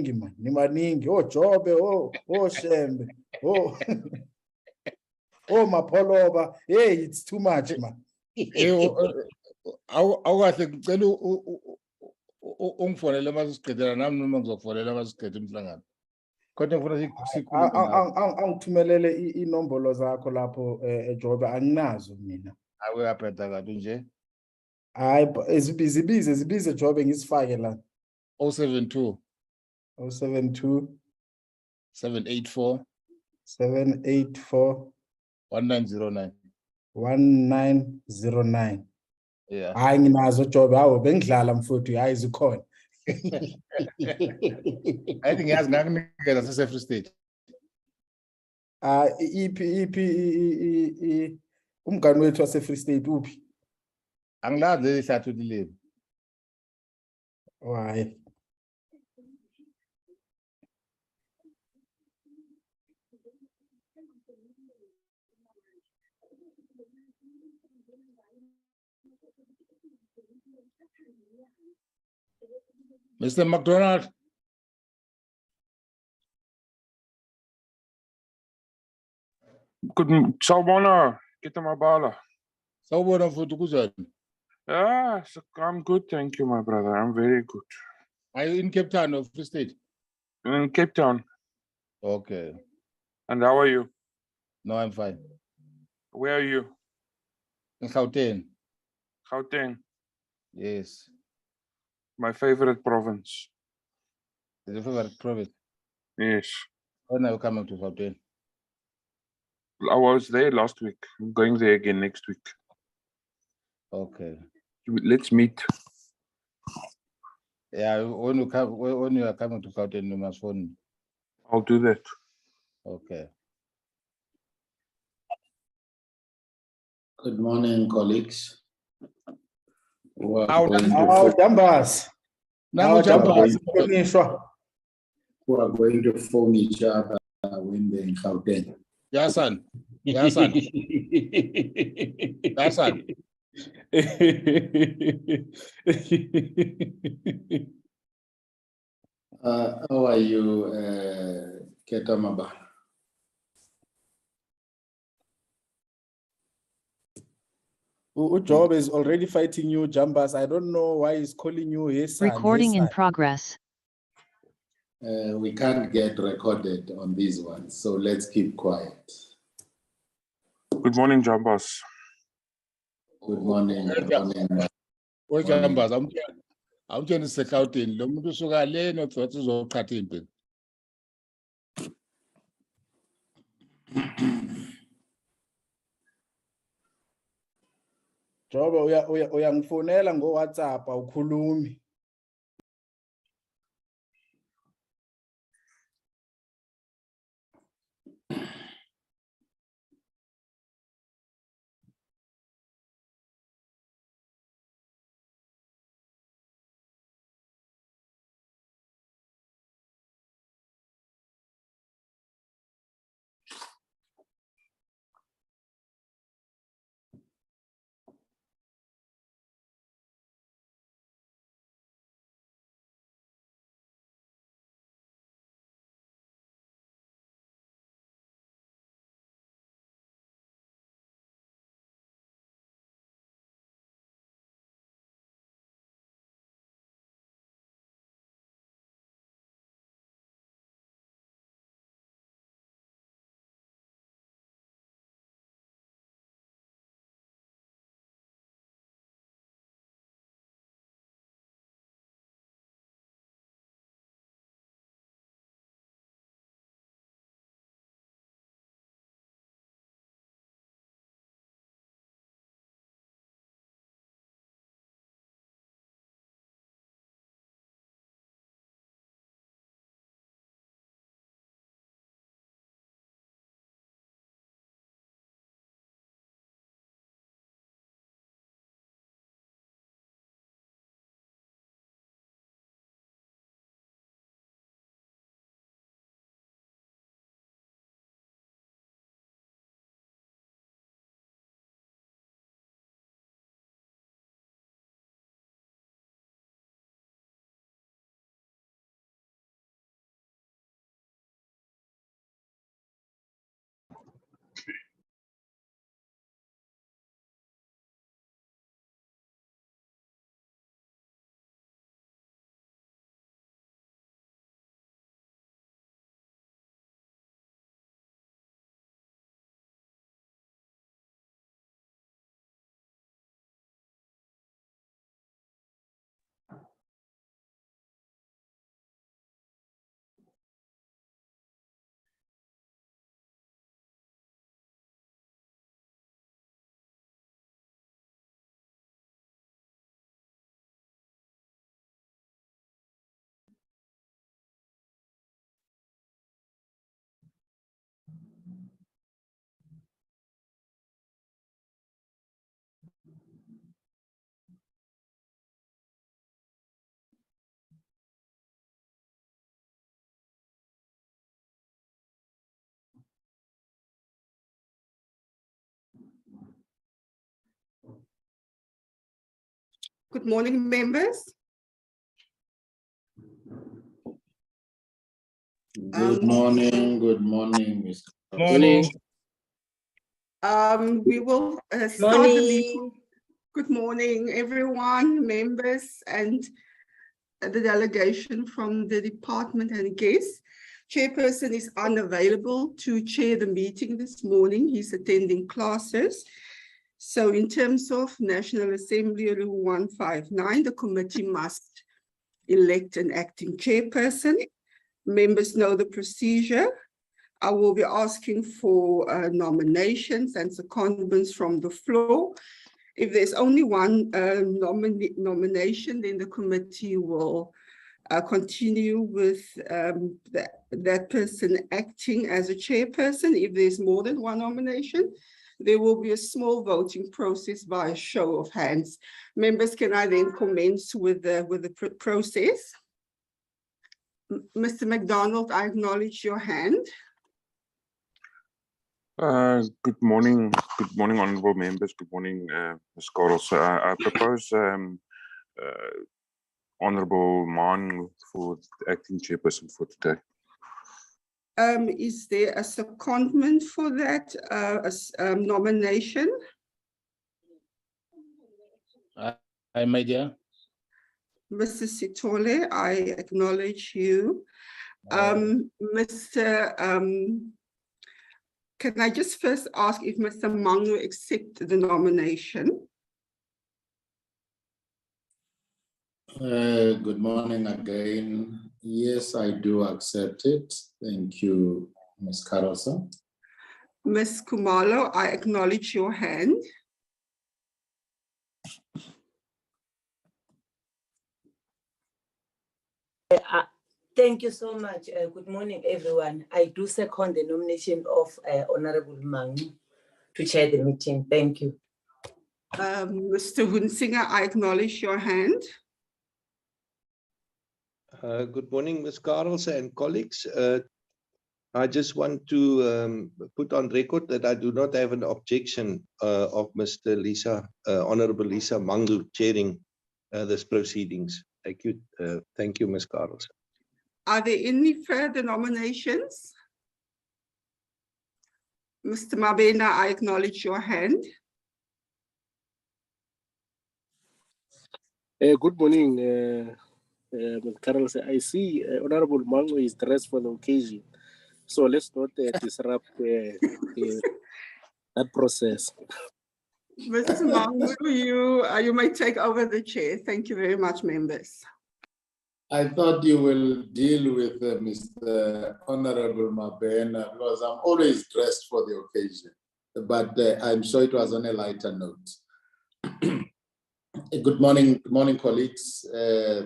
man, nimaningi, oh Jobe, oh Shembe, oh oh Mapoloba. Hey, it's too much, man. Awukahle ngicela ungifonele masiqedela nami noma ngizokufonela masiqedela umhlangano. Kodwa ngifuna sikhulume nawe. Angithumelele inombolo zakho lapho Jobe, anginazo mina. Awuyaphetha kanti nje. Hayi zibize Jobe ngisifake la. 072 784 1909. 1909. Yeah. Hayi nginazo Jobe, hawo bengidlala mfowethu, hayi zikhona. Ayithi ngiyazi ngakunikeza sase-Free State. Iphi umngani wethu wase-Free State uphi? Angilazi leli hlathu lileli. Hayi. Mr. McDonald. Good, sawubona, kita mabala. Sawubona mfuthu kunjani? Yeah, I'm good, thank you, my brother. I'm very good. Are you in Cape Town or Free State? In Cape Town. Okay. And how are you? No, I'm fine. Where are you? In Gauteng. Gauteng. Yes. My favorite province. Is your favorite province? Yes. When are you coming to Gauteng? I was there last week. I'm going there again next week. Okay. Let's meet. Yeah, when you are coming to Gauteng, you must phone me. I'll do that. Okay. Good morning, colleagues. Who are Jambas. who are going to phone each other when they're in Gauteng. Yeah, son. Yeah, son. Yeah, son. How are you, Ketamaba? Job is already fighting you, Jambas. I don't know why he's calling you his son. Recording in progress. We can't get recorded on these ones, so let's keep quiet. Good morning, Jambas. Good morning. Well, Jambas, I'm trying to check out in Lomutu Sugar Lane or Katimpe. Job, uyangifonela ngo-WhatsApp awukhulumi. Good morning, members. Good morning, Mr. Morning. We will start the meeting. Good morning, everyone, members and the delegation from the department and guests. Chairperson is unavailable to chair the meeting this morning. He's attending classes. So in terms of National Assembly Rule 159, the committee must elect an acting chairperson. Members know the procedure. I will be asking for nominations and secondments from the floor. If there's only one nomination, then the committee will continue with that person acting as a chairperson. If there's more than one nomination, there will be a small voting process by a show of hands. Members, can I then commence with the process? Mr. McDonald, I acknowledge your hand. Good morning, honourable members. Good morning, Ms. Carls. I propose Honourable Mann for the acting chairperson for today. Is there a secondment for that nomination? My dear. Mr. Sitole, I acknowledge you. Can I just first ask if Mr. Mangu accepts the nomination? Good morning again. Yes, I do accept it. Thank you, Ms. Carlson. Ms. Kumalo, I acknowledge your hand. Thank you so much. Good morning, everyone. I do second the nomination of Honorable Mangu to chair the meeting. Thank you. Mr. Hunsinger, I acknowledge your hand. Good morning, Ms. Carls and colleagues. I just want to put on record that I do not have an objection of Mr. Honorable Lisa Mangu chairing this proceedings. Thank you, Ms. Carls. Are there any further nominations? Mr. Mabena, I acknowledge your hand. Good morning, Ms. Carlos. I see Honorable Mangu is dressed for the occasion. So let's not disrupt that process. Mr. Mangu, you may take over the chair. Thank you very much, members. I thought you will deal with Mr. Honorable Mabena because I'm always dressed for the occasion, but I'm sure it was on a lighter note. Good morning, colleagues.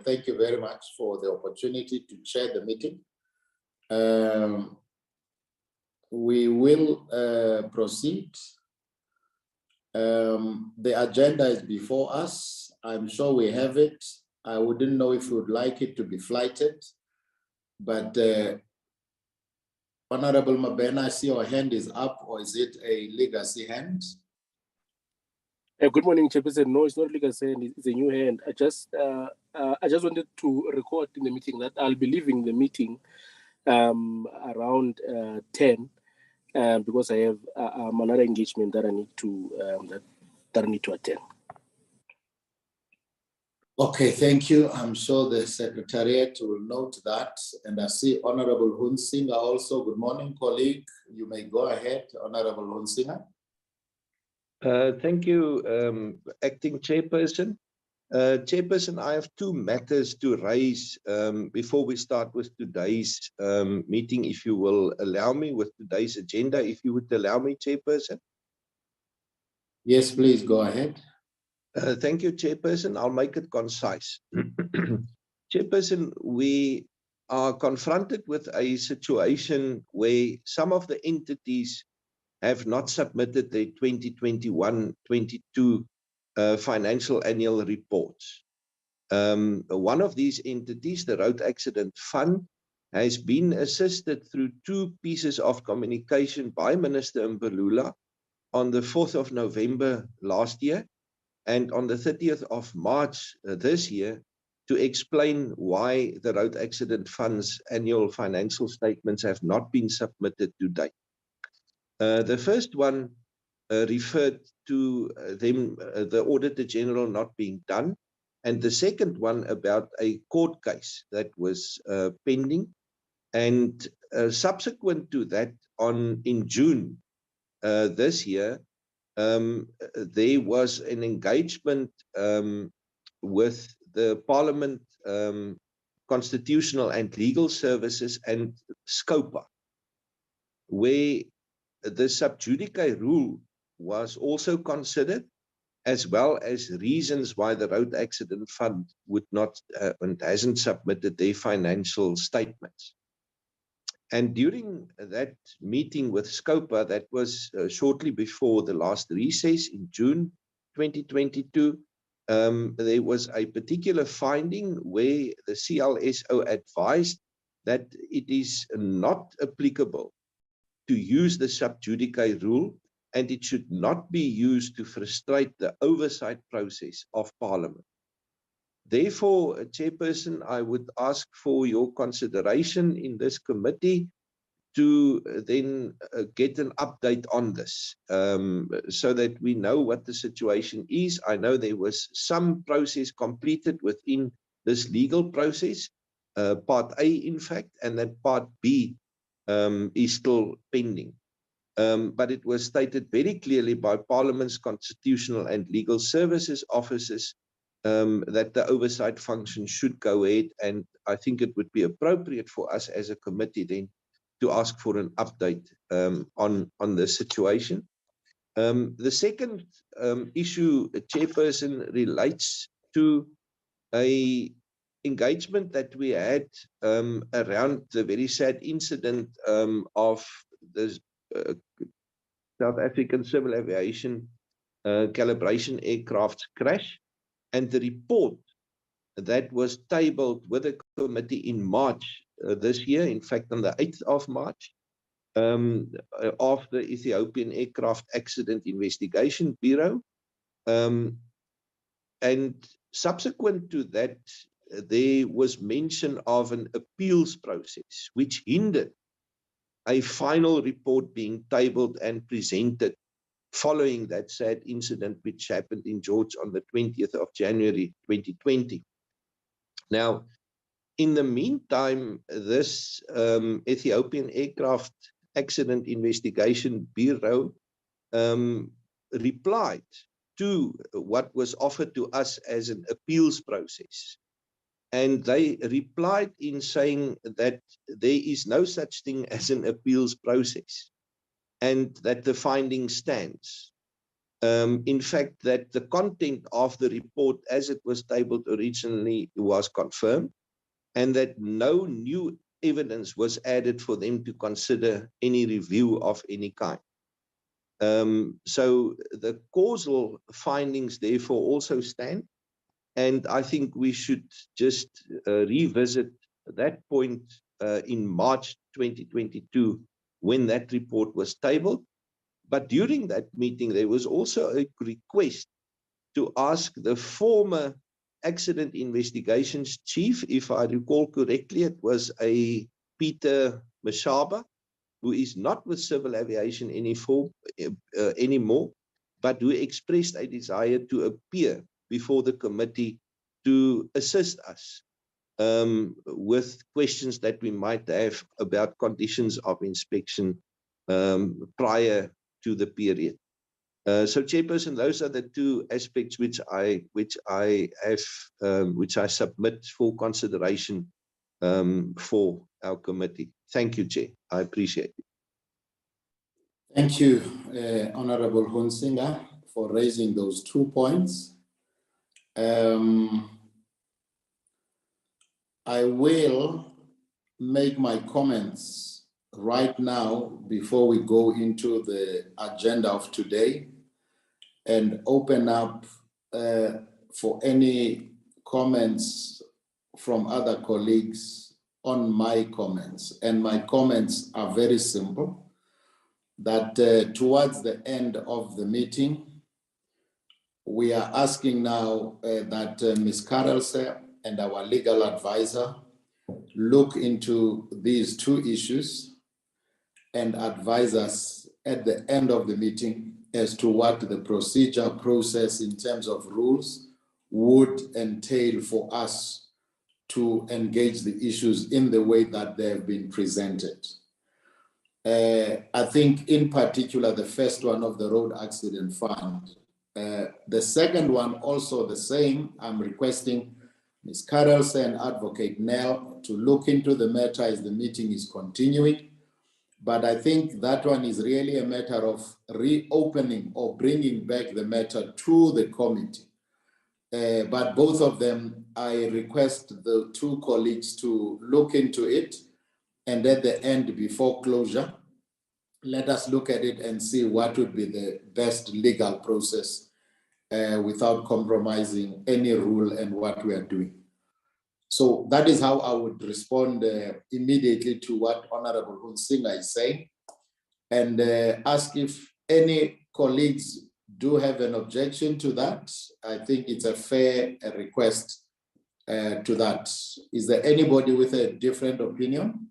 Thank you very much for the opportunity to chair the meeting. We will proceed. The agenda is before us. I'm sure we have it. I wouldn't know if we would like it to be flighted, but Honorable Mabena, I see your hand is up, or is it a legacy hand? Good morning, Chairperson. No, it's not legacy hand, it's a new hand. I just wanted to record in the meeting that I'll be leaving the meeting around 10 because I have another engagement that I need to attend. Okay, thank you. I'm sure the Secretariat will note that. And I see Honorable Hunsinger also. Good morning, colleague. You may go ahead, Honorable Hunsinger. Thank you, Acting Chairperson. Chairperson, I have two matters to raise before we start with today's meeting, if you will allow me, with today's agenda, if you would allow me, Chairperson. Yes, please go ahead. Thank you, Chairperson. I'll make it concise. Chairperson, we are confronted with a situation where some of the entities have not submitted their 2021-22 financial annual reports. One of these entities, the Road Accident Fund, has been assisted through two pieces of communication by Minister Mbalula on the 4th of November last year. and on the 30th of March this year to explain why the Road Accident Fund's annual financial statements have not been submitted to date. The first one referred to the Auditor General not being done, and the second one about a court case that was pending. And subsequent to that, in June this year, there was an engagement with the Parliament Constitutional and Legal Services and SCOPA, where the sub judice rule was also considered, as well as reasons why the Road Accident Fund would not and hasn't submitted their financial statements. And during that meeting with SCOPA, that was shortly before the last recess in June 2022, there was a particular finding where the CLSO advised that it is not applicable to use the sub judice rule, and it should not be used to frustrate the oversight process of Parliament. Therefore, Chairperson, I would ask for your consideration in this committee to then get an update on this, so that we know what the situation is. I know there was some process completed within this legal process, Part A, in fact, and that Part B is still pending. But it was stated very clearly by Parliament's Constitutional and Legal Services officers that the oversight function should go ahead, and I think it would be appropriate for us as a committee then to ask for an update on this situation. The second issue, Chairperson, relates to a engagement that we had around the very sad incident of the South African Civil Aviation calibration aircraft crash, and the report that was tabled with the committee in March this year, in fact on the 8th of March, of the Ethiopian Aircraft Accident Investigation Bureau. And subsequent to that, there was mention of an appeals process which hindered a final report being tabled and presented following that sad incident which happened in George on the 20th of January 2020. Now, in the meantime, this Ethiopian Aircraft Accident Investigation Bureau replied to what was offered to us as an appeals process. And they replied in saying that there is no such thing as an appeals process, and that the finding stands. In fact, that the content of the report as it was tabled originally was confirmed, and that no new evidence was added for them to consider any review of any kind. So the causal findings therefore also stand, and I think we should just revisit that point in March 2022 when that report was tabled. But during that meeting, there was also a request to ask the former accident investigations chief, if I recall correctly, it was a Peter Mashaba, who is not with civil aviation anymore, but who expressed a desire to appear before the committee to assist us with questions that we might have about conditions of inspection prior to the period. So, Chairperson, those are the two aspects which I submit for consideration for our committee. Thank you, Chair. I appreciate it. Thank you, Honorable Hunsinger, for raising those 2 points. I will make my comments right now before we go into the agenda of today and open up for any comments from other colleagues on my comments. And my comments are very simple, that towards the end of the meeting, we are asking now that Ms. Carelse and our legal advisor look into these two issues and advise us at the end of the meeting as to what the procedure process in terms of rules would entail for us to engage the issues in the way that they have been presented. I think in particular, the first one of the Road Accident Fund. The second one also the same. I'm requesting Ms. Carelse and Advocate Nell to look into the matter as the meeting is continuing. But I think that one is really a matter of reopening or bringing back the matter to the committee. But both of them, I request the two colleagues to look into it, and at the end, before closure, let us look at it and see what would be the best legal process without compromising any rule and what we are doing. So that is how I would respond immediately to what Honorable Hunsinga is saying, and ask if any colleagues do have an objection to that. I think it's a fair request to that. Is there anybody with a different opinion?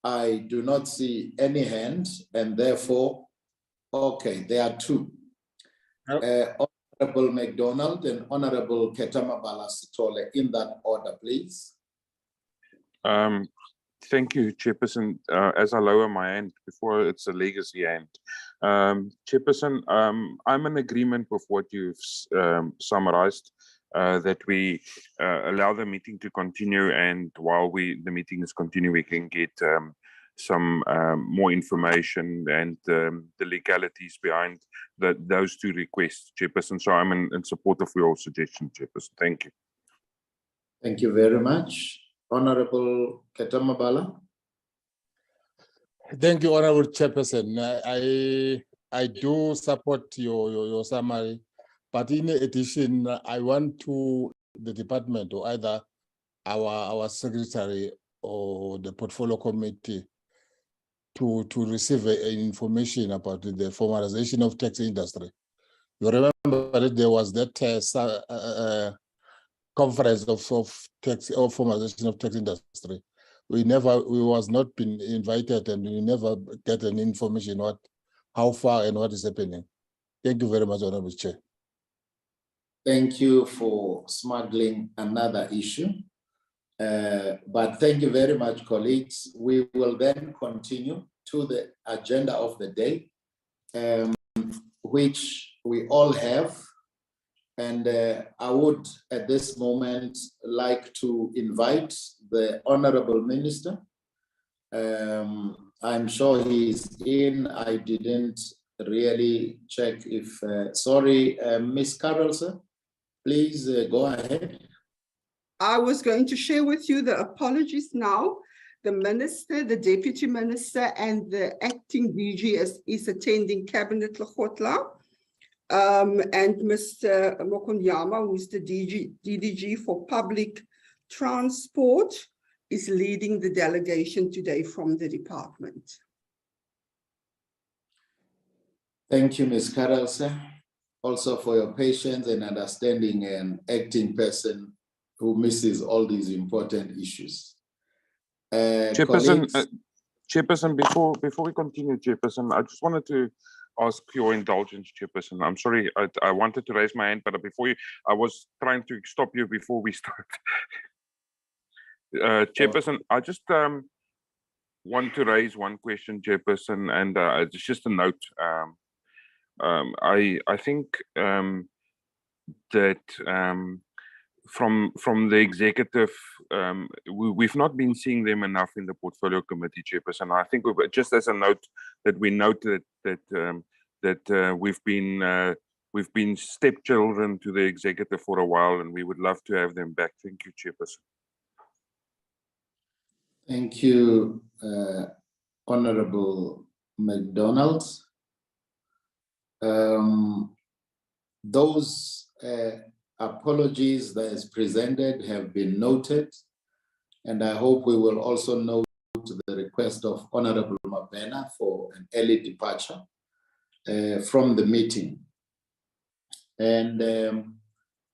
I do not see any hands, and therefore, okay, there are two. Honorable McDonald and Honorable Ketama Balasitole, in that order, please. Thank you, Chairperson. As I lower my hand before it's a legacy hand. Chairperson, I'm in agreement with what you've summarized, that we allow the meeting to continue, and while the meeting is continuing, we can get some more information and the legalities behind those two requests, Chairperson. So I'm in support of your suggestion, Chairperson. Thank you. Thank you very much. Honorable Ketama Bala. Thank you, Honorable Chairperson. I do support your summary, but in addition, I want to the department or either our secretary or the portfolio committee to receive information about the formalization of tax industry. You remember that there was that conference of tax or formalization of tax industry. We was not been invited, and we never get any information how far and what is happening. Thank you very much, Honorable Chair. Thank you for smuggling another issue. But thank you very much, colleagues. We will then continue to the agenda of the day, which we all have. And I would, at this moment, like to invite the Honorable Minister. I'm sure he's in. I didn't really check if, sorry, Ms. Carelse, please go ahead. I was going to share with you the apologies now. The Minister, the Deputy Minister, and the Acting DG is attending Cabinet Lekgotla. And Mr. Mokunyama, who's the DDG for Public Transport, is leading the delegation today from the department. Thank you, Ms. Carelse, also for your patience and understanding an acting person who misses all these important issues. Chairperson, Chairperson, before we continue, Chairperson, I just wanted to ask your indulgence, Chairperson. I'm sorry, I wanted to raise my hand, but I was trying to stop you before we start. Chairperson, I just want to raise one question, Chairperson, and it's just a note. I think that from the executive, we've not been seeing them enough in the portfolio committee, Chairperson. I think just as a note that we note that we've been stepchildren to the executive for a while, and we would love to have them back. Thank you, Chairperson. Thank you, Honorable McDonald. Those apologies that is presented have been noted, and I hope we will also note the request of Honorable Mabena for an early departure. from the meeting. And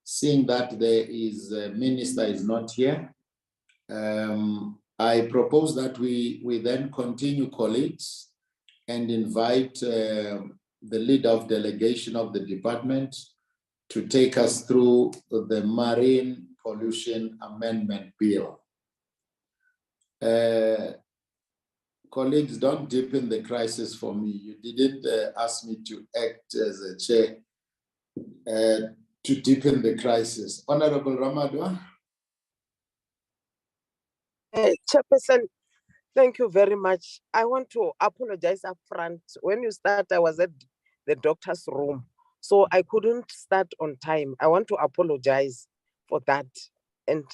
seeing that there is a minister is not here, I propose that we then continue, colleagues, and invite the leader of delegation of the department to take us through the Marine Pollution Amendment Bill. Colleagues, don't deepen the crisis for me. You didn't ask me to act as a chair to deepen the crisis. Honorable Ramadwa. Chairperson, thank you very much. I want to apologize up front. When you start, I was at the doctor's room, so I couldn't start on time. I want to apologize for that. And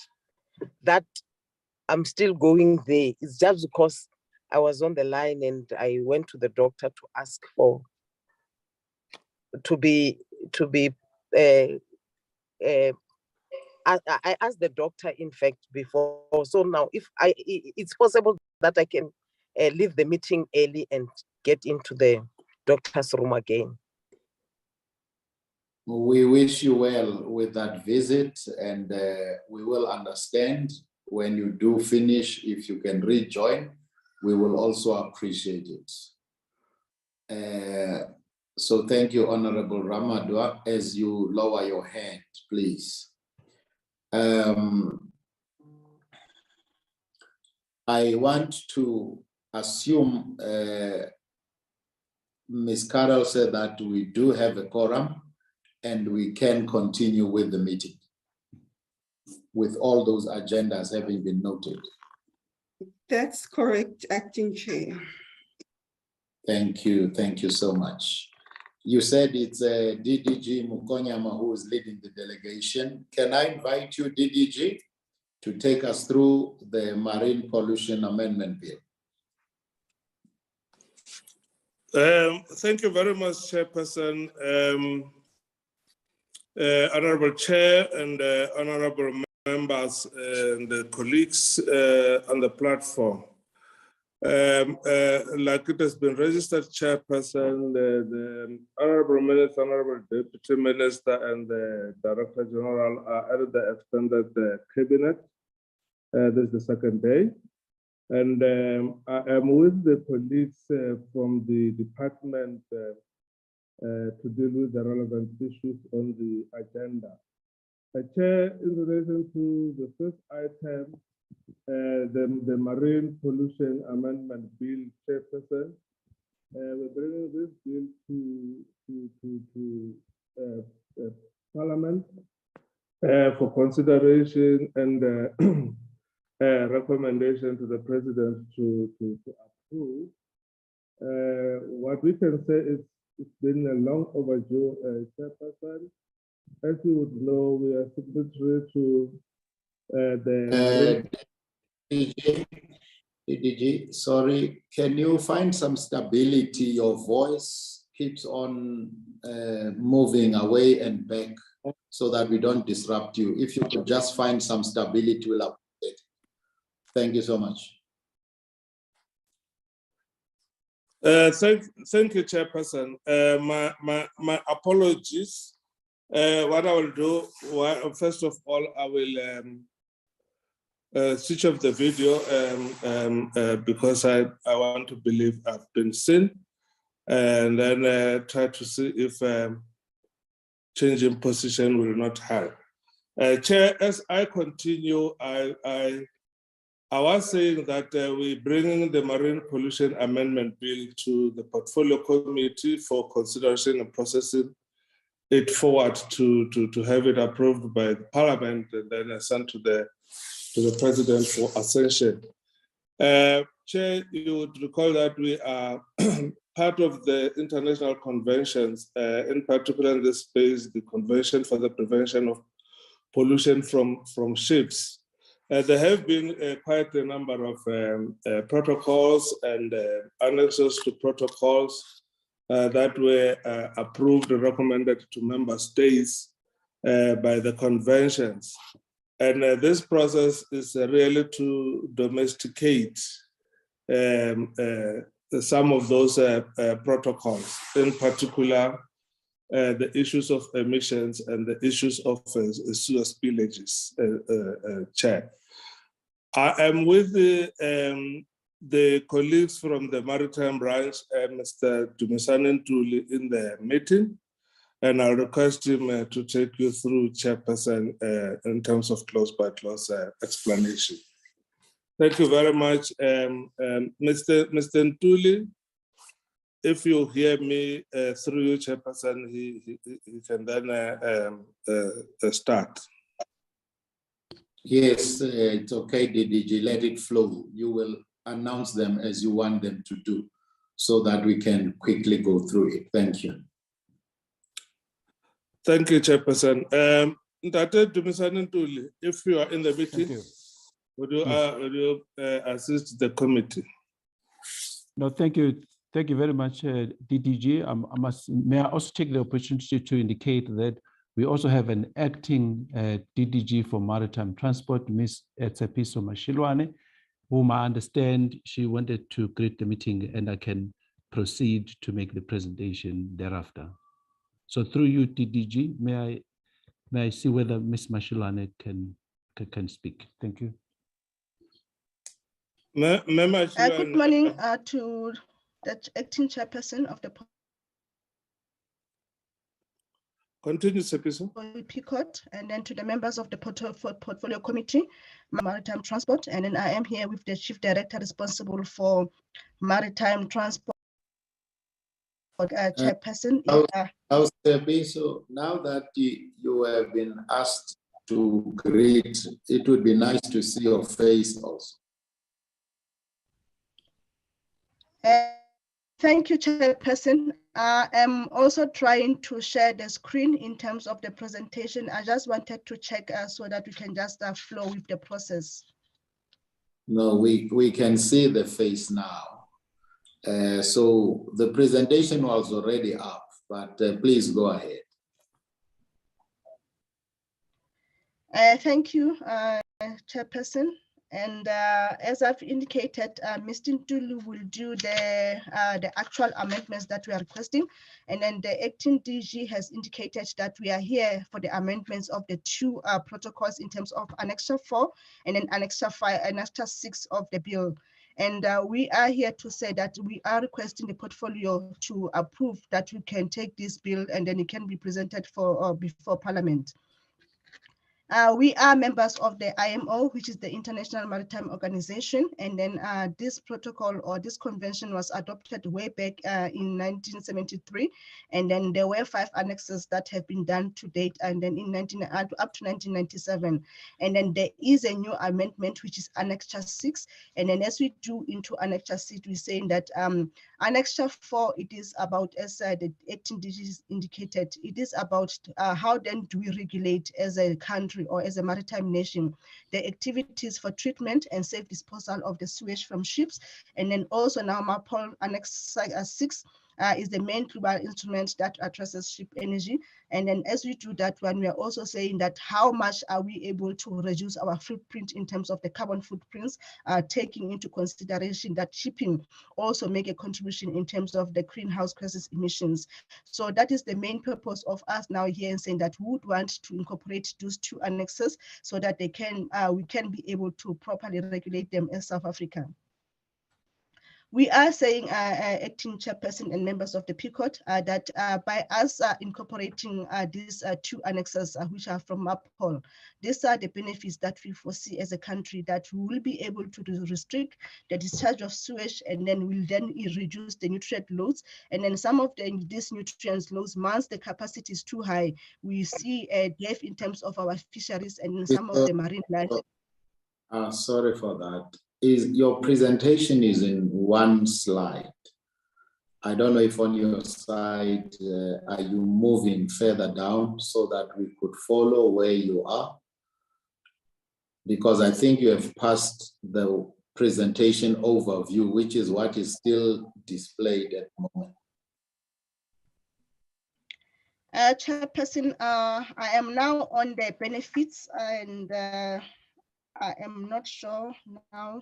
that I'm still going there. It's just because I was on the line and I went to the doctor to ask for I asked the doctor, in fact, before. So now, if it's possible that I can leave the meeting early and get into the doctor's room again. We wish you well with that visit, and we will understand when you do finish. If you can rejoin, we will also appreciate it. So thank you, Honorable Ramadwa. As you lower your hand, please. I want to assume Ms. Carroll said that we do have a quorum and we can continue with the meeting with all those agendas having been noted. That's correct, Acting Chair. Thank you so much. You said it's DDG Mukonyama who is leading the delegation. Can I invite you, DDG, to take us through the Marine Pollution Amendment Bill? Thank you very much, Chairperson. Honorable Chair and honorable members and colleagues on the platform. Like it has been registered, Chairperson, the Honorable Minister, Honorable Deputy Minister, and the Director General are at the extended cabinet. This is the second day. And I am with the colleagues from the department to deal with the relevant issues on the agenda. Chair, in relation to the first item, the Marine Pollution Amendment Bill, Chairperson, we're bringing this bill to Parliament for consideration and recommendation to the President to approve. What we can say is it's been a long overdue, Chairperson. As you would know, we are signatory to the DDG, sorry, can you find some stability? Your voice keeps on moving away and back so that we don't disrupt you. If you could just find some stability, we'll appreciate it. Thank you so much. Thank you, Chairperson. My apologies. What I will do, first of all, I will switch off the video because I want to believe I've been seen, and then try to see if changing position will not help. Chair, as I continue, I was saying that we're bringing the Marine Pollution Amendment Bill to the Portfolio Committee for consideration and processing it forward to have it approved by the Parliament and then sent to the President for ascension. Chair, you would recall that we are part of the international conventions, in particular in this space, the Convention for the Prevention of Pollution from Ships. There have been quite a number of protocols and annexes to protocols that were approved and recommended to member states by the conventions. And this process is really to domesticate some of those protocols, in particular, the issues of emissions and the issues of sewer spillages, Chair. I am with the colleagues from the Maritime Branch, Mr. Dumisani Ntuli, in the meeting, and I'll request him to take you through, Chairperson, in terms of clause-by-clause explanation. Thank you very much. Mr. Ntuli, if you hear me through you, Chairperson, he can then start. Yes, it's okay, DDG, let it flow. You will announce them as you want them to do so that we can quickly go through it. Thank you. Thank you, Chairperson. Ntate Dumisani Ntuli, if you are in the meeting, would you assist the committee? No, thank you. Thank you very much, DDG. May I also take the opportunity to indicate that we also have an acting DDG for Maritime Transport, Ms. Etsepiso Mashilwane, whom I understand she wanted to greet the meeting, and I can proceed to make the presentation thereafter. So through you, DDG, may I see whether Ms. Mashilwane can speak? Thank you. Good morning to the acting chairperson of the Continue, Sepiso. PICOT, and then to the members of the portfolio committee, Maritime Transport, and then I am here with the chief director responsible for Maritime Transport, chairperson. Sepiso, now that you have been asked to greet, it would be nice to see your face also. Thank you, Chairperson. I am also trying to share the screen in terms of the presentation. I just wanted to check so that we can just flow with the process. No, we can see the face now. So the presentation was already up, but please go ahead. Thank you, Chairperson. And as I've indicated, Mr. Ntuli will do the actual amendments that we are requesting. And then the acting DG has indicated that we are here for the amendments of the two protocols in terms of Annexure 4 and then Annexure 5, Annexure 6 of the bill. And we are here to say that we are requesting the portfolio to approve that we can take this bill and then it can be presented for before Parliament. We are members of the IMO, which is the International Maritime Organization. And then this protocol or this convention was adopted way back in 1973. And then there were 5 annexes that have been done to date, and then in up to 1997. And then there is a new amendment, which is Annexure 6. And then as we do into Annexure 6, we're saying that Annexure 4, it is about, as the 18 DGs indicated, it is about how then do we regulate as a country or as a maritime nation, the activities for treatment and safe disposal of the sewage from ships. And then also now MAPOL Annex 6 is the main global instrument that addresses ship energy. And then as we do that one, we are also saying that how much are we able to reduce our footprint in terms of the carbon footprints, taking into consideration that shipping also make a contribution in terms of the greenhouse gases emissions. So that is the main purpose of us now here and saying that we would want to incorporate those 2 annexes so that they can we can be able to properly regulate them in South Africa. We are saying, acting chairperson and members of the PICOT, that by us incorporating these 2 annexes, which are from MAPOL, these are the benefits that we foresee as a country, that we will be able to restrict the discharge of sewage, and then will then reduce the nutrient loads. And then some of these nutrients loads, once the capacity is too high, we see a death in terms of our fisheries and some of the marine life. Sorry for that. Your presentation is in one slide. I don't know if on your side, are you moving further down so that we could follow where you are? Because I think you have passed the presentation overview, which is what is still displayed at the moment. Chairperson, I am now on the benefits, and I am not sure now.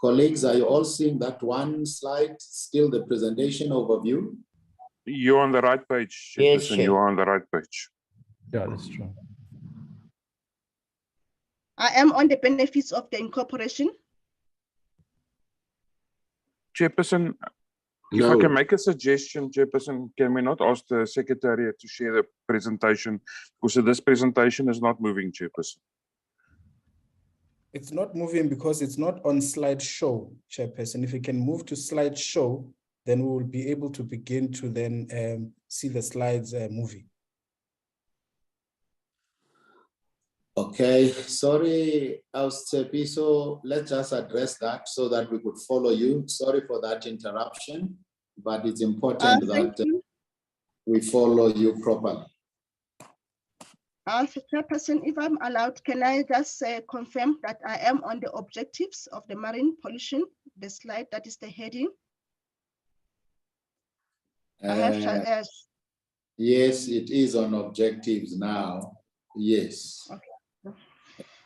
Colleagues, are you all seeing that one slide, still the presentation overview? You're on the right page, Yes, Chairperson. Chair. You're on the right page. Yeah, that's true. I am on the benefits of the incorporation. Chairperson, if I can make a suggestion, Chairperson, can we not ask the Secretariat to share the presentation? Because this presentation is not moving, Chairperson. It's not moving because it's not on slideshow, Chairperson. If you can move to slideshow, then we will be able to begin to then see the slides moving. Okay, sorry, so let's just address that so that we could follow you. Sorry for that interruption, but it's important that we follow you properly. Chairperson, if I'm allowed, can I just confirm that I am on the objectives of the marine pollution, the slide that is the heading? Yes, it is on objectives now. Yes. Okay.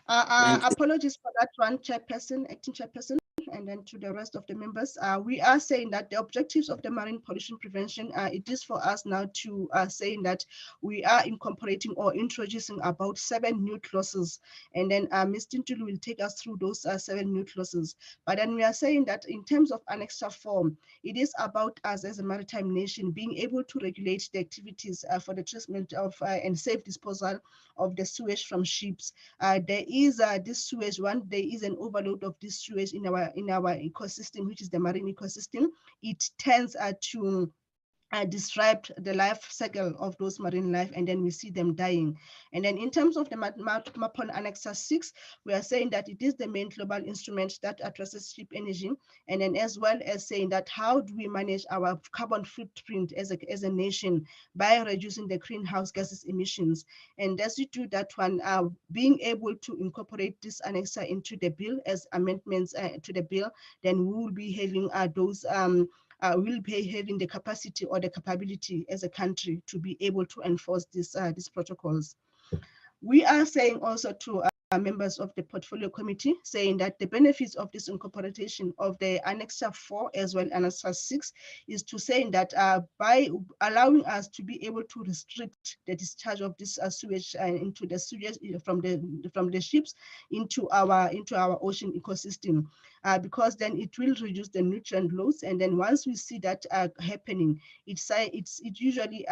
Apologies for that one, Chairperson, acting Chairperson, and then to the rest of the members. We are saying that the objectives of the marine pollution prevention, it is for us now to saying that we are incorporating or introducing about 7 new clauses, and then Ms. Tintulu will take us through those 7 new clauses. But then we are saying that in terms of Annexure 4, it is about us as a maritime nation being able to regulate the activities for the treatment of and safe disposal of the sewage from ships. There is this sewage there is an overload of this sewage in our ecosystem, which is the marine ecosystem. It tends to disrupt the life cycle of those marine life, and then we see them dying. And then in terms of the MAPON Annexure 6, we are saying that it is the main global instrument that addresses ship energy, and then as well as saying that how do we manage our carbon footprint as a nation by reducing the greenhouse gases emissions. And as we do that one, being able to incorporate this annexure into the bill as amendments to the bill, then we will be having those will be having the capacity or the capability as a country to be able to enforce these protocols. We are saying also to members of the portfolio committee, saying that the benefits of this incorporation of the Annexure 4 as well as Annexure 6 is to saying that by allowing us to be able to restrict the discharge of this sewage into the sewage from the ships into our ocean ecosystem, because then it will reduce the nutrient loss, and then once we see that happening, it usually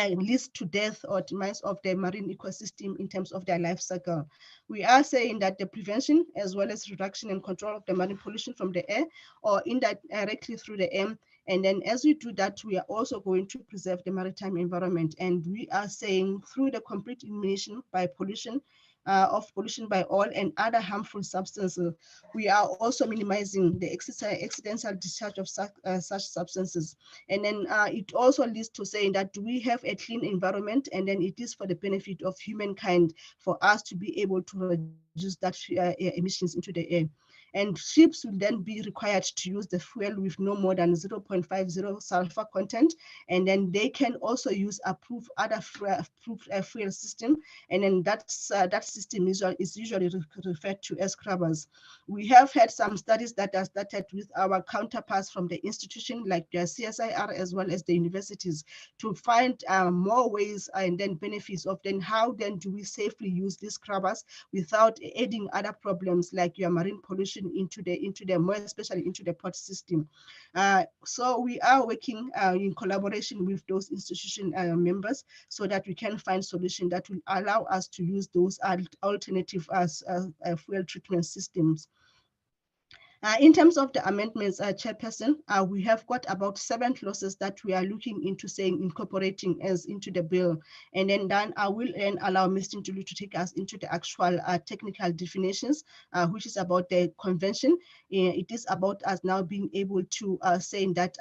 leads to death or demise of the marine ecosystem in terms of their life cycle. We are saying that the prevention as well as reduction and control of the marine pollution from the air or indirectly through the air. And then as we do that, we are also going to preserve the maritime environment. And we are saying through the complete elimination by pollution by oil and other harmful substances, we are also minimizing the accidental discharge of such substances. And then it also leads to saying that we have a clean environment, and then it is for the benefit of humankind for us to be able to reduce that emissions into the air. And ships will then be required to use the fuel with no more than 0.50 sulfur content. And then they can also use approved fuel system. And then that system is usually referred to as scrubbers. We have had some studies that are started with our counterparts from the institution like the CSIR as well as the universities to find more ways and then benefits of then how then do we safely use these scrubbers without adding other problems like your marine pollution into the more especially into the port system. So we are working in collaboration with those institution members so that we can find solutions that will allow us to use those alternative fuel treatment systems. In terms of the amendments, Chairperson, we have got about 7 clauses that we are looking into saying incorporating as into the bill. And then I will then allow Ms. Tintulu to take us into the actual technical definitions, which is about the convention. It is about us now being able to saying that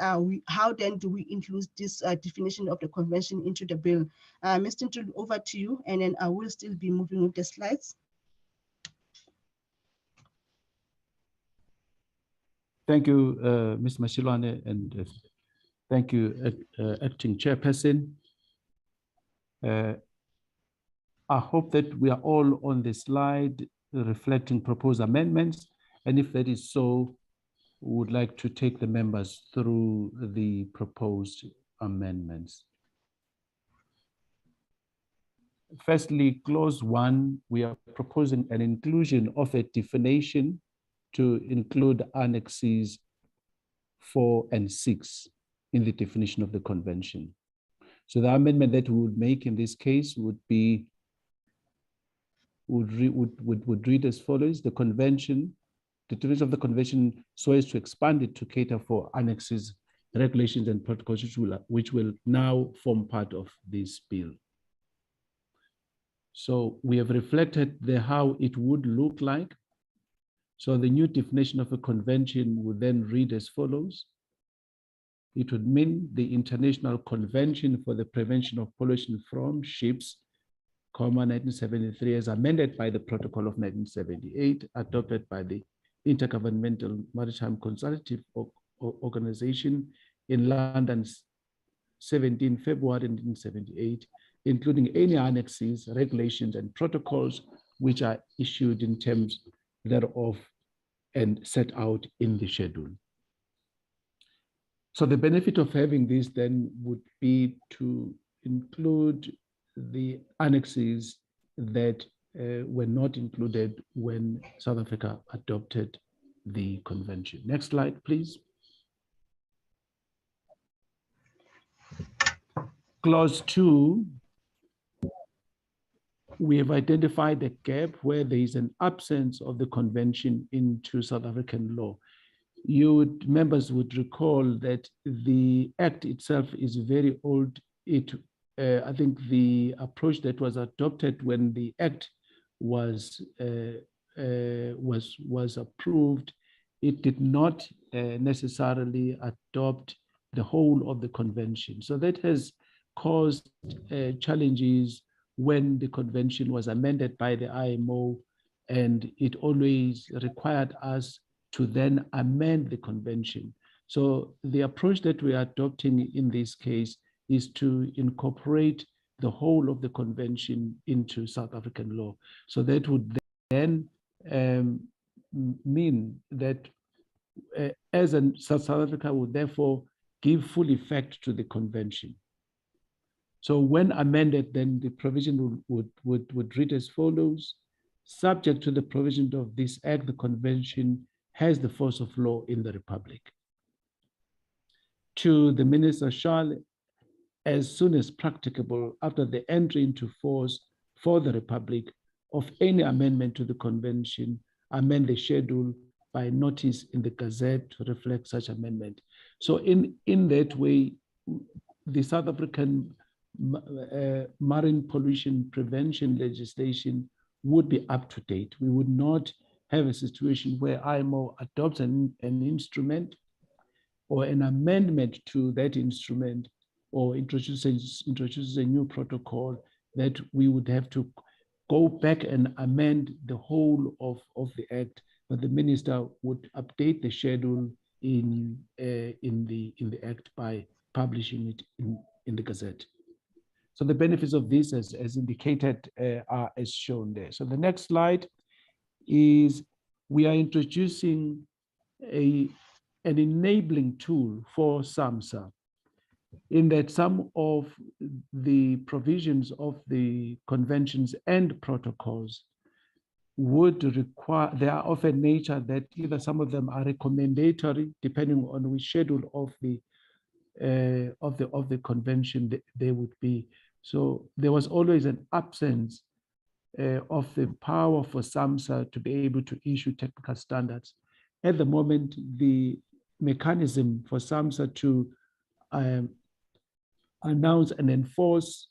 how then do we include this definition of the convention into the bill. Ms. Tintulu, over to you, and then I will still be moving with the slides. Thank you, Ms. Mashilwane, and thank you, Acting Chairperson. I hope that we are all on the slide reflecting proposed amendments, And if that is so, we would like to take the members through the proposed amendments. Firstly, clause 1, we are proposing an inclusion of a definition to include annexes 4 and 6 in the definition of the convention. So the amendment that we would make in this case would be, would read as follows: the convention, the definition of the convention so as to expand it to cater for annexes, regulations, and protocols which will now form part of this bill. So we have reflected how it would look like. So the new definition of a convention would then read as follows. It would mean the International Convention for the Prevention of Pollution from Ships, 1973, as amended by the Protocol of 1978, adopted by the Intergovernmental Maritime Consultative Organization in London, 17 February 1978, including any annexes, regulations, and protocols which are issued in terms thereof and set out in the schedule. So the benefit of having this then would be to include the annexes that were not included when South Africa adopted the convention. Next slide, please. Clause 2, we have identified a gap where there is an absence of the convention into South African law. Members would recall that the Act itself is very old. I think the approach that was adopted when the Act was approved, it did not necessarily adopt the whole of the convention. So that has caused challenges when the convention was amended by the IMO, and it always required us to then amend the convention. So the approach that we are adopting in this case is to incorporate the whole of the convention into South African law. So that would then mean that South Africa would therefore give full effect to the convention. So when amended, then the provision would read as follows: subject to the provision of this Act, the convention has the force of law in the Republic. 2, the minister shall, as soon as practicable after the entry into force for the Republic of any amendment to the convention, amend the schedule by notice in the Gazette to reflect such amendment. So in that way, the South African marine pollution prevention legislation would be up to date. We would not have a situation where IMO adopts an instrument or an amendment to that instrument or introduces a new protocol that we would have to go back and amend the whole of the Act, but the minister would update the schedule in the Act by publishing it in the Gazette. So the benefits of this, as indicated, are as shown there. So the next slide is we are introducing an enabling tool for Samsa, in that some of the provisions of the conventions and protocols would require, they are of a nature that either some of them are recommendatory, depending on which schedule of the convention they would be. So there was always an absence of the power for Samsa to be able to issue technical standards. At the moment, the mechanism for Samsa to announce and enforce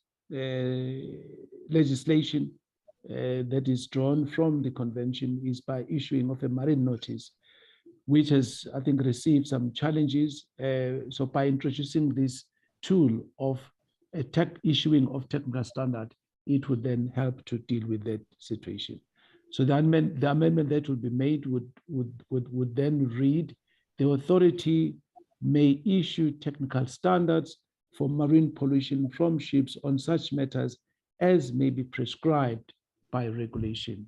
legislation that is drawn from the convention is by issuing of a marine notice, which has, I think, received some challenges. So by introducing this tool of issuing of technical standard, it would then help to deal with that situation. So the amendment that would be made would then read: the authority may issue technical standards for marine pollution from ships on such matters as may be prescribed by regulation.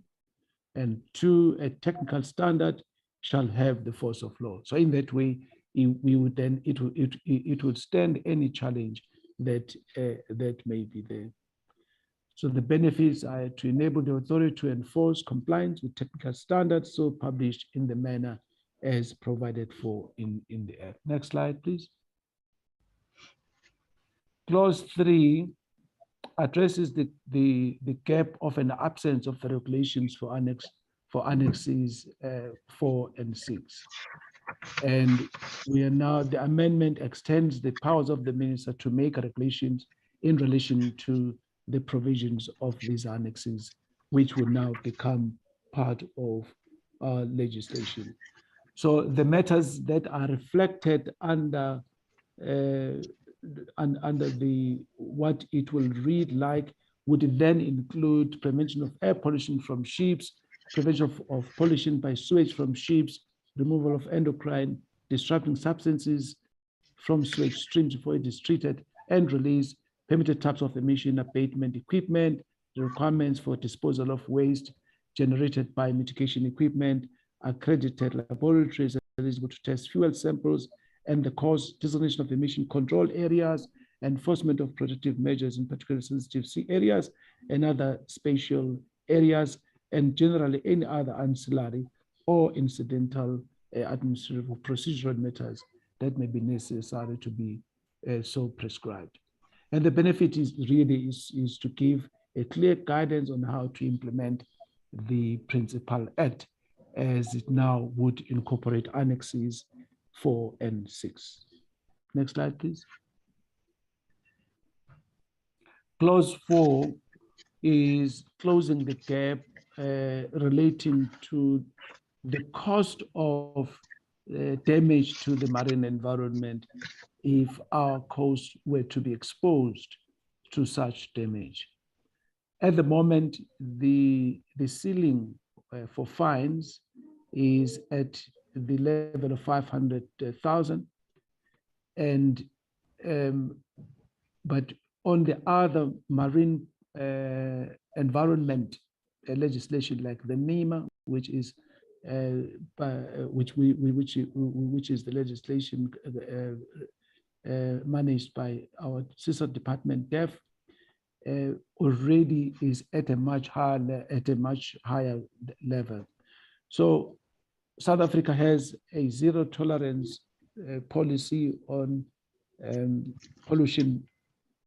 And 2, a technical standard shall have the force of law. So in that way, it would stand any challenge that may be there. So the benefits are to enable the authority to enforce compliance with technical standards, so published in the manner as provided for in the Act. Next slide, please. Clause 3 addresses the gap of an absence of the regulations for annexes 4 and 6. And the amendment extends the powers of the minister to make regulations in relation to the provisions of these annexes, which will now become part of our legislation. So the matters that are reflected under what it will read like would then include prevention of air pollution from ships, prevention of pollution by sewage from ships, removal of endocrine disrupting substances from sewage streams before it is treated and released, permitted types of emission abatement equipment, the requirements for disposal of waste generated by mitigation equipment, accredited laboratories eligible to test fuel samples, and the cause, designation of emission control areas, enforcement of protective measures in particular sensitive sea areas and other spatial areas, and generally any other ancillary or incidental administrative or procedural matters that may be necessary to be so prescribed. And the benefit is really to give a clear guidance on how to implement the Principal Act, as it now would incorporate annexes 4 and 6. Next slide, please. Clause 4 is closing the gap relating to the cost of damage to the marine environment if our coasts were to be exposed to such damage. At the moment, the ceiling for fines is at the level of 500,000, and but on the other marine environment legislation like the NEMA, which is which is the legislation managed by our sister department, DEF, already is at a much higher level. So South Africa has a zero tolerance policy on pollution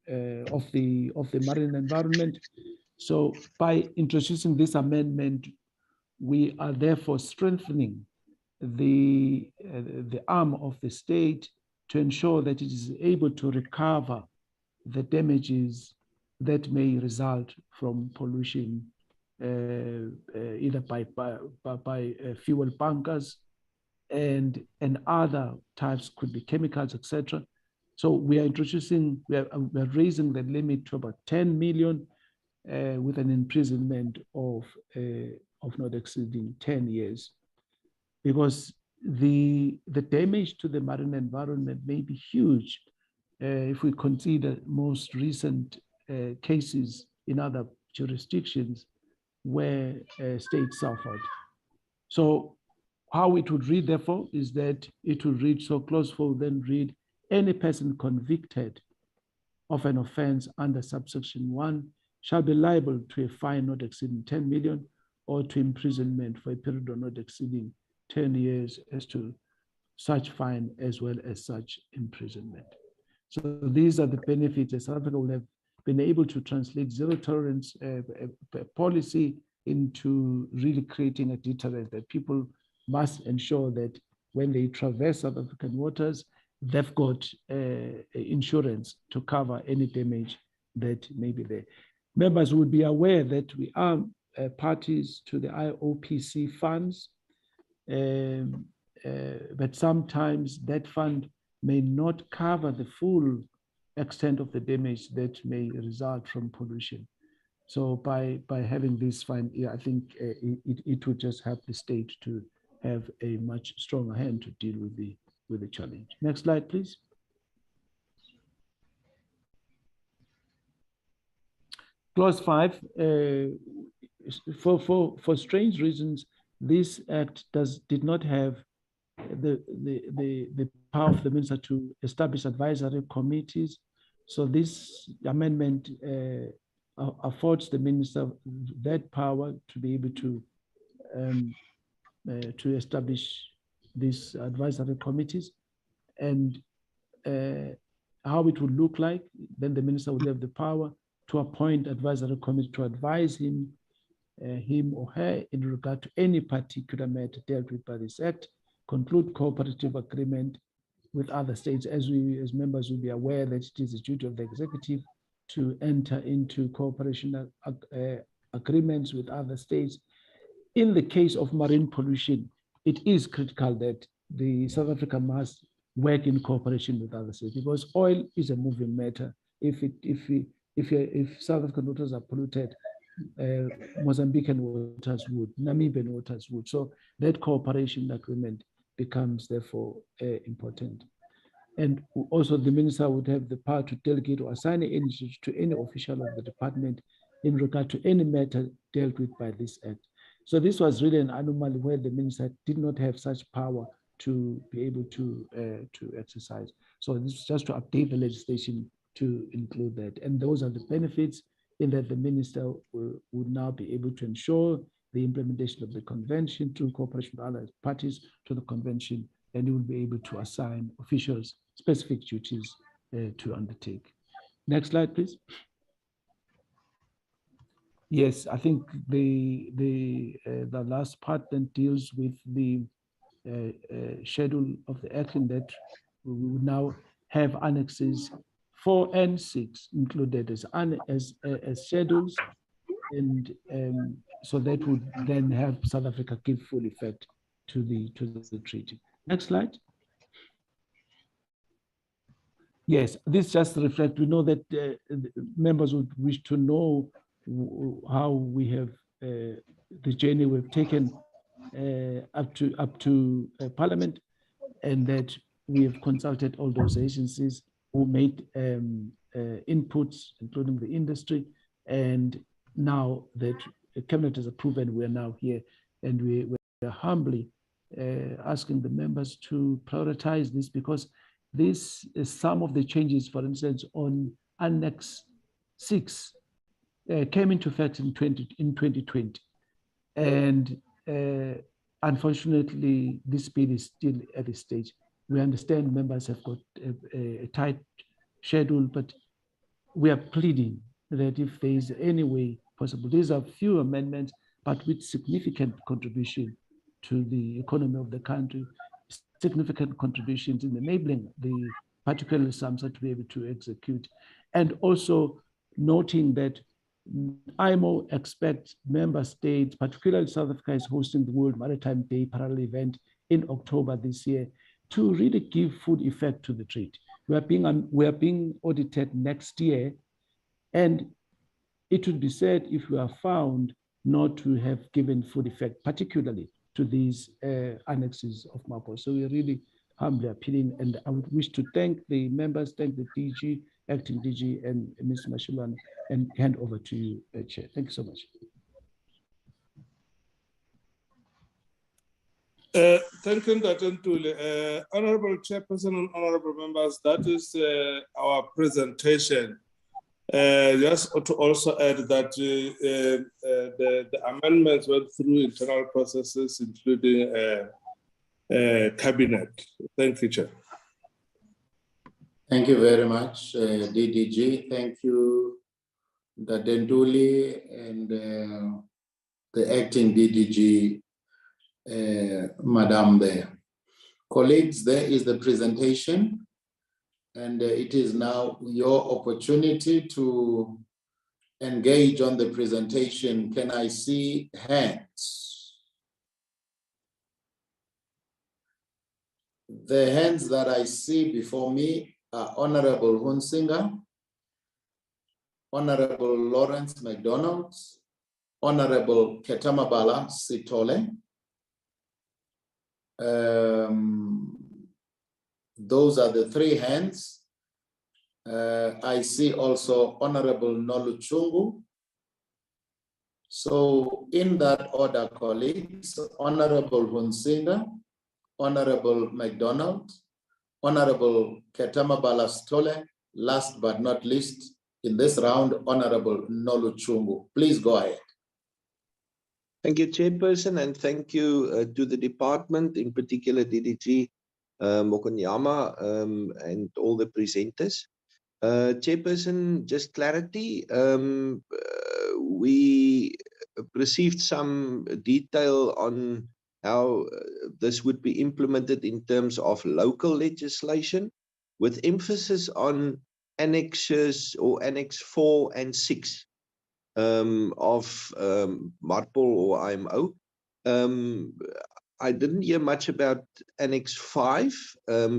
of the marine environment. So by introducing this amendment, we are therefore strengthening the arm of the state to ensure that it is able to recover the damages that may result from pollution, either by fuel bunkers and other types, could be chemicals, etc. So we are raising the limit to about 10 million with an imprisonment of not exceeding 10 years, because the damage to the marine environment may be huge if we consider most recent cases in other jurisdictions where states suffered. So how it would read, therefore, is that it will read, so clause 4 then read, any person convicted of an offense under subsection 1 shall be liable to a fine not exceeding 10 million or to imprisonment for a period of not exceeding 10 years as to such fine as well as such imprisonment. So these are the benefits that South Africa will have been able to translate zero tolerance policy into really creating a deterrent that people must ensure that when they traverse South African waters, they've got insurance to cover any damage that may be there. Members would be aware that we are parties to the IOPC funds, but sometimes that fund may not cover the full extent of the damage that may result from pollution. So by having this fund, I think it would just help the state to have a much stronger hand to deal with the challenge. Next slide, please. Clause 5, for strange reasons, this act did not have the power of the minister to establish advisory committees. So this amendment affords the minister that power to be able to establish these advisory committees, and how it would look like. Then the minister would have the power to appoint advisory committee to advise him or her in regard to any particular matter dealt with by this act, conclude cooperative agreement with other states. As members will be aware that it is the duty of the executive to enter into cooperation agreements with other states. In the case of marine pollution, it is critical that the South Africa must work in cooperation with other states, because oil is a moving matter. If South African waters are polluted, Mozambican waters would, Namibian waters would. So that cooperation agreement becomes therefore important. And also the minister would have the power to delegate or assign any duty to any official of the department in regard to any matter dealt with by this act. So this was really an anomaly where the minister did not have such power to be able to exercise. So this is just to update the legislation to include that. And those are the benefits, in that the minister would now be able to ensure the implementation of the convention through cooperation with other parties to the convention, and he will be able to assign officials specific duties to undertake. Next slide, please. Yes, I think the last part then deals with the schedule of the action, that we will now have annexes 4 and 6 included as schedules, and so that would then have South Africa give full effect to the treaty. Next slide. Yes, this just reflects. We know that members would wish to know how we have the journey we've taken up to Parliament, and that we have consulted all those agencies who made inputs, including the industry, and now that the cabinet has approved and we're now here, and we're humbly asking the members to prioritize this, because this is some of the changes, for instance, on Annex 6 came into effect in 2020. And unfortunately, this bill is still at this stage. We understand members have got a tight schedule, but we are pleading that if there is any way possible, these are few amendments, but with significant contribution to the economy of the country, significant contributions in enabling the particularly Samsa to be able to execute, and also noting that IMO expects member states, particularly South Africa is hosting the World Maritime Day parallel event in October this year, to really give full effect to the treaty. We are being audited next year, and it would be sad if we are found not to have given full effect, particularly to these annexes of MAPO. So we're really humbly appealing, and I would wish to thank the members, thank the DG, acting DG, and Ms. Mashilan, and hand over to you, Chair. Thank you so much. Thank you, Ntuli. Honorable Chairperson and honorable members, that is our presentation. Just to also add that the amendments went through internal processes, including cabinet. Thank you, Chair. Thank you very much, DDG. Thank you, Nduli, and the acting DDG, Madam there. Colleagues, there is the presentation, and it is now your opportunity to engage on the presentation. Can I see hands? The hands that I see before me are Honorable Hunsinger, Honorable Lawrence MacDonald, Honorable Ketamabala Sitole. Those are the three hands. I see also Honorable Noluchungu, So in that order, colleagues, Honorable Hunsinga, Honorable MacDonald, Honorable Ketamabala Stole, last but not least, in this round, Honorable Noluchungu. Please go ahead. Thank you, Chairperson, and thank you to the department, in particular DDG Mokonyama and all the presenters. Chairperson, just clarity. We received some detail on how this would be implemented in terms of local legislation, with emphasis on annexes or Annex 4 and 6 of MARPOL or IMO. I didn't hear much about Annex 5.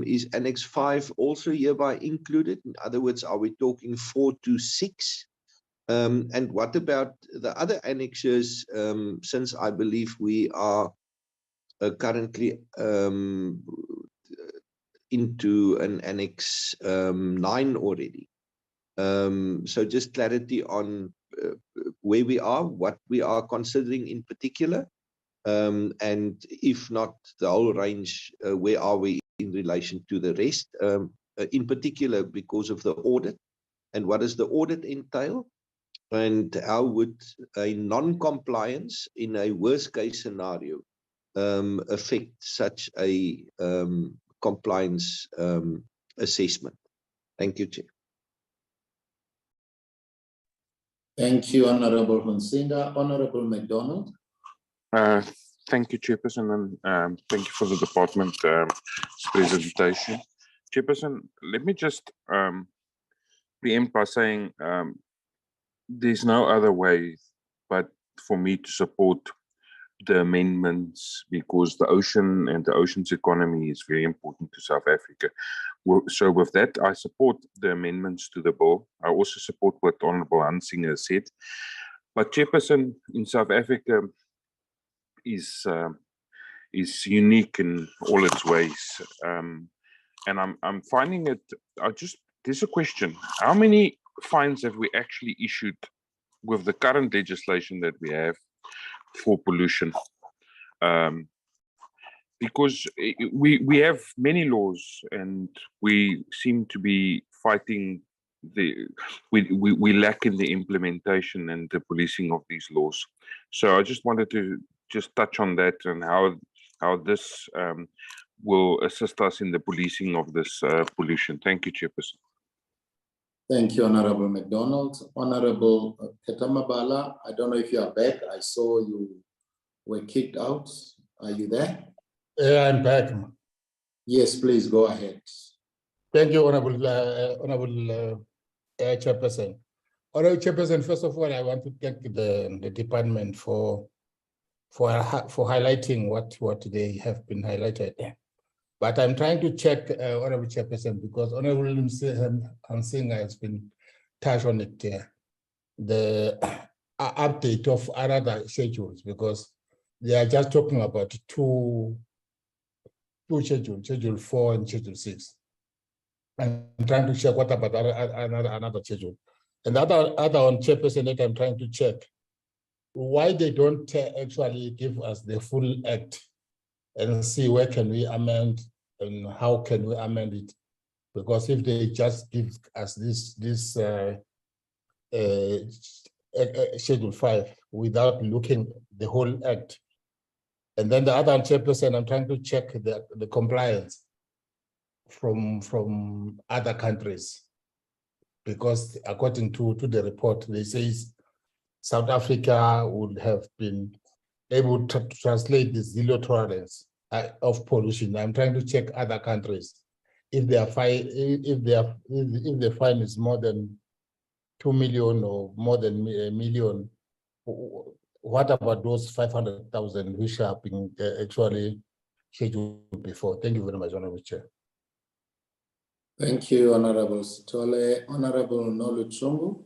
Is Annex 5 also hereby included? In other words, are we talking 4 to 6? And what about the other annexes, since I believe we are currently into an Annex 9 already? So just clarity on where we are, what we are considering in particular, and if not the whole range, where are we in relation to the rest, in particular because of the audit, and what does the audit entail, and how would a non-compliance in a worst case scenario affect such a compliance assessment? Thank you, Chair. Thank you, Honorable Hunsinga. Honorable MacDonald. Thank you, Chairperson, and thank you for the department presentation. Chairperson, let me just preempt by saying there's no other way but for me to support the amendments, because the ocean and the ocean's economy is very important to South Africa. So with that, I support the amendments to the bill. I also support what Honorable Hunsinga said. But Chairperson, in South Africa is unique in all its ways. And I'm finding it, there's a question. How many fines have we actually issued with the current legislation that we have for pollution? Because we have many laws and we seem to be fighting we lack in the implementation and the policing of these laws. So I just wanted to just touch on that and how this will assist us in the policing of this pollution. Thank you, Chairperson. Thank you, Honorable MacDonald. Honorable Ketamabala, I don't know if you are back. I saw you were kicked out. Are you there? Yeah, I'm back. Yes, please go ahead. Thank you, Honorable Chairperson. Honorable Chairperson, first of all, I want to thank the department for highlighting what they have been highlighted. But I'm trying to check, Honorable Chairperson, because Honorable Hunsinga has been touched on it there. The update of other schedules, because they are just talking about two schedules, Schedule 4 and Schedule 6. I'm trying to check what about another schedule. And the other one, Chairperson, that I'm trying to check, why they don't actually give us the full act and see where can we amend and how can we amend it. Because if they just give us this Schedule 5 without looking the whole act. And then the other, Chairperson, I'm trying to check the compliance from other countries, because according to the report, they say South Africa would have been able to translate the zero tolerance of pollution. I'm trying to check other countries if their fine, if the fine is more than 2 million or more than a million. What about those 500,000 which have been actually scheduled before? Thank you very much, Honorable Chair. Thank you, Honorable Stole. Honorable Noluchungu.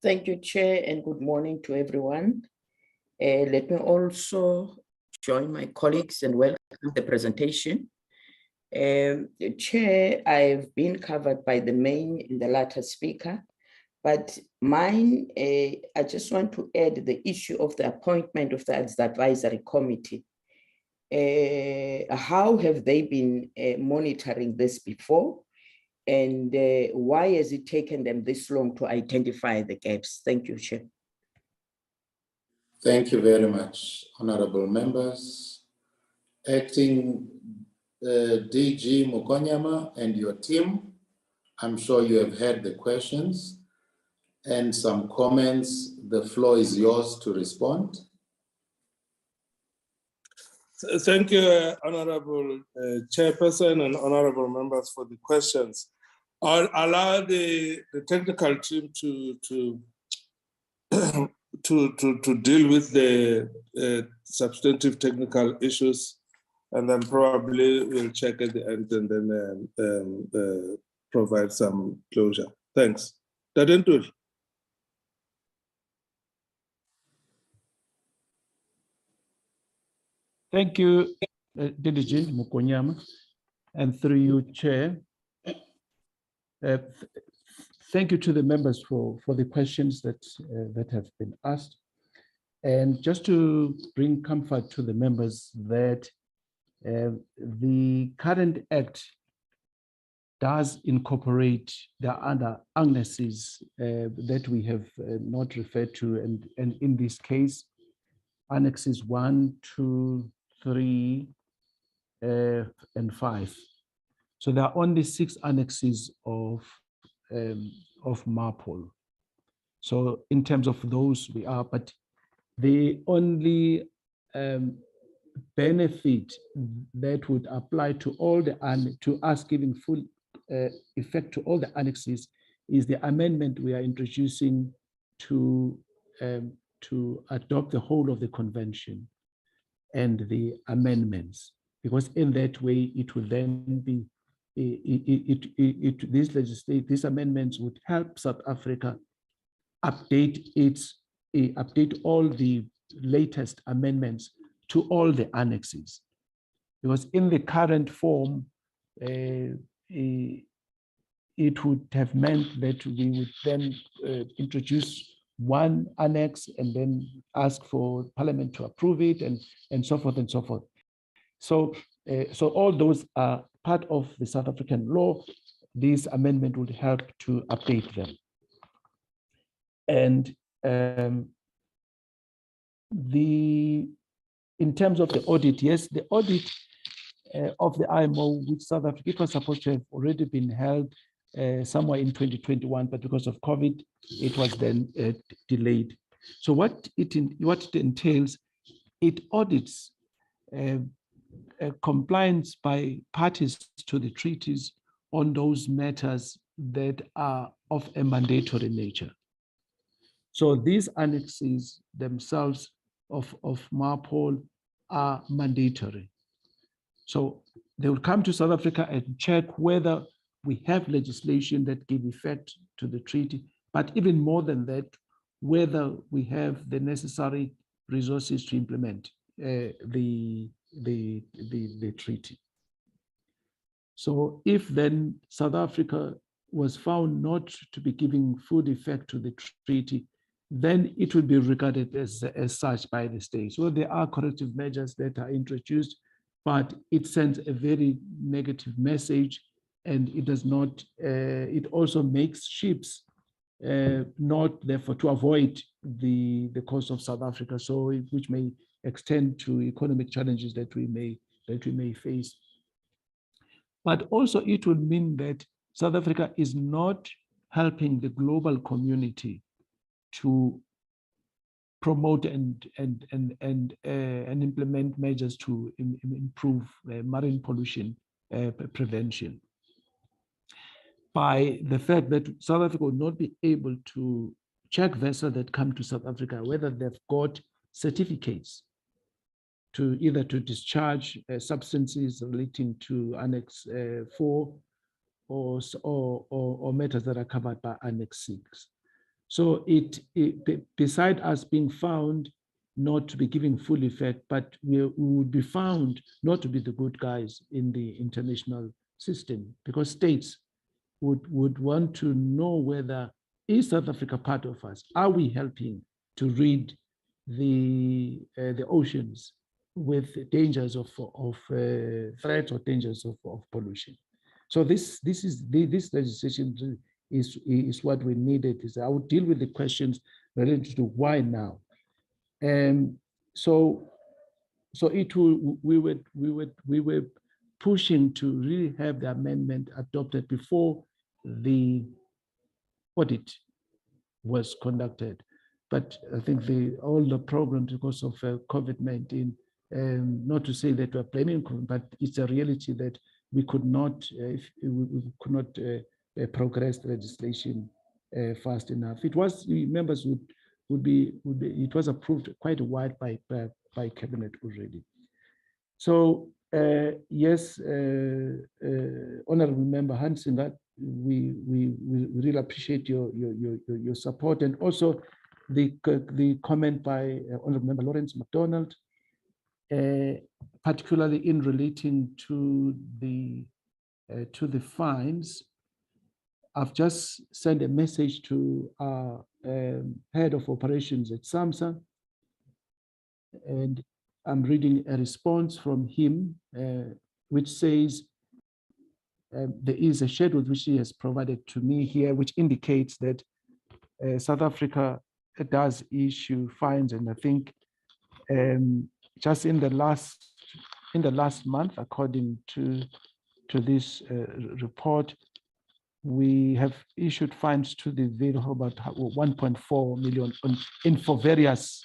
Thank you, Chair, and good morning to everyone. Let me also join my colleagues and welcome the presentation. Chair, I've been covered by the main and the latter speaker, But mine, I just want to add the issue of the appointment of the advisory committee. How have they been monitoring this before? And why has it taken them this long to identify the gaps? Thank you, Chair. Thank you very much, honorable members. Acting DG Mukonyama and your team, I'm sure you have heard the questions and some comments. The floor is yours to respond. Thank you, Honorable Chairperson and honorable members for the questions. I'll allow the technical team to deal with the substantive technical issues, and then probably we'll check at the end and then provide some closure. Thanks. Tadentul. Thank you, DDG Mukonyama, and through you, Chair. Thank you to the members for the questions that have been asked. And just to bring comfort to the members that the current Act does incorporate the other annexes that we have not referred to, and in this case, annexes 1, 2, 3, and 5. So there are only 6 annexes of MARPOL. So in terms of those, we are, but the only benefit that would apply to all to us giving full effect to all the annexes is the amendment we are introducing to adopt the whole of the convention and the amendments, because in that way it will then be these amendments would help South Africa update all the latest amendments to all the annexes, because in the current form it would have meant that we would then introduce one annex and then ask for Parliament to approve it, and so forth and so forth. So all those are part of the South African law. This amendment would help to update them. And in terms of the audit, yes, the audit of the IMO, which South Africa, it was supposed to have already been held somewhere in 2021, but because of COVID, it was then delayed. So what it entails, it audits compliance by parties to the treaties on those matters that are of a mandatory nature. So these annexes themselves of MARPOL are mandatory. So they will come to South Africa and check whether we have legislation that give effect to the treaty, but even more than that, whether we have the necessary resources to implement the treaty. So if then South Africa was found not to be giving full effect to the treaty, then it will be regarded as such by the state. So there are corrective measures that are introduced, but it sends a very negative message, and it does not, it also makes ships not therefore to avoid the coast of South Africa, so which may extend to economic challenges that we may face. But also it would mean that South Africa is not helping the global community to promote and implement measures to improve marine pollution prevention, by the fact that South Africa will not be able to check vessels that come to South Africa whether they've got certificates to either to discharge substances relating to Annex 4 or matters that are covered by Annex 6. So beside us being found not to be giving full effect, but we would be found not to be the good guys in the international system, because states would want to know whether is South Africa part of us? Are we helping to rid the oceans with dangers of threats or dangers of pollution? So this legislation is what we needed. Is I would deal with the questions related to why now. So we were pushing to really have the amendment adopted before the audit was conducted. But I think all the programs, because of COVID-19, not to say that we're blaming COVID, but it's a reality that we could not progress the legislation fast enough. It was, members it was approved quite a while by cabinet already. So yes, Honorable Member Hansinger, we really appreciate your support, and also the comment by Honorable Member Lawrence MacDonald, particularly in relating to the fines. I've just sent a message to our head of operations at Samsa, and I'm reading a response from him, which says there is a schedule which he has provided to me here, which indicates that South Africa does issue fines, and I think just in the last month, according to this report, we have issued fines to the value of about 1.4 million for various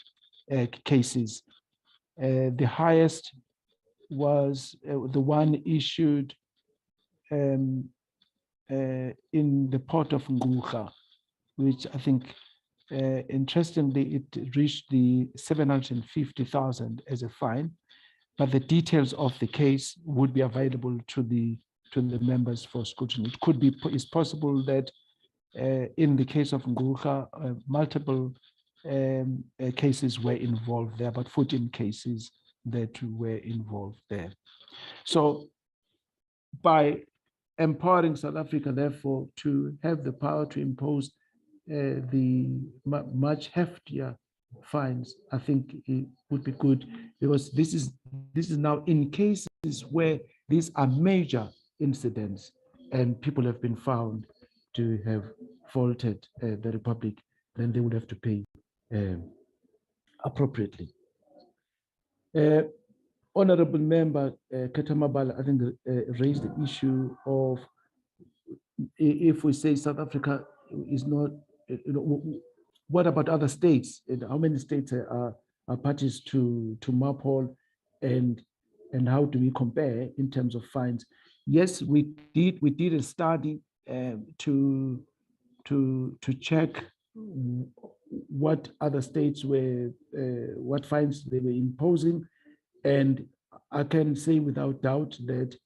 cases. The highest was the one issued in the port of Ngqutra, which I think, interestingly, it reached the 750,000 as a fine, but the details of the case would be available to the members for scrutiny. It could be, it's possible that in the case of Ngqutra, multiple cases were involved there, about 14 cases that were involved there. So by empowering South Africa, therefore, to have the power to impose the much heftier fines, I think it would be good, because this is now in cases where these are major incidents and people have been found to have faulted the Republic, then they would have to pay appropriately. Honorable Member Ketamabala, I think, raised the issue of, if we say South Africa is not, what about other states? And how many states are parties to MAPOL, and how do we compare in terms of fines? Yes, we did a study to check what other states were, what fines they were imposing, and I can say without doubt that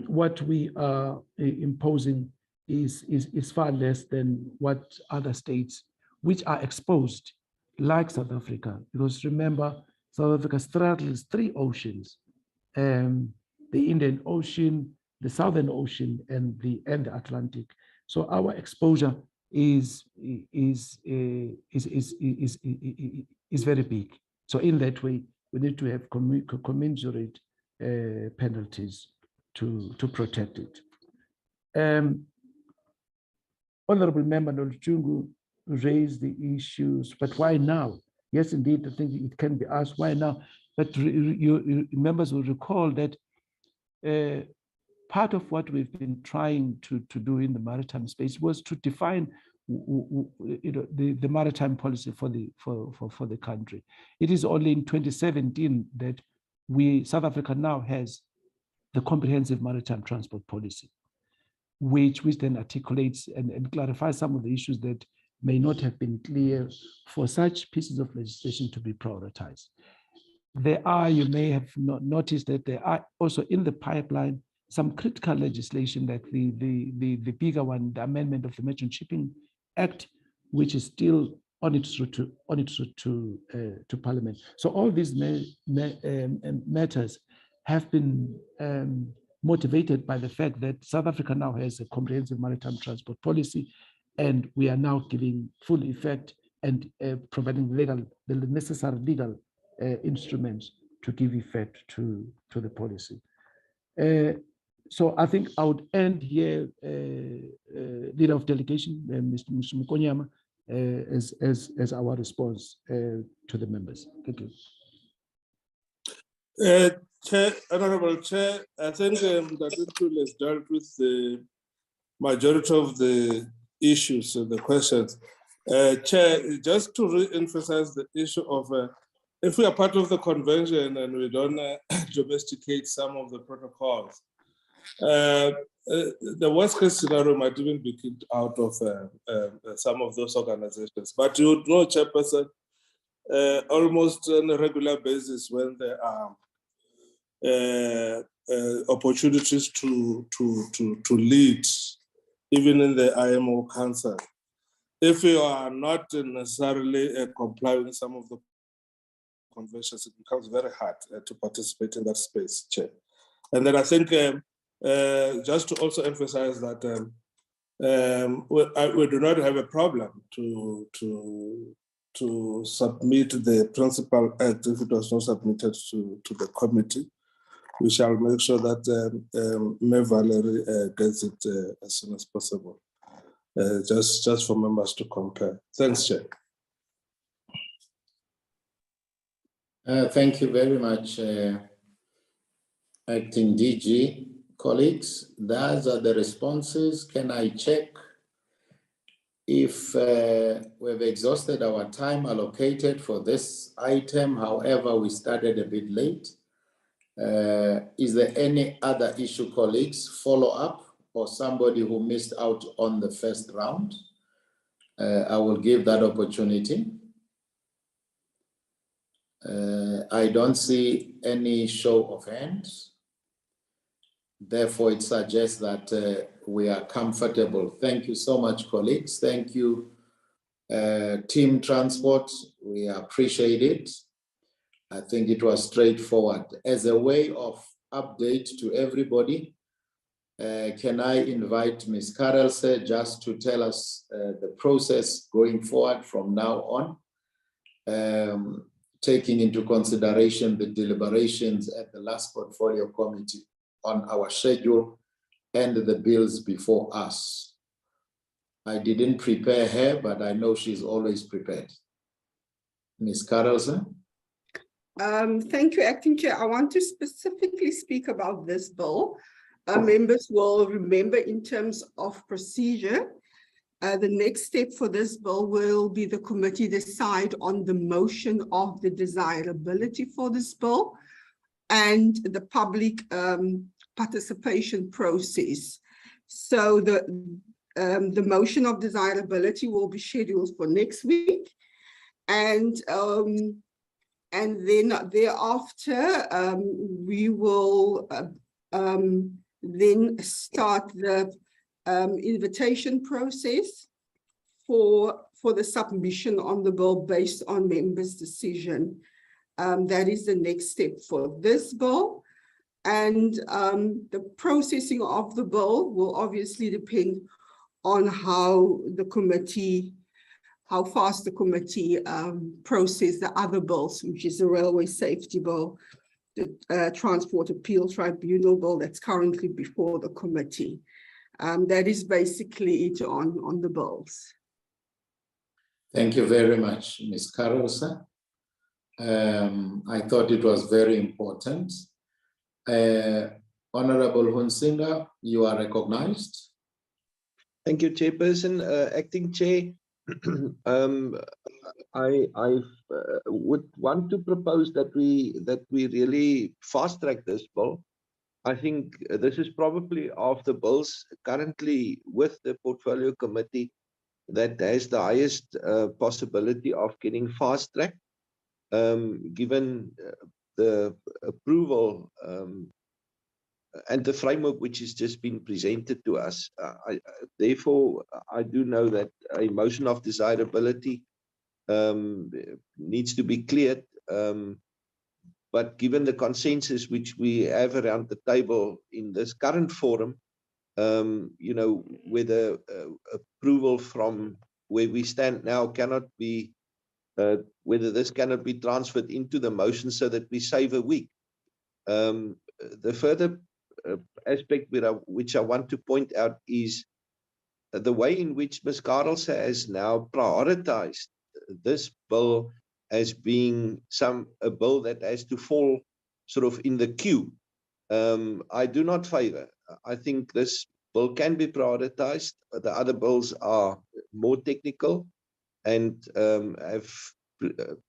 what we are imposing is far less than what other states which are exposed, like South Africa, because remember, South Africa straddles 3 oceans, the Indian Ocean, the Southern Ocean, and the Atlantic. So our exposure is very big. So in that way, we need to have commensurate penalties to protect it. Honorable Member Nolchungu raised the issues, but why now? Yes, indeed, I think it can be asked, why now? But you members will recall that part of what we've been trying to do in the maritime space was to define the maritime policy for the country. It is only in 2017 that South Africa now has the comprehensive maritime transport policy, which then articulates and clarifies some of the issues that may not have been clear for such pieces of legislation to be prioritized. There are, you may have noticed that there are also in the pipeline some critical legislation, like the bigger one, the amendment of the Merchant Shipping Act, which is still on its route to Parliament. So all these matters have been motivated by the fact that South Africa now has a comprehensive maritime transport policy, and we are now giving full effect and providing the necessary legal instruments to give effect to the policy. So I think I would end here, Leader of Delegation, Mr. Mukonyama, as our response to the members. Thank you. Chair, Honorable Chair, I think that tool has dealt with the majority of the issues and the questions. Chair, just to re-emphasize the issue of if we are part of the convention and we don't domesticate some of the protocols, the worst case scenario might even be kicked out of some of those organizations. But you would know, Chairperson, almost on a regular basis when there are opportunities to lead, even in the IMO Council. If you are not necessarily complying with some of the conventions, it becomes very hard to participate in that space, Chair. And then I think just to also emphasize that we do not have a problem to submit the principal act if it was not submitted to the committee. We shall make sure that Mayor Valerie gets it as soon as possible, just for members to compare. Thanks, Chair. Thank you very much, Acting DG. Colleagues, those are the responses. Can I check if we've exhausted our time allocated for this item? However, we started a bit late. Is there any other issue, colleagues, follow up or somebody who missed out on the first round? I will give that opportunity. I don't see any show of hands. Therefore, it suggests that we are comfortable. Thank you so much, colleagues. Thank you, Team Transport. We appreciate it. I think it was straightforward. As a way of update to everybody, can I invite Ms. Karelse just to tell us the process going forward from now on, taking into consideration the deliberations at the last portfolio committee on our schedule and the bills before us. I didn't prepare her, but I know she's always prepared. Ms. Karelse? Thank you, Acting Chair. I want to specifically speak about this bill. Members will remember in terms of procedure, the next step for this bill will be the committee decide on the motion of the desirability for this bill and the public participation process. So the motion of desirability will be scheduled for next week, and then thereafter we will then start the invitation process for the submission on the bill based on members' decision. That is the next step for this bill. And the processing of the bill will obviously depend on how fast the committee process the other bills, which is the Railway Safety Bill, the Transport Appeal Tribunal Bill that's currently before the committee. That is basically it on the bills. Thank you very much, Ms. Karelse. I thought it was very important. Honorable Hunsinger, you are recognized. Thank you, Chairperson. Acting Chair, I would want to propose that we really fast track this bill. I think this is probably of the bills currently with the portfolio committee that has the highest possibility of getting fast track, given the approval and the framework which has just been presented to us. Therefore, I do know that a motion of desirability needs to be cleared. But given the consensus which we have around the table in this current forum, you know, whether approval from where we stand now cannot be, whether this cannot be transferred into the motion so that we save a week. The further aspect which I want to point out is the way in which Ms. Karelse has now prioritized this bill as being a bill that has to fall sort of in the queue. I do not favor. I think this bill can be prioritized. The other bills are more technical and have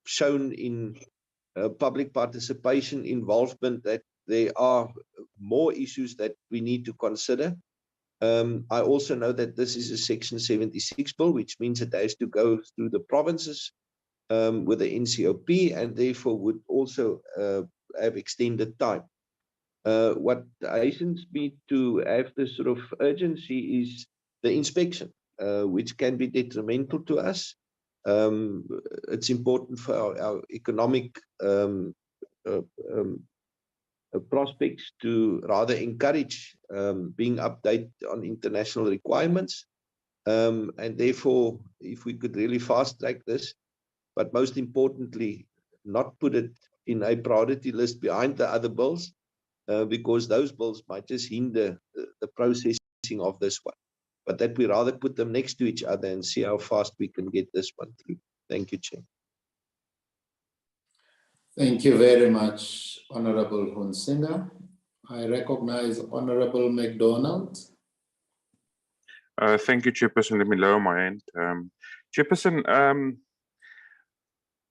shown in public participation involvement that there are more issues that we need to consider. I also know that this is a Section 76 bill, which means it has to go through the provinces with the NCOP, and therefore would also have extended time. What hastens me to have this sort of urgency is the inspection, which can be detrimental to us. It's important for our economic prospects to rather encourage being updated on international requirements. And therefore, if we could really fast track this, but most importantly, not put it in a priority list behind the other bills, because those bills might just hinder the processing of this one. But that we rather put them next to each other and see how fast we can get this one through. Thank you, Chair. Thank you very much, Honorable Hunsinger. I recognize Honorable McDonald. Thank you, Chairperson. Let me lower my hand. Chairperson,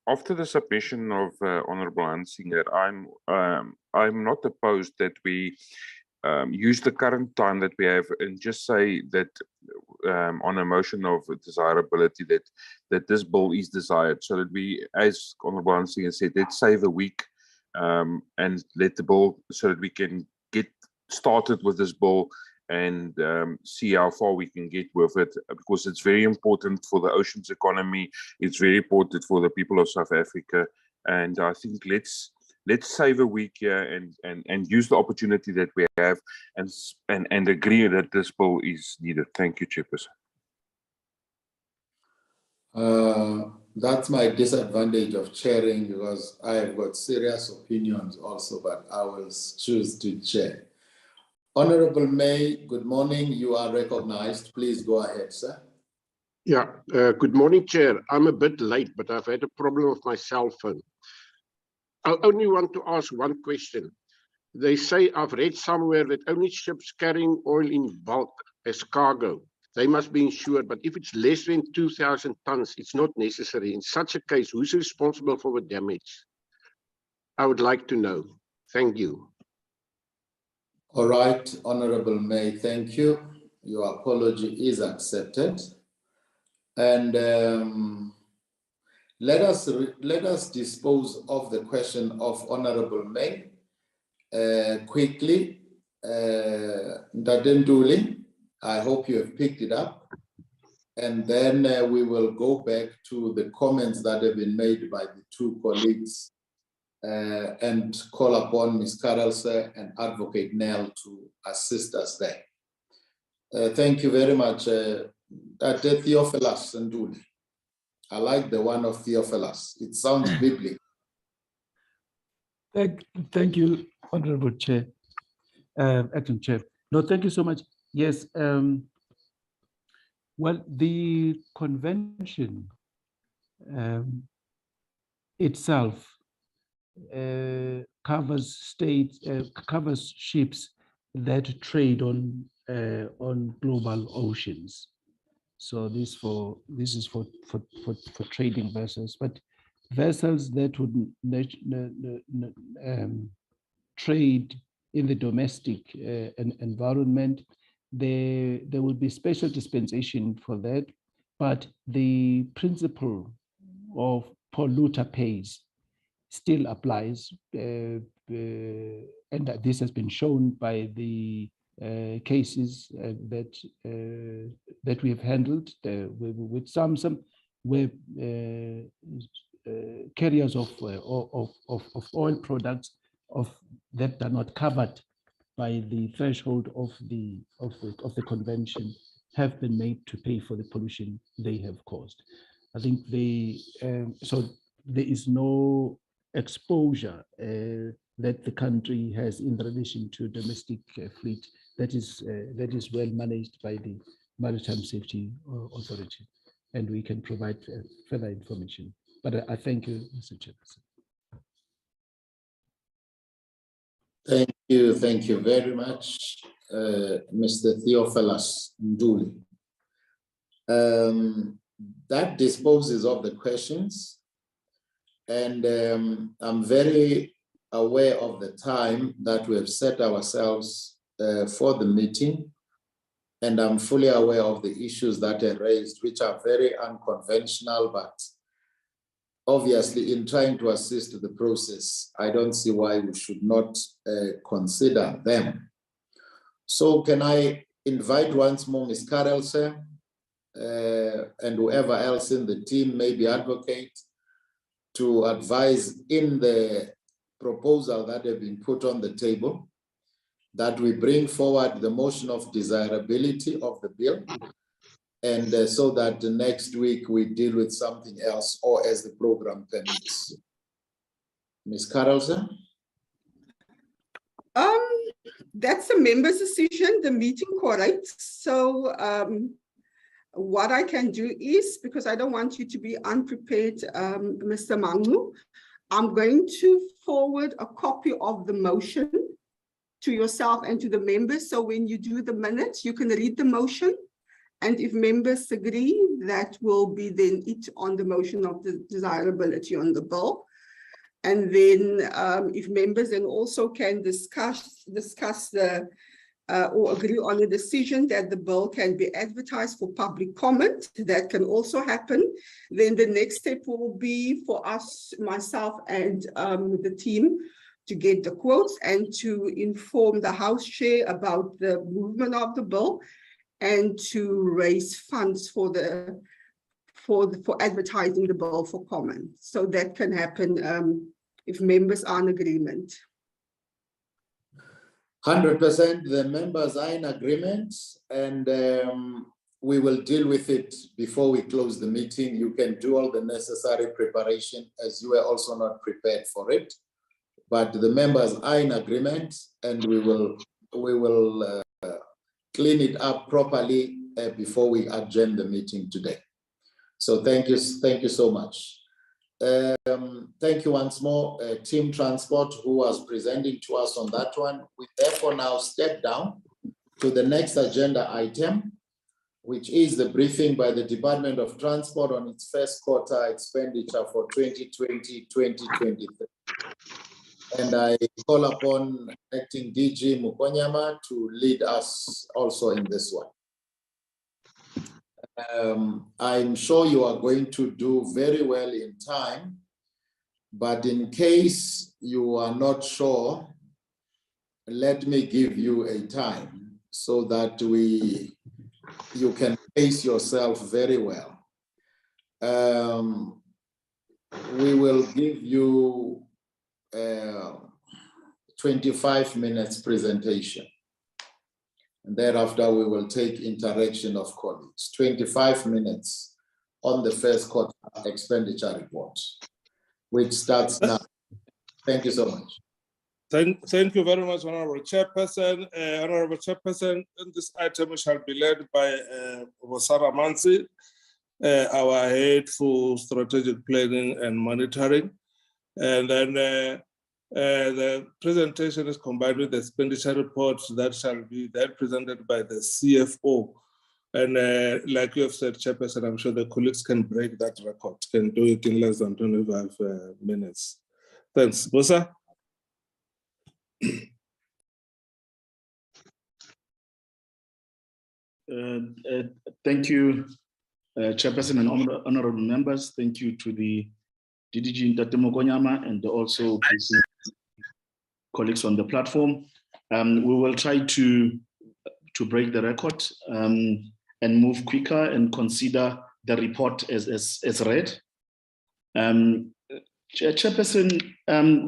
after the submission of Honorable Hunsinger, I'm not opposed that we use the current time that we have and just say that on a motion of desirability that this bill is desired, so that we, as Honorable Hunsinger said, let's save a week and let the bill, so that we can get started with this bill and see how far we can get with it, because it's very important for the oceans economy. It's very important for the people of South Africa, and I think let's save a week here and use the opportunity that we have and agree that this bill is needed. Thank you, Chairperson. That's my disadvantage of chairing, because I have got serious opinions also, but I will choose to chair. Honorable May, good morning. You are recognized. Please go ahead, sir. Yeah, good morning, Chair. I'm a bit late, but I've had a problem with my cell phone. I only want to ask one question. They say, I've read somewhere that only ships carrying oil in bulk as cargo, they must be insured, but if it's less than 2,000 tons, it's not necessary. In such a case, who's responsible for the damage? I would like to know. Thank you. All right, Honorable May, thank you. Your apology is accepted. And let us dispose of the question of Honorable May quickly. Ndadenduli, I hope you have picked it up. And then we will go back to the comments that have been made by the two colleagues and call upon Ms. Karelse and Advocate Nell to assist us there. Thank you very much. Theophilus Nduli. I like the one of Theophilus. It sounds biblical. Thank you, Honorable Chair, Acting Chair. No, thank you so much. Yes, well, the convention itself covers covers ships that trade on global oceans. So this is for trading vessels, but vessels that would trade in the domestic environment, there will be special dispensation for that, but the principle of polluter pays still applies, and this has been shown by the cases that we have handled with Samsa, where carriers of oil products that are not covered by the threshold of the convention have been made to pay for the pollution they have caused. I think so there is no exposure that the country has in relation to domestic fleet that is well managed by the Maritime Safety Authority, and we can provide further information. But I thank you, Mr. Chairperson. Thank you very much, Mr. Theophilus Nduli. That disposes of the questions, and I'm very aware of the time that we have set ourselves for the meeting, and I'm fully aware of the issues that are raised, which are very unconventional, but obviously in trying to assist the process, I don't see why we should not consider them. So can I invite once more Ms. Carelse and whoever else in the team, maybe advocate, to advise in the proposal that have been put on the table, that we bring forward the motion of desirability of the bill, and so that the next week we deal with something else or as the program permits. Ms. Carlson? That's a member's decision, the meeting coordinates. So what I can do is, because I don't want you to be unprepared, Mr. Mangu, I'm going to forward a copy of the motion to yourself and to the members. So when you do the minutes, you can read the motion. And if members agree, that will be then it on the motion of the desirability on the bill. And then if members then also can discuss the or agree on a decision that the bill can be advertised for public comment, that can also happen. Then the next step will be for us, myself and the team, to get the quotes and to inform the House Chair about the movement of the bill and to raise funds for advertising the bill for comment. So that can happen if members are in agreement. 100%, the members are in agreement, and we will deal with it before we close the meeting. You can do all the necessary preparation, as you were also not prepared for it. But the members are in agreement, and we will clean it up properly before we adjourn the meeting today. So thank you so much. Thank you once more, Team Transport, who was presenting to us on that one. We therefore now step down to the next agenda item, which is the briefing by the Department of Transport on its first quarter expenditure for 2020-2023. And I call upon Acting DG Mukonyama to lead us also in this one. I'm sure you are going to do very well in time, but in case you are not sure, let me give you a time so that you can pace yourself very well. We will give you 25 minutes presentation. And thereafter, we will take interaction of colleagues. 25 minutes on the first quarter expenditure report, which starts now. Thank you so much. Thank you very much, Honorable Chairperson. Honorable Chairperson, this item shall be led by Sarah Mansi, our head for strategic planning and monitoring. And then the presentation is combined with the expenditure report that shall be then presented by the CFO. And like you have said, Chairperson, I'm sure the colleagues can break that record, can do it in less than 25 minutes. Thanks. Musa? Thank you, Chairperson and honorable members. Thank you to the DDG Ntate Mokonyama and also colleagues on the platform. We will try to break the record and move quicker and consider the report as read. Chairperson,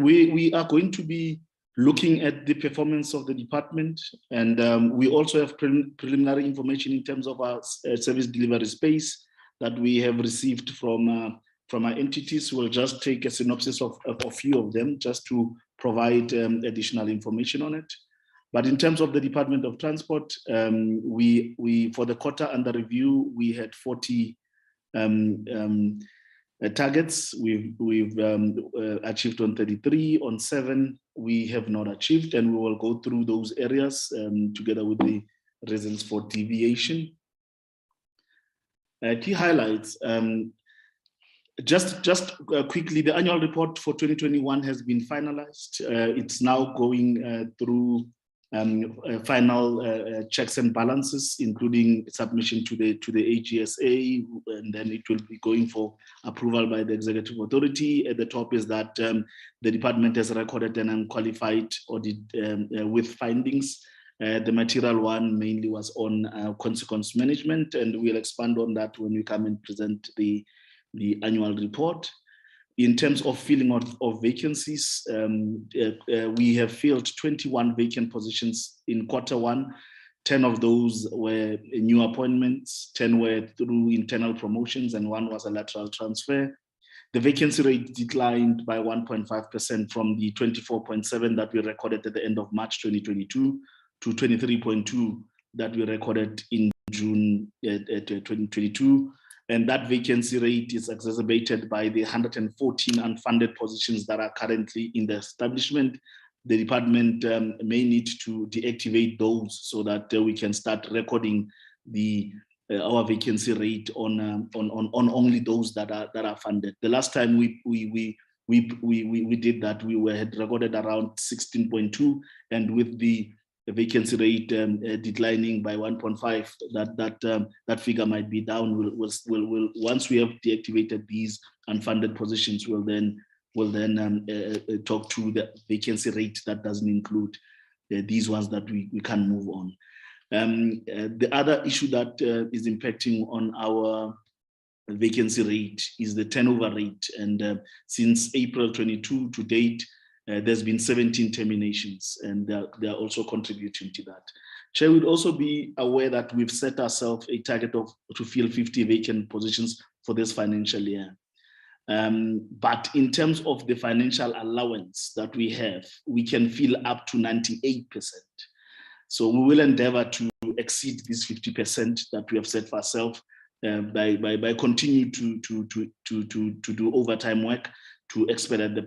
we are going to be looking at the performance of the department, and we also have preliminary information in terms of our service delivery space that we have received from our entities. We'll just take a synopsis of a few of them just to provide additional information on it. But in terms of the Department of Transport, we for the quarter under review, we had 40 targets. We've achieved on 33, on 7 we have not achieved, and we will go through those areas together with the reasons for deviation. Key highlights. Just quickly, the annual report for 2021 has been finalized. It's now going through final checks and balances, including submission to the AGSA, and then it will be going for approval by the executive authority. At the top is that the department has recorded an unqualified audit with findings. The material one mainly was on consequence management, and we'll expand on that when we come and present the annual report. In terms of filling of vacancies, we have filled 21 vacant positions in Q1. 10 of those were new appointments, 10 were through internal promotions, and 1 was a lateral transfer. The vacancy rate declined by 1.5% from the 24.7 that we recorded at the end of March 2022 to 23.2 that we recorded in June 2022. And that vacancy rate is exacerbated by the 114 unfunded positions that are currently in the establishment. The department may need to deactivate those so that we can start recording our vacancy rate on only those that are funded. The last time we did that, we had recorded around 16.2, and with the vacancy rate declining by 1.5, that figure might be down. We'll once we have deactivated these unfunded positions, we'll then talk to the vacancy rate that doesn't include these ones that we can move on. The other issue that is impacting on our vacancy rate is the turnover rate, and since April 22 to date, there's been 17 terminations, and they are also contributing to that. Chair would also be aware that we've set ourselves a target to fill 50 vacant positions for this financial year. But in terms of the financial allowance that we have, we can fill up to 98%. So we will endeavor to exceed this 50% that we have set for ourselves by continuing to do overtime work to expedite the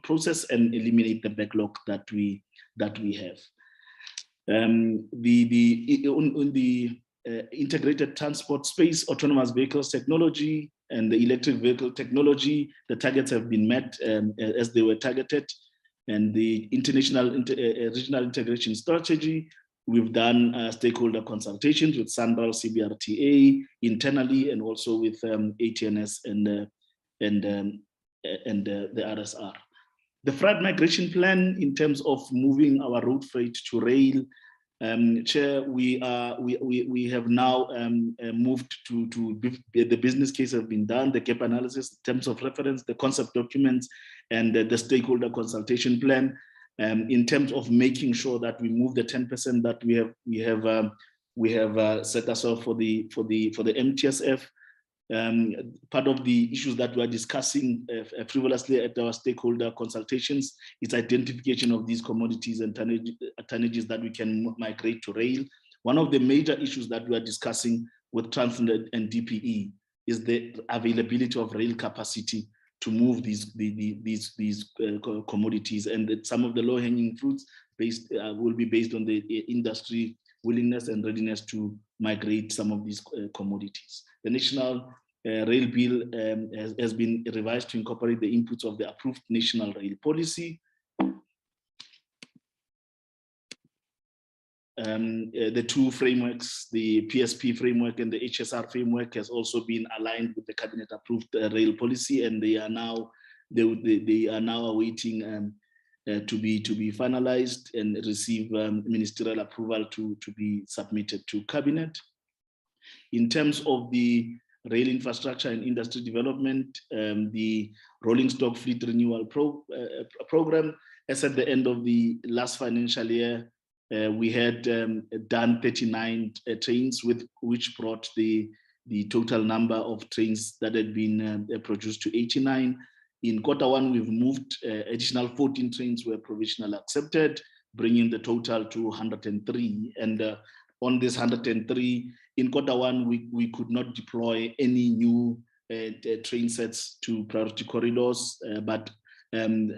process and eliminate the backlog that we have. On the integrated transport space, autonomous vehicles technology and the electric vehicle technology, the targets have been met as they were targeted. And the regional integration strategy, we've done stakeholder consultations with Sanral, CBRTA internally, and also with ATNS and the RSR. The freight migration plan in terms of moving our road freight to rail, Chair, we have now moved to the business case has been done, the gap analysis in terms of reference, the concept documents, and the stakeholder consultation plan. In terms of making sure that we move the 10% that we have set ourselves for the MTSF. Part of the issues that we are discussing frivolously at our stakeholder consultations is identification of these commodities and tonnages that we can migrate to rail. One of the major issues that we are discussing with Transnet and DPE is the availability of rail capacity to move these commodities, and some of the low-hanging fruits will be based on the industry willingness and readiness to migrate some of these commodities. The National Rail Bill has been revised to incorporate the inputs of the approved National Rail Policy. The two frameworks, the PSP framework and the HSR framework, has also been aligned with the cabinet approved rail policy, and they are now awaiting to be finalized and receive ministerial approval to be submitted to cabinet. In terms of the rail infrastructure and industry development, the rolling stock fleet renewal program as at the end of the last financial year, we had done 39 trains, which brought the total number of trains that had been produced to 89. In Q1, we've moved additional 14 trains were provisionally accepted, bringing the total to 103. And on this 103, in Q1, we could not deploy any new train sets to priority corridors, but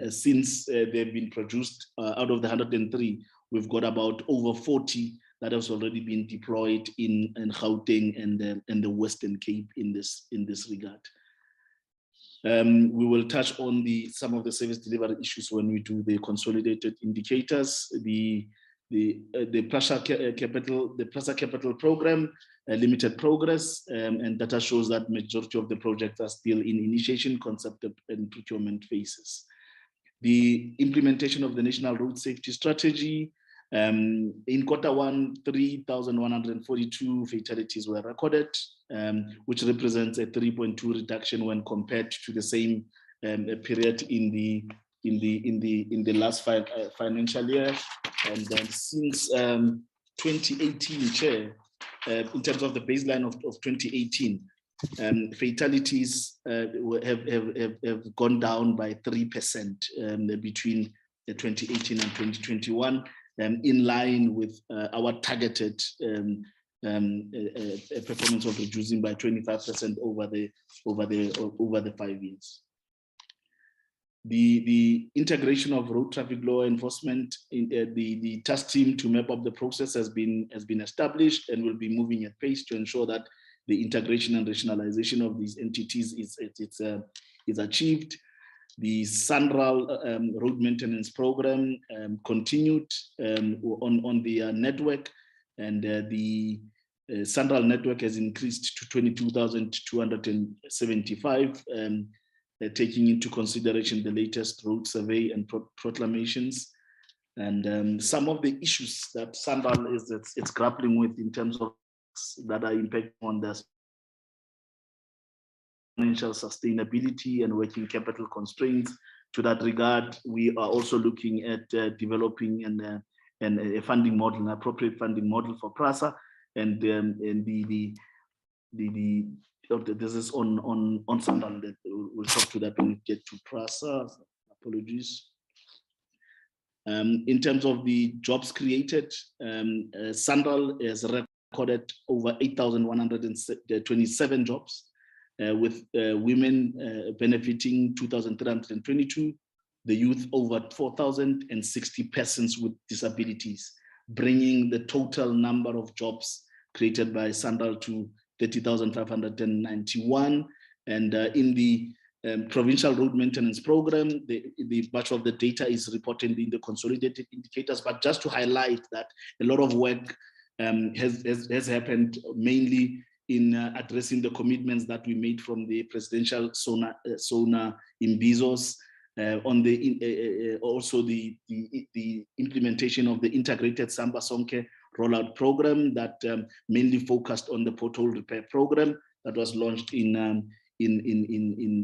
since they've been produced out of the 103, we've got about over 40 that has already been deployed in Gauteng and the Western Cape in this regard. We will touch on some of the service delivery issues when we do the consolidated indicators. The Prussia Capital Program, limited progress, and data shows that majority of the projects are still in initiation, concept, and procurement phases. The implementation of the National Road Safety Strategy. In Q1, 3,142 fatalities were recorded, which represents a 3.2 reduction when compared to the same period in the last financial year. And then since 2018, Chair, in terms of the baseline of 2018, fatalities have gone down by 3% between 2018 and 2021. In line with our targeted performance of reducing by 25% over the 5 years. The integration of road traffic law enforcement in the task team to map up the process has been established and will be moving at pace to ensure that the integration and rationalization of these entities is achieved. The Sanral road maintenance program continued on the network, and the Sanral network has increased to 22,275, taking into consideration the latest road survey and proclamations. And some of the issues that Sanral it's grappling with in terms of that are impacting on the financial sustainability and working capital constraints. To that regard, we are also looking at developing a funding model, an appropriate funding model for PRASA, and this is on Sanral. That we'll talk to that when we get to PRASA. Apologies. In terms of the jobs created, Sanral has recorded over 8,127 jobs. With women benefiting 2,322, the youth over 4,060 persons with disabilities, bringing the total number of jobs created by Sanral to 30,591. And in the provincial road maintenance program, the much of the data is reported in the consolidated indicators, but just to highlight that a lot of work has happened, mainly in addressing the commitments that we made from the presidential SONA in Bezos, on the also the implementation of the integrated Samba Sonke rollout program that mainly focused on the pothole repair program that was launched in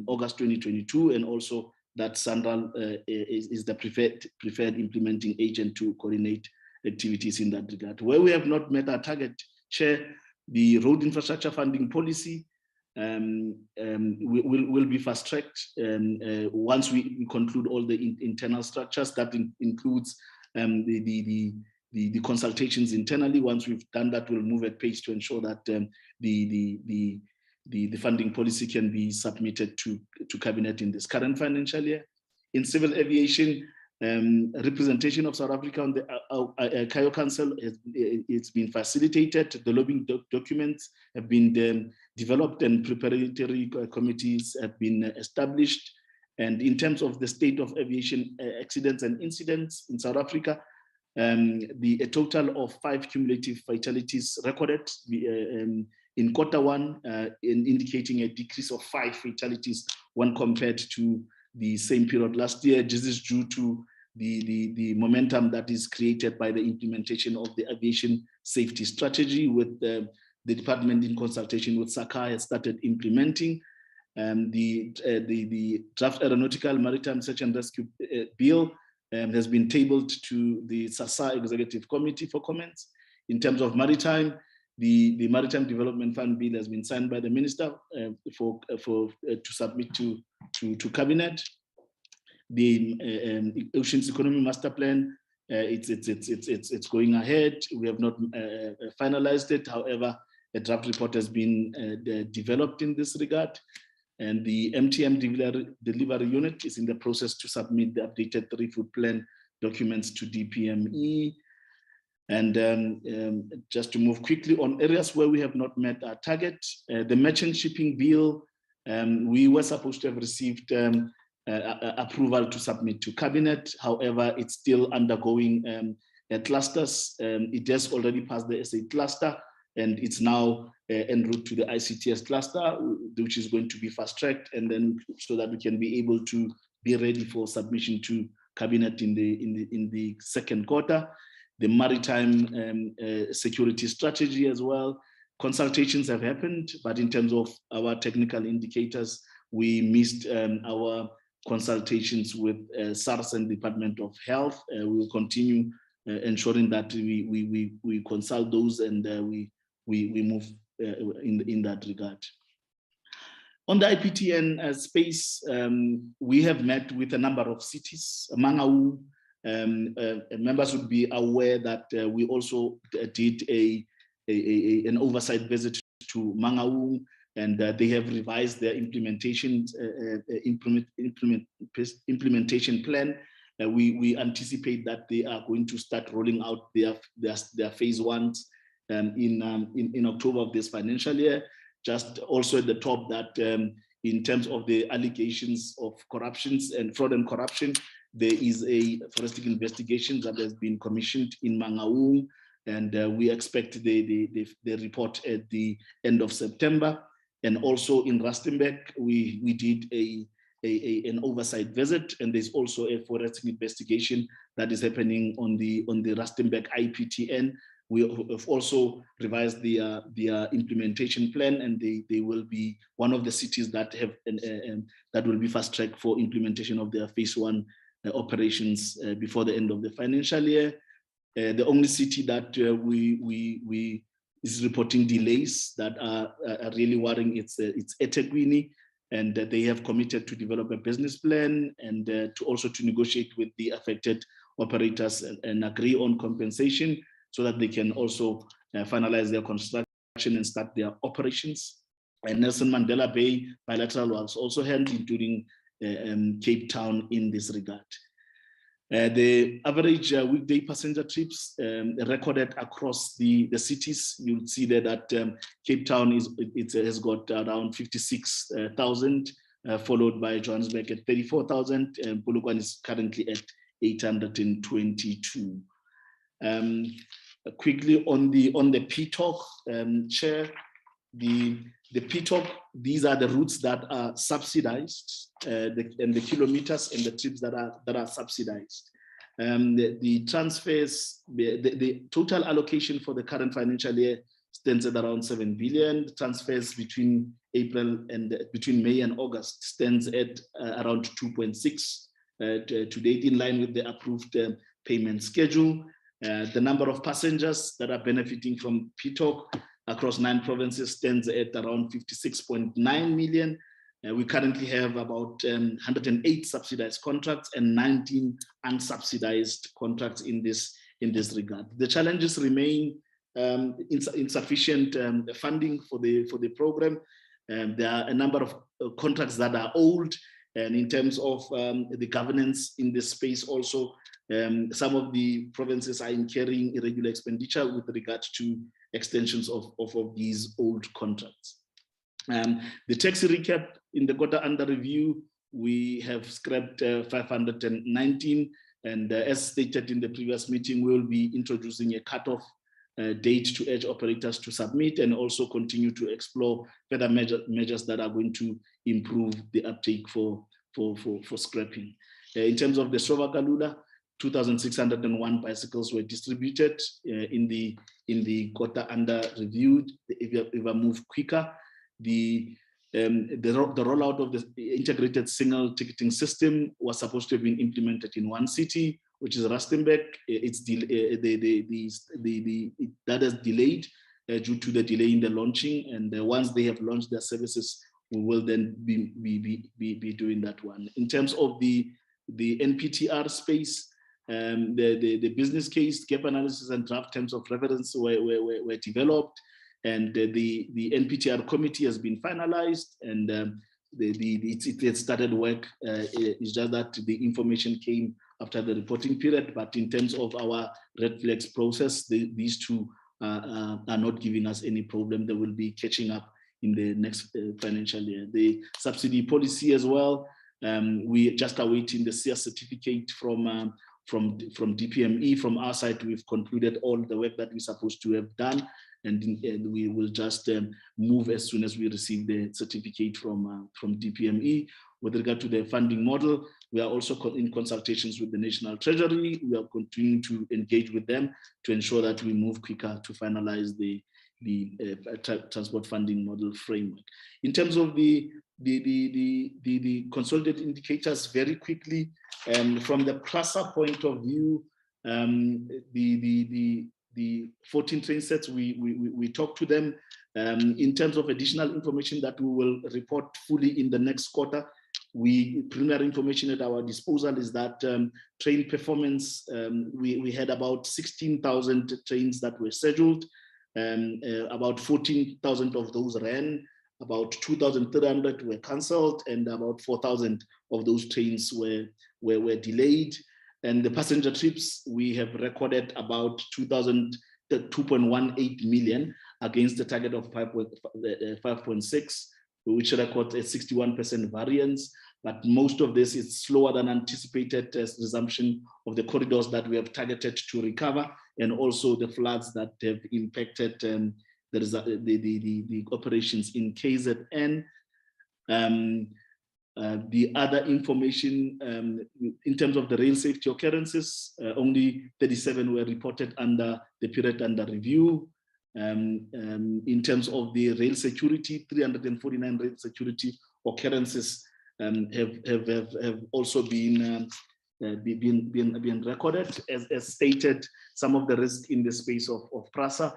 August 2022, and also that Sanral is the preferred implementing agent to coordinate activities in that regard. Where we have not met our target, Chair, the road infrastructure funding policy will be fast-tracked once we conclude all the internal structures. That includes the consultations internally. Once we've done that, we'll move at pace to ensure that the funding policy can be submitted to Cabinet in this current financial year. In civil aviation, representation of South Africa on the CAIO Council, it's been facilitated. The lobbying documents have been developed and preparatory committees have been established. And in terms of the state of aviation accidents and incidents in South Africa, a total of 5 cumulative fatalities recorded in Q1, indicating a decrease of 5 fatalities when compared to the same period last year. This is due to the momentum that is created by the implementation of the aviation safety strategy, with the department in consultation with SACA has started implementing. The draft aeronautical maritime search and rescue bill has been tabled to the SASA Executive Committee for comments. In terms of maritime, the Maritime Development Fund bill has been signed by the Minister to submit to Cabinet. The Oceans Economy Master Plan, it's going ahead. We have not finalized it. However, a draft report has been developed in this regard. And the MTM delivery unit is in the process to submit the updated 3-food plan documents to DPME. And just to move quickly on areas where we have not met our target, the merchant shipping bill, we were supposed to have received approval to submit to Cabinet. However, it's still undergoing clusters. It has already passed the SA cluster, and it's now en route to the ICTS cluster, which is going to be fast-tracked, and then so that we can be able to be ready for submission to Cabinet in the second quarter. The maritime security strategy as well. Consultations have happened, but in terms of our technical indicators, we missed our consultations with SARS and Department of Health. We will continue ensuring that we consult those and we move in that regard. On the IPTN space, we have met with a number of cities. Mangaung, members would be aware that we also did an oversight visit to Mangaung, and they have revised their implementation plan. We anticipate that they are going to start rolling out their phase ones in October of this financial year. Just also at the top that in terms of the allegations of corruptions and fraud and corruption, there is a forensic investigation that has been commissioned in Mangaung, and we expect the report at the end of September. And also in Rustenburg, we did an oversight visit, and there's also a forensic investigation that is happening on the Rustenburg IPTN. We have also revised their implementation plan, and they will be one of the cities that have that will be fast tracked for implementation of their phase one operations before the end of the financial year. The only city that we is reporting delays that are really worrying, it's eThekwini, and they have committed to develop a business plan and to negotiate with the affected operators and agree on compensation so that they can also finalize their construction and start their operations. And Nelson Mandela Bay bilateral was also held, including Cape Town in this regard. The average weekday passenger trips recorded across the cities, you'll see there that Cape Town has got around 56,000, followed by Johannesburg at 34,000, and Polokwane is currently at 822. Quickly on the PTOC, Chair, the PTOC, these are the routes that are subsidized, and the kilometers and the trips that are subsidized. The transfers, the total allocation for the current financial year stands at around 7 billion. The transfers between May and August stands at around 2.6 to date, in line with the approved payment schedule. The number of passengers that are benefiting from PTOC across 9 provinces stands at around 56.9 million. We currently have about 108 subsidized contracts and 19 unsubsidized contracts in this regard. The challenges remain insufficient funding for the program. There are a number of contracts that are old, and in terms of the governance in this space also, some of the provinces are incurring irregular expenditure with regard to extensions of these old contracts. The taxi recap in the quarter under review, we have scrapped 519, and as stated in the previous meeting, we will be introducing a cutoff date to urge operators to submit, and also continue to explore further measures that are going to improve the uptake for scrapping. In terms of the Sova-Kalula, 2,601 bicycles were distributed in the quarter under reviewed. If I move quicker, the rollout of the integrated single ticketing system was supposed to have been implemented in one city. which is Rustenburg. That has delayed due to the delay in the launching. And once they have launched their services, we will then be doing that one. In terms of the NPTR space, the business case, gap analysis, and draft terms of reference were developed, and the NPTR committee has been finalized, and it started work. It's just that the information came after the reporting period, but in terms of our red flags process, these two are not giving us any problem. They will be catching up in the next financial year. The subsidy policy as well, we just awaiting the CS certificate from DPME. From our side, we've concluded all the work that we're supposed to have done, and we will just move as soon as we receive the certificate from DPME. With regard to the funding model, we are also in consultations with the National Treasury. We are continuing to engage with them to ensure that we move quicker to finalize the transport funding model framework. In terms of the consolidated indicators, very quickly, from the PRASA point of view, the 14 train sets, we talked to them. In terms of additional information that we will report fully in the next quarter, preliminary information at our disposal is that train performance, we had about 16,000 trains that were scheduled. About 14,000 of those ran, about 2,300 were cancelled, and about 4,000 of those trains were delayed. And the passenger trips, we have recorded about 2.18 million against the target of 5.6, which records a 61% variance. But most of this is slower than anticipated as resumption of the corridors that we have targeted to recover, and also the floods that have impacted the operations in KZN. The other information in terms of the rail safety occurrences, only 37 were reported under the period under review. In terms of the rail security, 349 rail security occurrences have also been recorded. As stated, some of the risks in the space of PRASA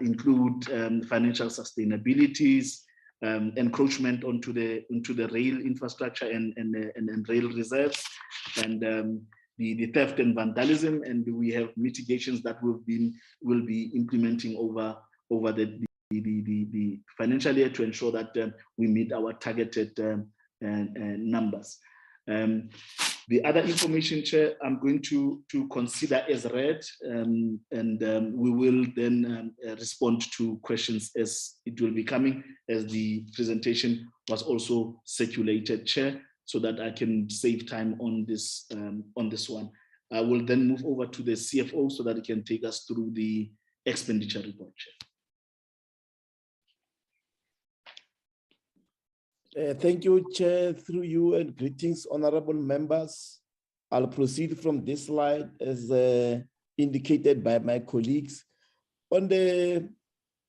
include financial sustainabilities, encroachment onto the rail infrastructure and rail reserves, and the theft and vandalism. And we have mitigations that will be implementing over the financial year to ensure that we meet our targeted numbers. The other information, Chair, I'm going to consider as read, and we will then respond to questions as it will be coming, as the presentation was also circulated, Chair, so that I can save time on this one. I will then move over to the CFO so that he can take us through the expenditure report, Chair. Thank you, Chair, through you, and greetings, honorable members. I'll proceed from this slide as indicated by my colleagues. On the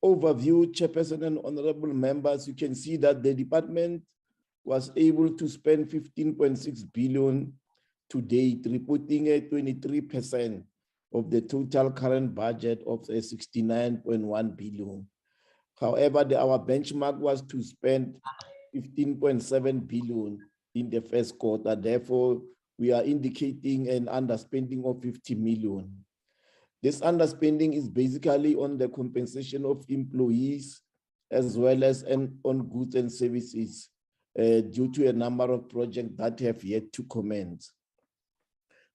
overview, Chairperson and honorable members, you can see that the department was able to spend 15.6 billion to date, reporting a 23% of the total current budget of 69.1 billion. However, our benchmark was to spend 15.7 billion in the first quarter. Therefore, we are indicating an underspending of 50 million. This underspending is basically on the compensation of employees as well as on goods and services due to a number of projects that have yet to commence.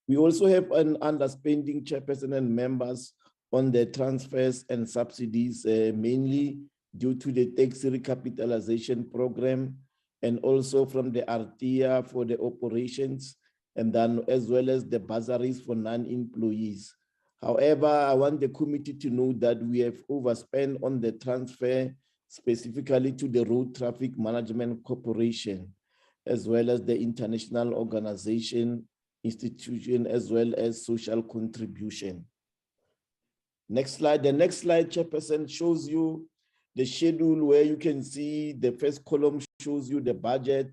We also have an underspending, Chairperson and members, on the transfers and subsidies, mainly due to the tax recapitalization program, and also from the RTIA for the operations, and then as well as the bursaries for non-employees. However, I want the committee to know that we have overspent on the transfer specifically to the Road Traffic Management Corporation, as well as the International Organization, institution, as well as social contribution. Next slide. The next slide, Chairperson, shows you the schedule where you can see the first column shows you the budget,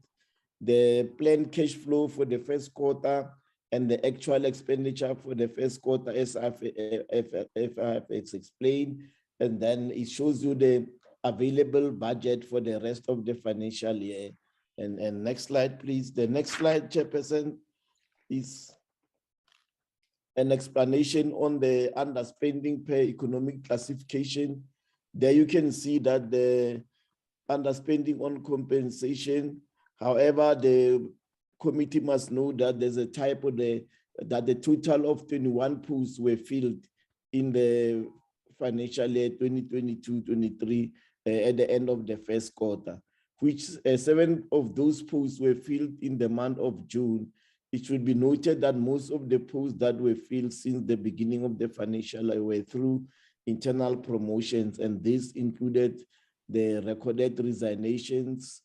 the planned cash flow for the first quarter, and the actual expenditure for the first quarter, as I've explained. And then it shows you the available budget for the rest of the financial year. And next slide, please. The next slide, Chairperson, is an explanation on the underspending per economic classification. There you can see that the underspending on compensation. However, the committee must know that there's a typo there, that the total of 21 posts were filled in the financial year 2022-23 at the end of the first quarter, which 7 of those posts were filled in the month of June. It should be noted that most of the posts that were filled since the beginning of the financial year were through internal promotions, and this included the recorded resignations.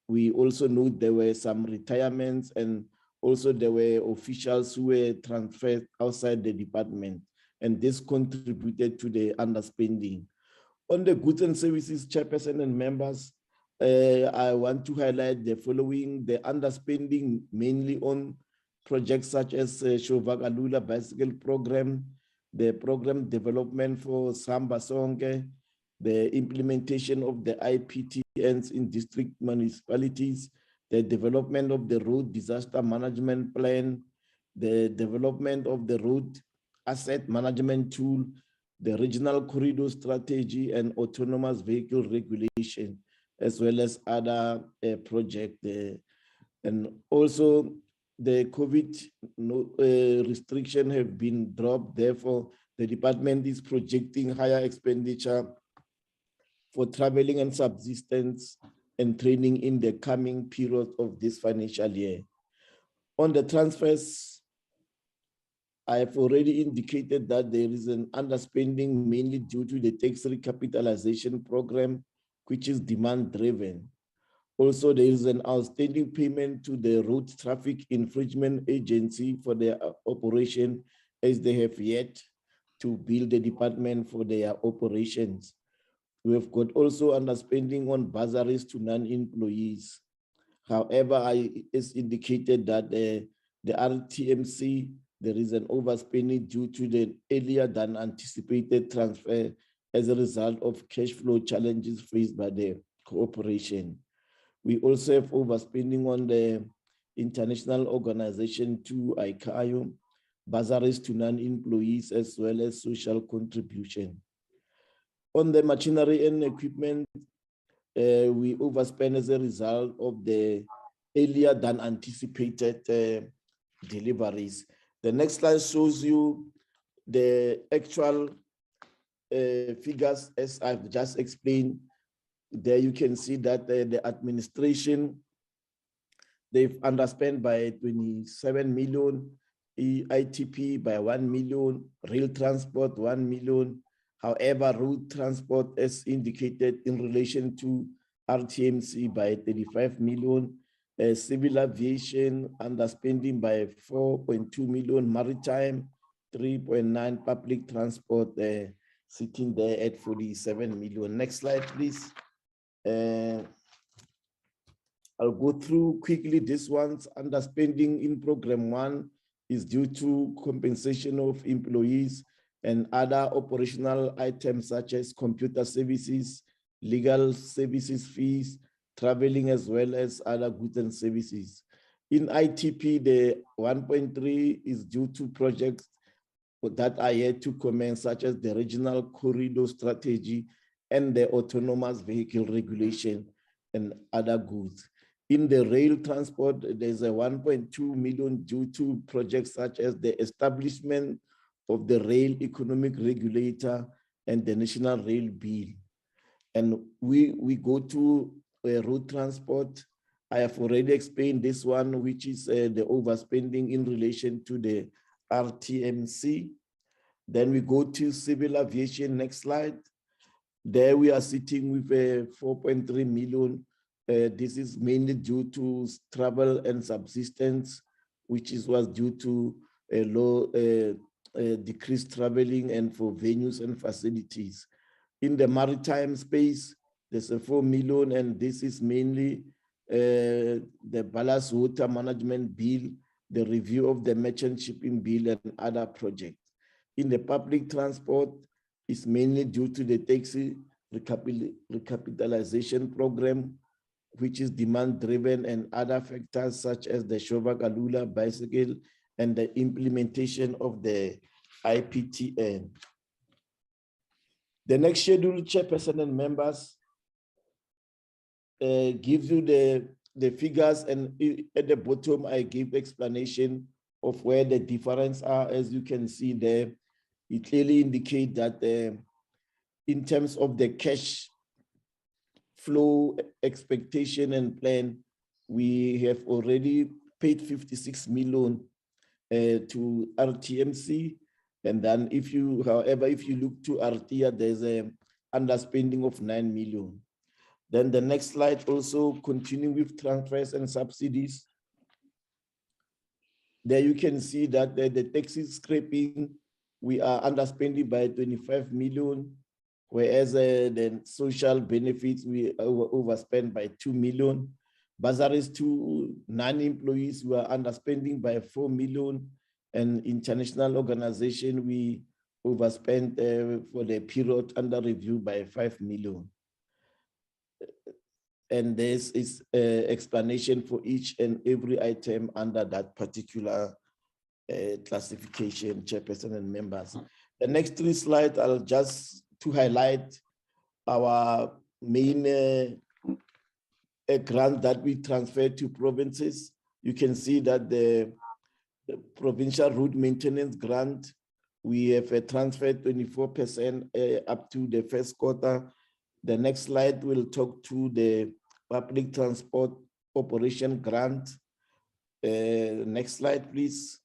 We also note there were some retirements, and also there were officials who were transferred outside the department, and this contributed to the underspending. On the goods and services, Chairperson and members, I want to highlight the following: the underspending mainly on projects such as Shovakalula Bicycle Program, the program development for Samba Sonke, the implementation of the IPTNs in district municipalities, the development of the road disaster management plan, the development of the road asset management tool, the regional corridor strategy, and autonomous vehicle regulation, as well as other projects. And also the COVID restriction have been dropped. Therefore, the department is projecting higher expenditure for traveling and subsistence and training in the coming period of this financial year. On the transfers, I have already indicated that there is an underspending mainly due to the tax recapitalization program, which is demand-driven. Also, there is an outstanding payment to the Road Traffic Infringement Agency for their operation, as they have yet to bill the department for their operations. We have got also underspending on bursaries to non-employees. However, it's indicated that the RTMC, there is an overspending due to the earlier than anticipated transfer as a result of cash flow challenges faced by the corporation. We also have overspending on the international organization to ICAO, bursaries to non-employees, as well as social contribution. On the machinery and equipment, we overspend as a result of the earlier than anticipated deliveries. The next slide shows you the actual figures, as I've just explained. There you can see that the administration, they've underspent by 27 million, ITP by 1 million, rail transport 1 million. However, road transport, as indicated in relation to RTMC, by 35 million, civil aviation underspending by 4.2 million, maritime 3.9, public transport sitting there at 47 million. Next slide, please. I'll go through quickly this one's underspending in program 1 is due to compensation of employees and other operational items such as computer services, legal services fees, traveling, as well as other goods and services. In ITP, the 1.3 is due to projects that are yet to commence, such as the regional corridor strategy and the autonomous vehicle regulation and other goods. In the rail transport, there's a 1.2 million due to projects such as the establishment of the rail economic regulator and the national rail bill. And we go to road transport. I have already explained this one, which is the overspending in relation to the RTMC. Then we go to civil aviation. Next slide. There we are sitting with a 4.3 million. This is mainly due to travel and subsistence, which was due to a low decreased traveling and for venues and facilities. In the maritime space, there's a 4 million, and this is mainly the ballast water management bill the review of the merchant shipping bill and other projects. In the public transport, it's mainly due to the taxi recapitalization program, which is demand-driven, and other factors such as the Shova Galula bicycle and the implementation of the IPTN. The next schedule, Chairperson and members, gives you the figures, and at the bottom, I give explanation of where the difference are. As you can see there, it clearly indicates that in terms of the cash flow expectation and plan, we have already paid 56 million to RTMC. And then however, if you look to RTIA, there's a underspending of 9 million. Then the next slide also continuing with transfers and subsidies. There you can see that the taxi scraping, we are underspending by 25 million, whereas the social benefits, we overspend by 2 million. Bursaries to non-employees, we are underspending by 4 million. And international organization, we overspent for the period under review by 5 million. And this is explanation for each and every item under that particular classification, Chairperson and members. The next 3 slides, I'll just to highlight our main grant that we transferred to provinces. You can see that the provincial road maintenance grant, we have transferred 24% up to the first quarter. The next slide will talk to the public transport operation grant. Next slide, please.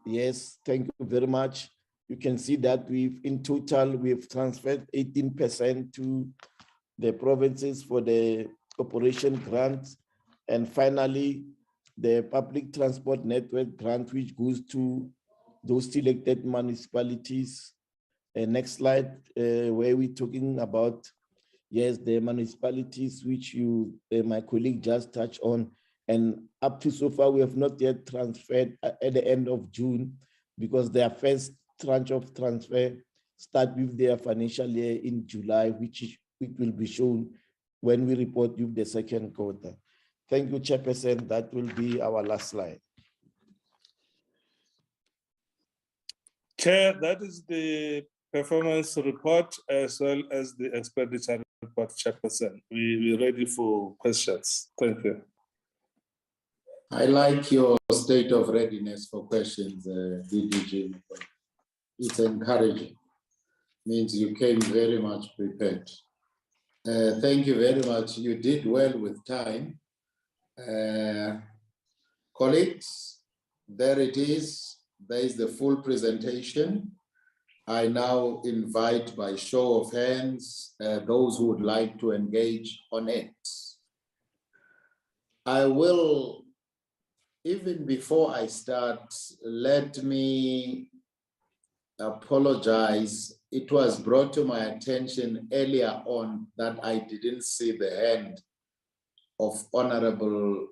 Yes, thank you very much. You can see that in total, we've transferred 18% to the provinces for the operation grant. And finally, the public transport network grant, which goes to those selected municipalities. Next slide, where we're talking about, yes, the municipalities which my colleague just touched on. And up to so far, we have not yet transferred at the end of June, because their first tranche of transfer start with their financial year in July, which will be shown when we report you the second quarter. Thank you, Chairperson. That will be our last slide. Chair, that is the performance report as well as the expenditure report, Chairperson. We're ready for questions. Thank you. I like your state of readiness for questions, DDG. It's encouraging. Means you came very much prepared. Thank you very much. You did well with time. Colleagues, there it is. There is the full presentation. I now invite by show of hands those who would like to engage on it. I will, even before I start, let me apologize. It was brought to my attention earlier on that I didn't see the hand of Honorable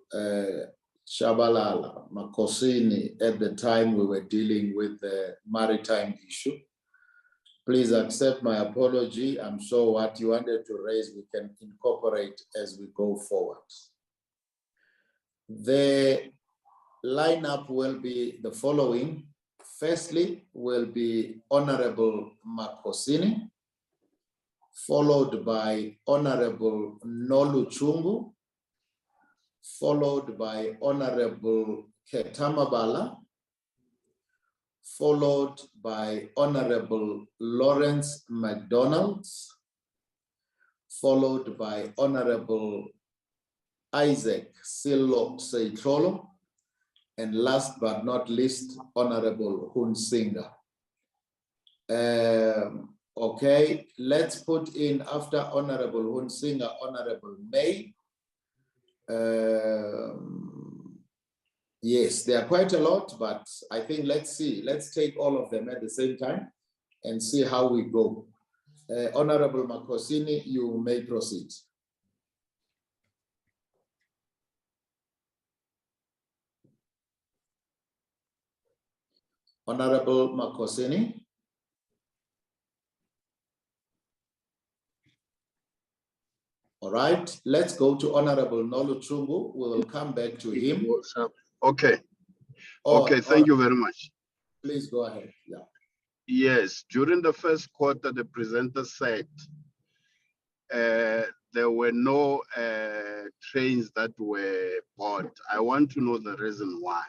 Shabalala Makosini at the time we were dealing with the maritime issue. Please accept my apology. I'm sure what you wanted to raise, we can incorporate as we go forward. The lineup will be the following. Firstly, will be Honorable Makosini, followed by Honorable Nolu Chungu, followed by Honorable Ketamabala, followed by Honorable Lawrence McDonald, followed by Honorable Isaac Silo Seitrolo, and last but not least, Honorable Hunsinga. Okay, let's put in after Honorable Hunsinga, Honorable May. Yes, there are quite a lot, but I think let's see. Let's take all of them at the same time and see how we go. Honorable Makosini, you may proceed. Honorable Makosini. All right, let's go to Honorable Nolu Chungu. We will come back to him. Okay. Oh, Okay, thank you very much. Please go ahead. Yeah. Yes, during the first quarter, the presenter said there were no trains that were bought. I want to know the reason why.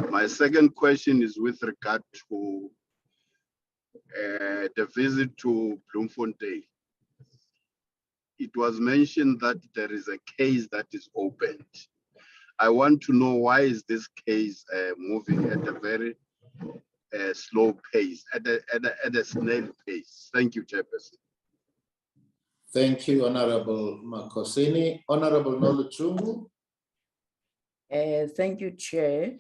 My second question is with regard to the visit to Bloemfontein. It was mentioned that there is a case that is opened. I want to know why is this case moving at a very slow pace, at a snail pace. Thank you, Chairperson. Thank you, Honorable Makosini. Honorable Nolu Chungu. Thank you, Chair.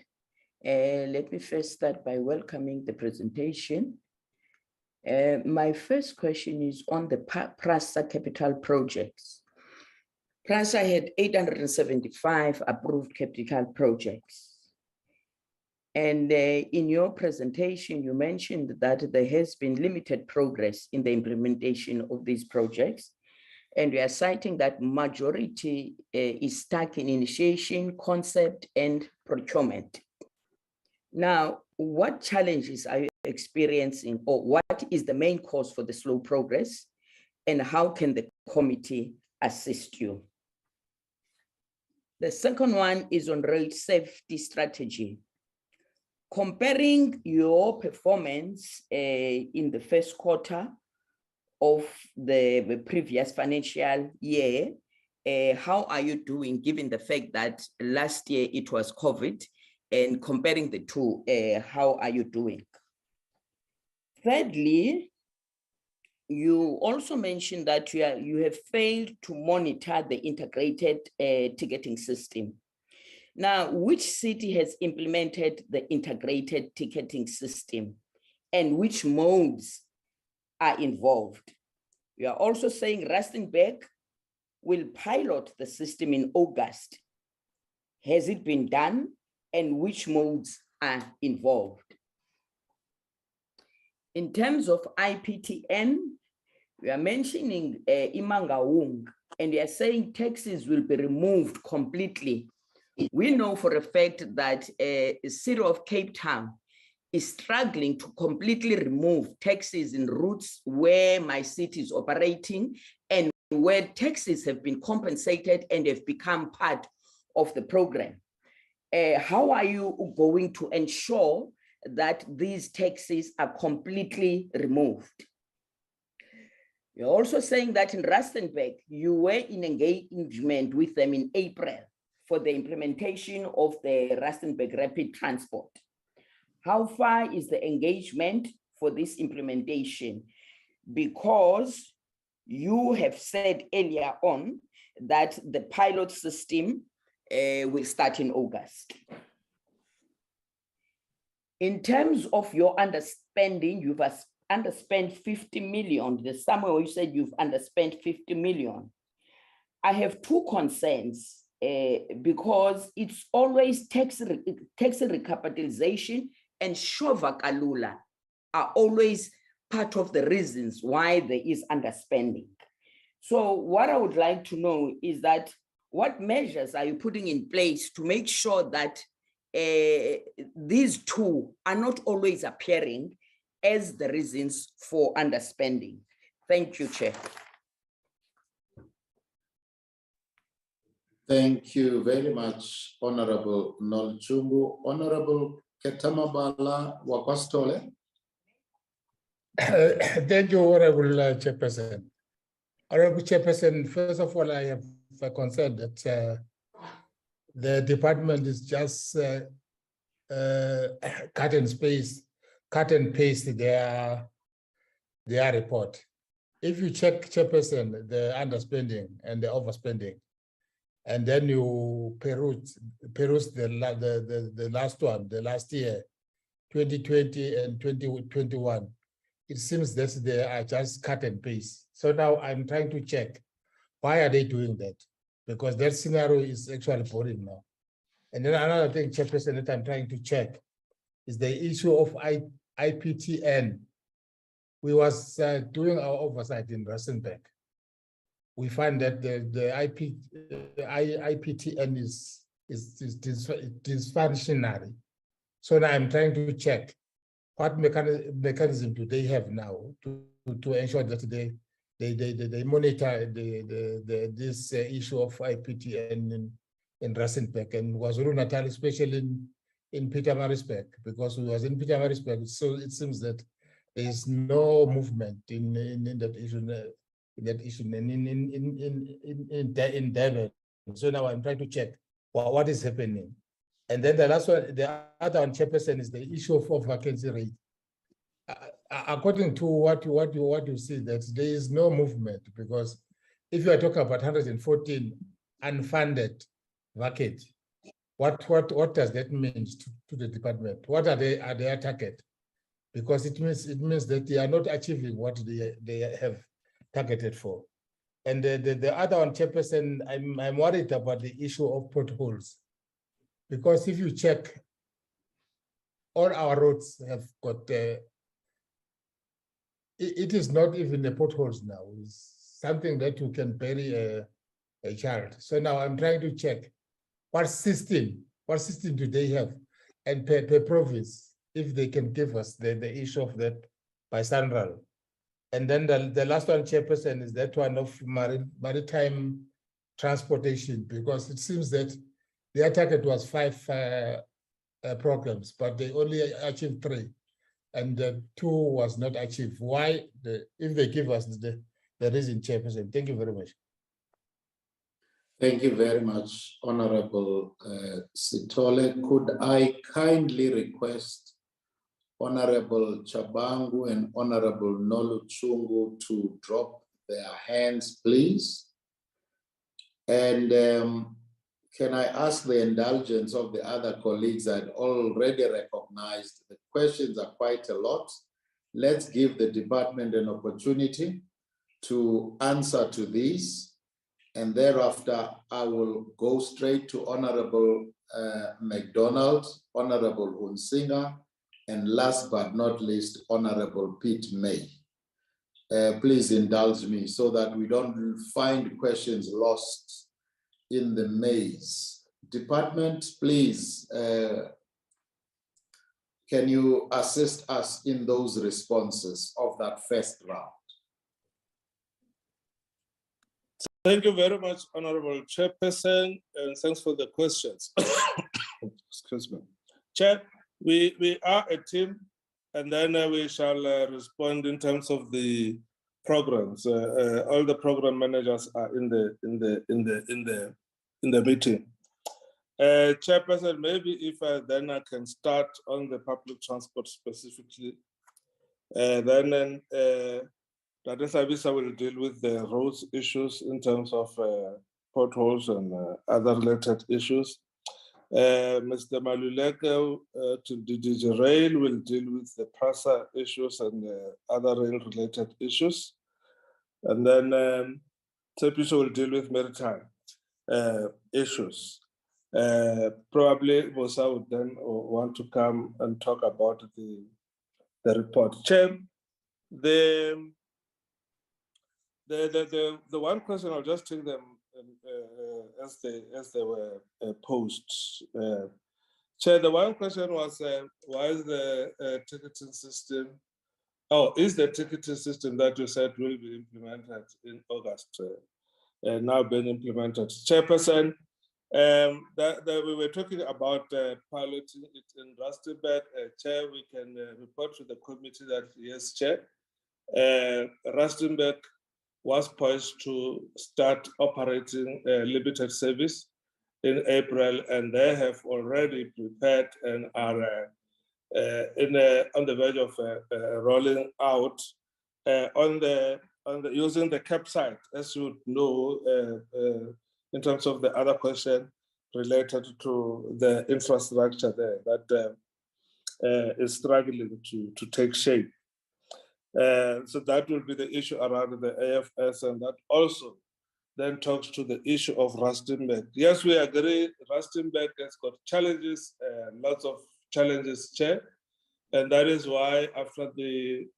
Let me first start by welcoming the presentation. My first question is on the PRASA capital projects. PRASA had 875 approved capital projects. And in your presentation, you mentioned that there has been limited progress in the implementation of these projects. And we are citing that majority is stuck in initiation, concept, and procurement. Now, what challenges are you experiencing, or what is the main cause for the slow progress, and how can the committee assist you? The second one is on road safety strategy. Comparing your performance in the first quarter of the previous financial year, how are you doing given the fact that last year it was COVID, and comparing the two, how are you doing? Thirdly, you also mentioned that you have failed to monitor the integrated ticketing system. Now, which city has implemented the integrated ticketing system, and which modes are involved? You are also saying Rustenburg will pilot the system in August. Has it been done, and which modes are involved? In terms of IPTN, we are mentioning Imangaung, and we are saying taxes will be removed completely. We know for a fact that the city of Cape Town is struggling to completely remove taxes in routes where my city is operating and where taxes have been compensated and have become part of the program. How are you going to ensure that these taxes are completely removed? You're also saying that in Rustenburg, you were in engagement with them in April for the implementation of the Rustenburg Rapid Transport. How far is the engagement for this implementation? Because you have said earlier on that the pilot system will start in August. In terms of your underspending, you've underspent 50 million. There's somewhere where you said you've underspent 50 million. I have two concerns because it's always tax recapitalization and Shova Kalula are always part of the reasons why there is underspending. So what I would like to know is that what measures are you putting in place to make sure that these two are not always appearing as the reasons for underspending? Thank you, Chair. Thank you very much, Honorable Nolchumbu. Honorable Ketamabala Wapastole. Thank you, Honorable Chairperson. Honorable Chairperson, first of all, I have a concern that the department is just cut and paste their report. If you check, Chairperson, the underspending and the overspending, and then you peruse the last one, the last year, 2020 and 2021, it seems that they are just cut and paste. So now I'm trying to check, why are they doing that? Because that scenario is actually boring now. And then another thing, Chairperson, that I'm trying to check, is the issue of IPTN. We was doing our oversight in Rustenburg. We find that the IPTN is dysfunctional. So now I'm trying to check what mechanism do they have now to ensure that they monitor this issue of IPTN in Rustenburg and KwaZulu-Natal, especially in Pietermaritzburg, because we was in Pietermaritzburg, so it seems that there is no movement in that issue. In Durban. So now I'm trying to check what is happening. And then the last one, the other one, Chairperson, is the issue of vacancy rate. According to what you see, that there is no movement, because if you are talking about 114 unfunded vacant, what does that mean to the department? What are their target? Because it means that they are not achieving what they have targeted for. And the other one, Chairperson, I'm worried about the issue of potholes, because if you check, all our roads have got it is not even the potholes now. It's something that you can bury a child. So now I'm trying to check what system do they have, and per province, if they can give us the issue of that by Sanral. And then the last one, Chairperson, is that one of maritime transportation, because it seems that their target was 5 programs, but they only achieved 3, and 2 was not achieved. Why? If they give us the reason, Chairperson. Thank you very much. Thank you very much, Honorable Sithole. Could I kindly request Honorable Chabangu and Honorable Noluchungu to drop their hands, please? And can I ask the indulgence of the other colleagues? I'd already recognized the questions are quite a lot. Let's give the department an opportunity to answer to these. And thereafter, I will go straight to Honorable McDonald, Honorable Hunsinger, and last but not least, Honorable Pete May. Please indulge me so that we don't find questions lost in the maze. Department, please, can you assist us in those responses of that first round? Thank you very much, Honorable Chairperson, and thanks for the questions. Excuse me. Chair, we are a team, and then we shall respond in terms of the programs. All the program managers are in the meeting. Chairperson, maybe if then I can start on the public transport specifically. Then Dr. Sabisa will deal with the roads issues in terms of potholes and other related issues. Mr. Maluleke to DDG Rail will deal with the PRASA issues and other rail-related issues. And then Tepisha will deal with maritime issues. Probably Musa would then want to come and talk about the report. Chair, the one question, I'll just take them as they were posed. Chair, the one question was why is the ticketing system? Oh, is the ticketing system that you said will be implemented in August now being implemented? Chairperson, that we were talking about piloting it in Rustenburg. Chair, we can report to the committee that yes, Chair, Rustenburg was poised to start operating limited service in April, and they have already prepared and are on the verge of rolling out using the campsite, as you know, in terms of the other question related to the infrastructure there that is struggling to take shape. So that will be the issue around the AFS, and that also then talks to the issue of Rustenburg. Yes, we agree Rustenburg has got challenges, lots of challenges, Chair. And that is why after the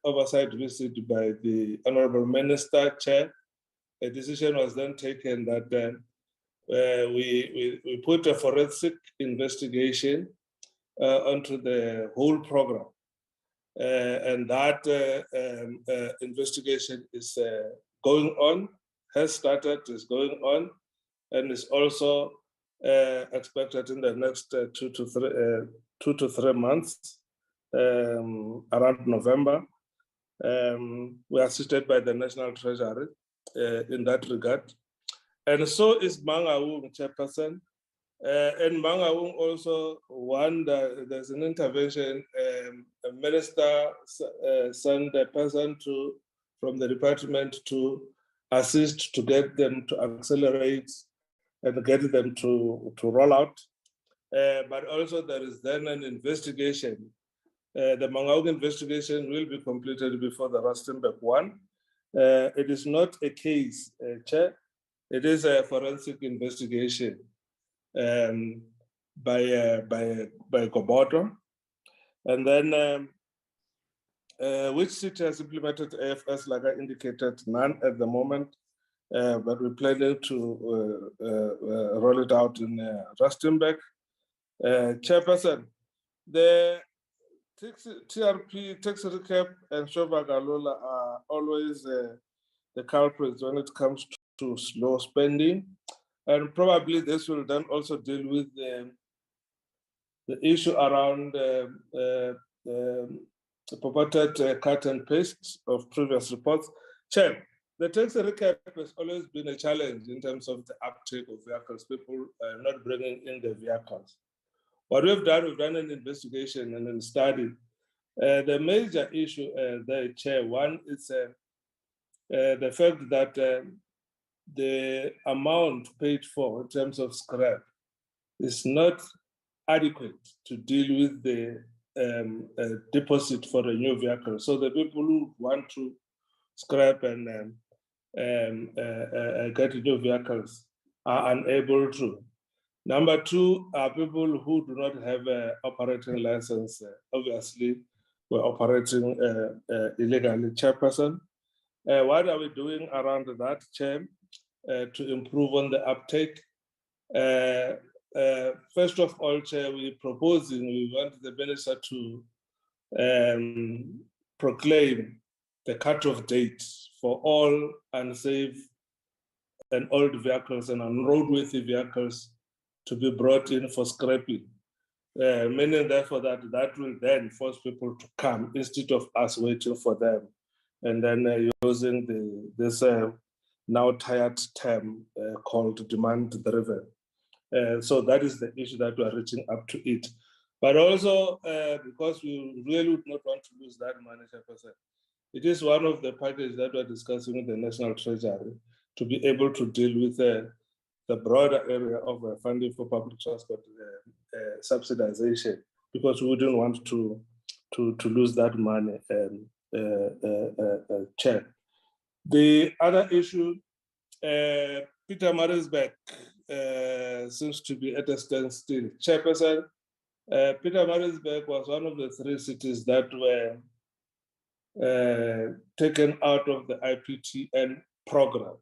oversight visit by the Honorable Minister, Chair, a decision was then taken that we put a forensic investigation onto the whole program. And that investigation is going on, has started, is going on, and is also expected in the next 2 to 3 months, around November. We are assisted by the National Treasury in that regard. And so is Mangaung, Chairperson. And Mangaung also there's an intervention, a minister sent a person from the department to assist to get them to accelerate and get them to roll out. But also there is then an investigation. The Mangaung investigation will be completed before the Rustenburg one. It is not a case, Chair. It is a forensic investigation by Gobodo. And then which city has implemented AFS, like I indicated, none at the moment, but we're planning to roll it out in Rustenburg. Chairperson, the TRP, tax recap, and Shobagalola are always the culprits when it comes to slow spending. And probably this will then also deal with the issue around purported cut and paste of previous reports. Chair, the tax recap has always been a challenge in terms of the uptake of vehicles, people not bringing in the vehicles. What we've done an investigation and a study. The major issue there, Chair, one is the fact that the amount paid for in terms of scrap is not adequate to deal with the deposit for a new vehicle. So the people who want to scrap and get new vehicles are unable to. Number two are people who do not have an operating license. Obviously, we're operating illegally. Chairperson, what are we doing around that, Chair, to improve on the uptake? First of all, Chair, we want the minister to proclaim the cutoff date for all unsafe and old vehicles and unroadworthy vehicles to be brought in for scrapping, meaning therefore that will then force people to come instead of us waiting for them, and then using this now tired term called demand-driven. So that is the issue that we are reaching up to it. But also, because we really would not want to lose that money, Chairperson, it is one of the packages that we're discussing with the National Treasury to be able to deal with the broader area of funding for public transport subsidization, because we wouldn't want to lose that money, Chair. The other issue, Peter Maritzburg seems to be at a standstill. Chairperson, Peter Maritzburg was one of the 3 cities that were taken out of the IPTN program.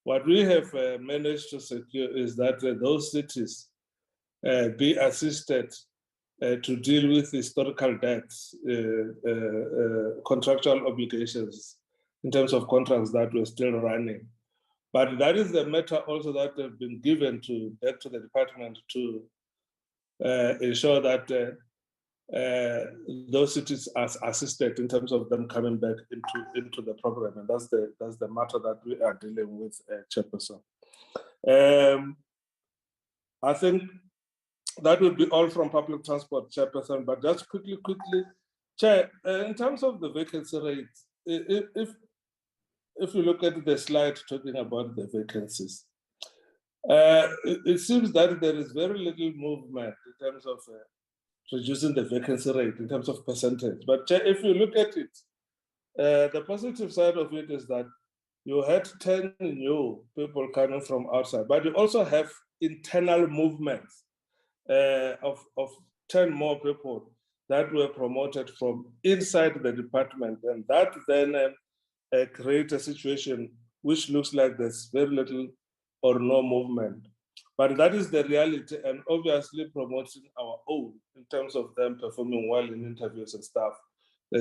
What we have managed to secure is that those cities be assisted to deal with historical debts, contractual obligations in terms of contracts that were still running. But that is the matter also that have been given back to the department to ensure that those cities are assisted in terms of them coming back into the program, and that's the matter that we are dealing with, Chairperson. I think that would be all from public transport, Chairperson. But just quickly, Chair, in terms of the vacancy rates, if you look at the slide talking about the vacancies, it seems that there is very little movement in terms of reducing the vacancy rate in terms of percentage. But if you look at it, the positive side of it is that you had 10 new people coming from outside, but you also have internal movements of 10 more people that were promoted from inside the department, and that then create a situation which looks like there's very little or no movement. But that is the reality, and obviously promoting our own in terms of them performing well in interviews and stuff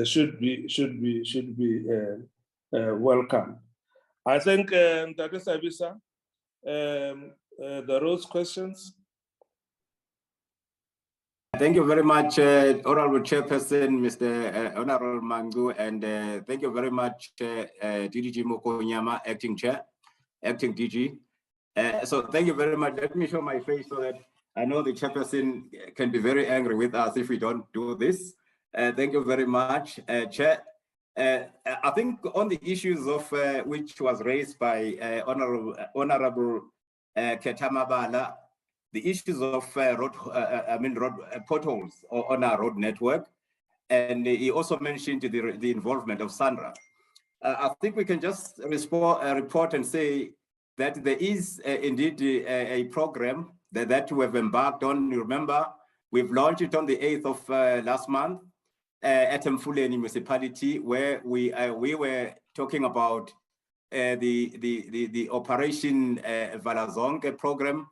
should be welcome. I think Dr. Sabisa, the Rose questions. Thank you very much, Honorable Chairperson, Mr. Honorable Mangu, and thank you very much, DDG Mokonyama, Acting Chair, Acting DG. So thank you very much. Let me show my face so that I know the Chairperson can be very angry with us if we don't do this. Thank you very much, Chair. I think on the issues of which was raised by Honorable Ketamabala, the issues of road potholes on our road network, and he also mentioned the involvement of Sandra. I think we can just report and say that there is indeed a program that we have embarked on. You remember, we've launched it on the 8th of last month at Mfuleni municipality, where we were talking about the Operation Valazonke program,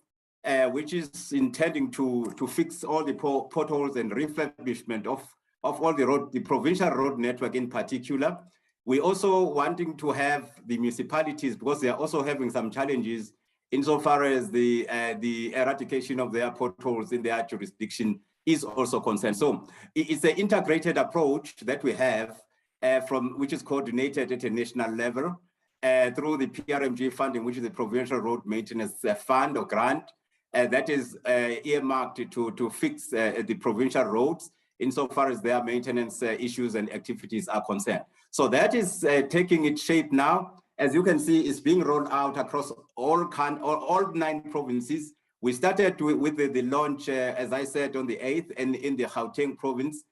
which is intending to fix all the potholes and refurbishment of all the provincial road network in particular. We also wanting to have the municipalities, because they are also having some challenges insofar as the eradication of their potholes in their jurisdiction is also concerned. So it's an integrated approach that we have which is coordinated at a national level through the PRMG funding, which is the Provincial Road Maintenance Fund or grant, that is earmarked to fix the provincial roads insofar as their maintenance issues and activities are concerned. So that is taking its shape now. As you can see, it's being rolled out across all 9 provinces. We started with the launch, as I said, on the 8th, and in the Gauteng province.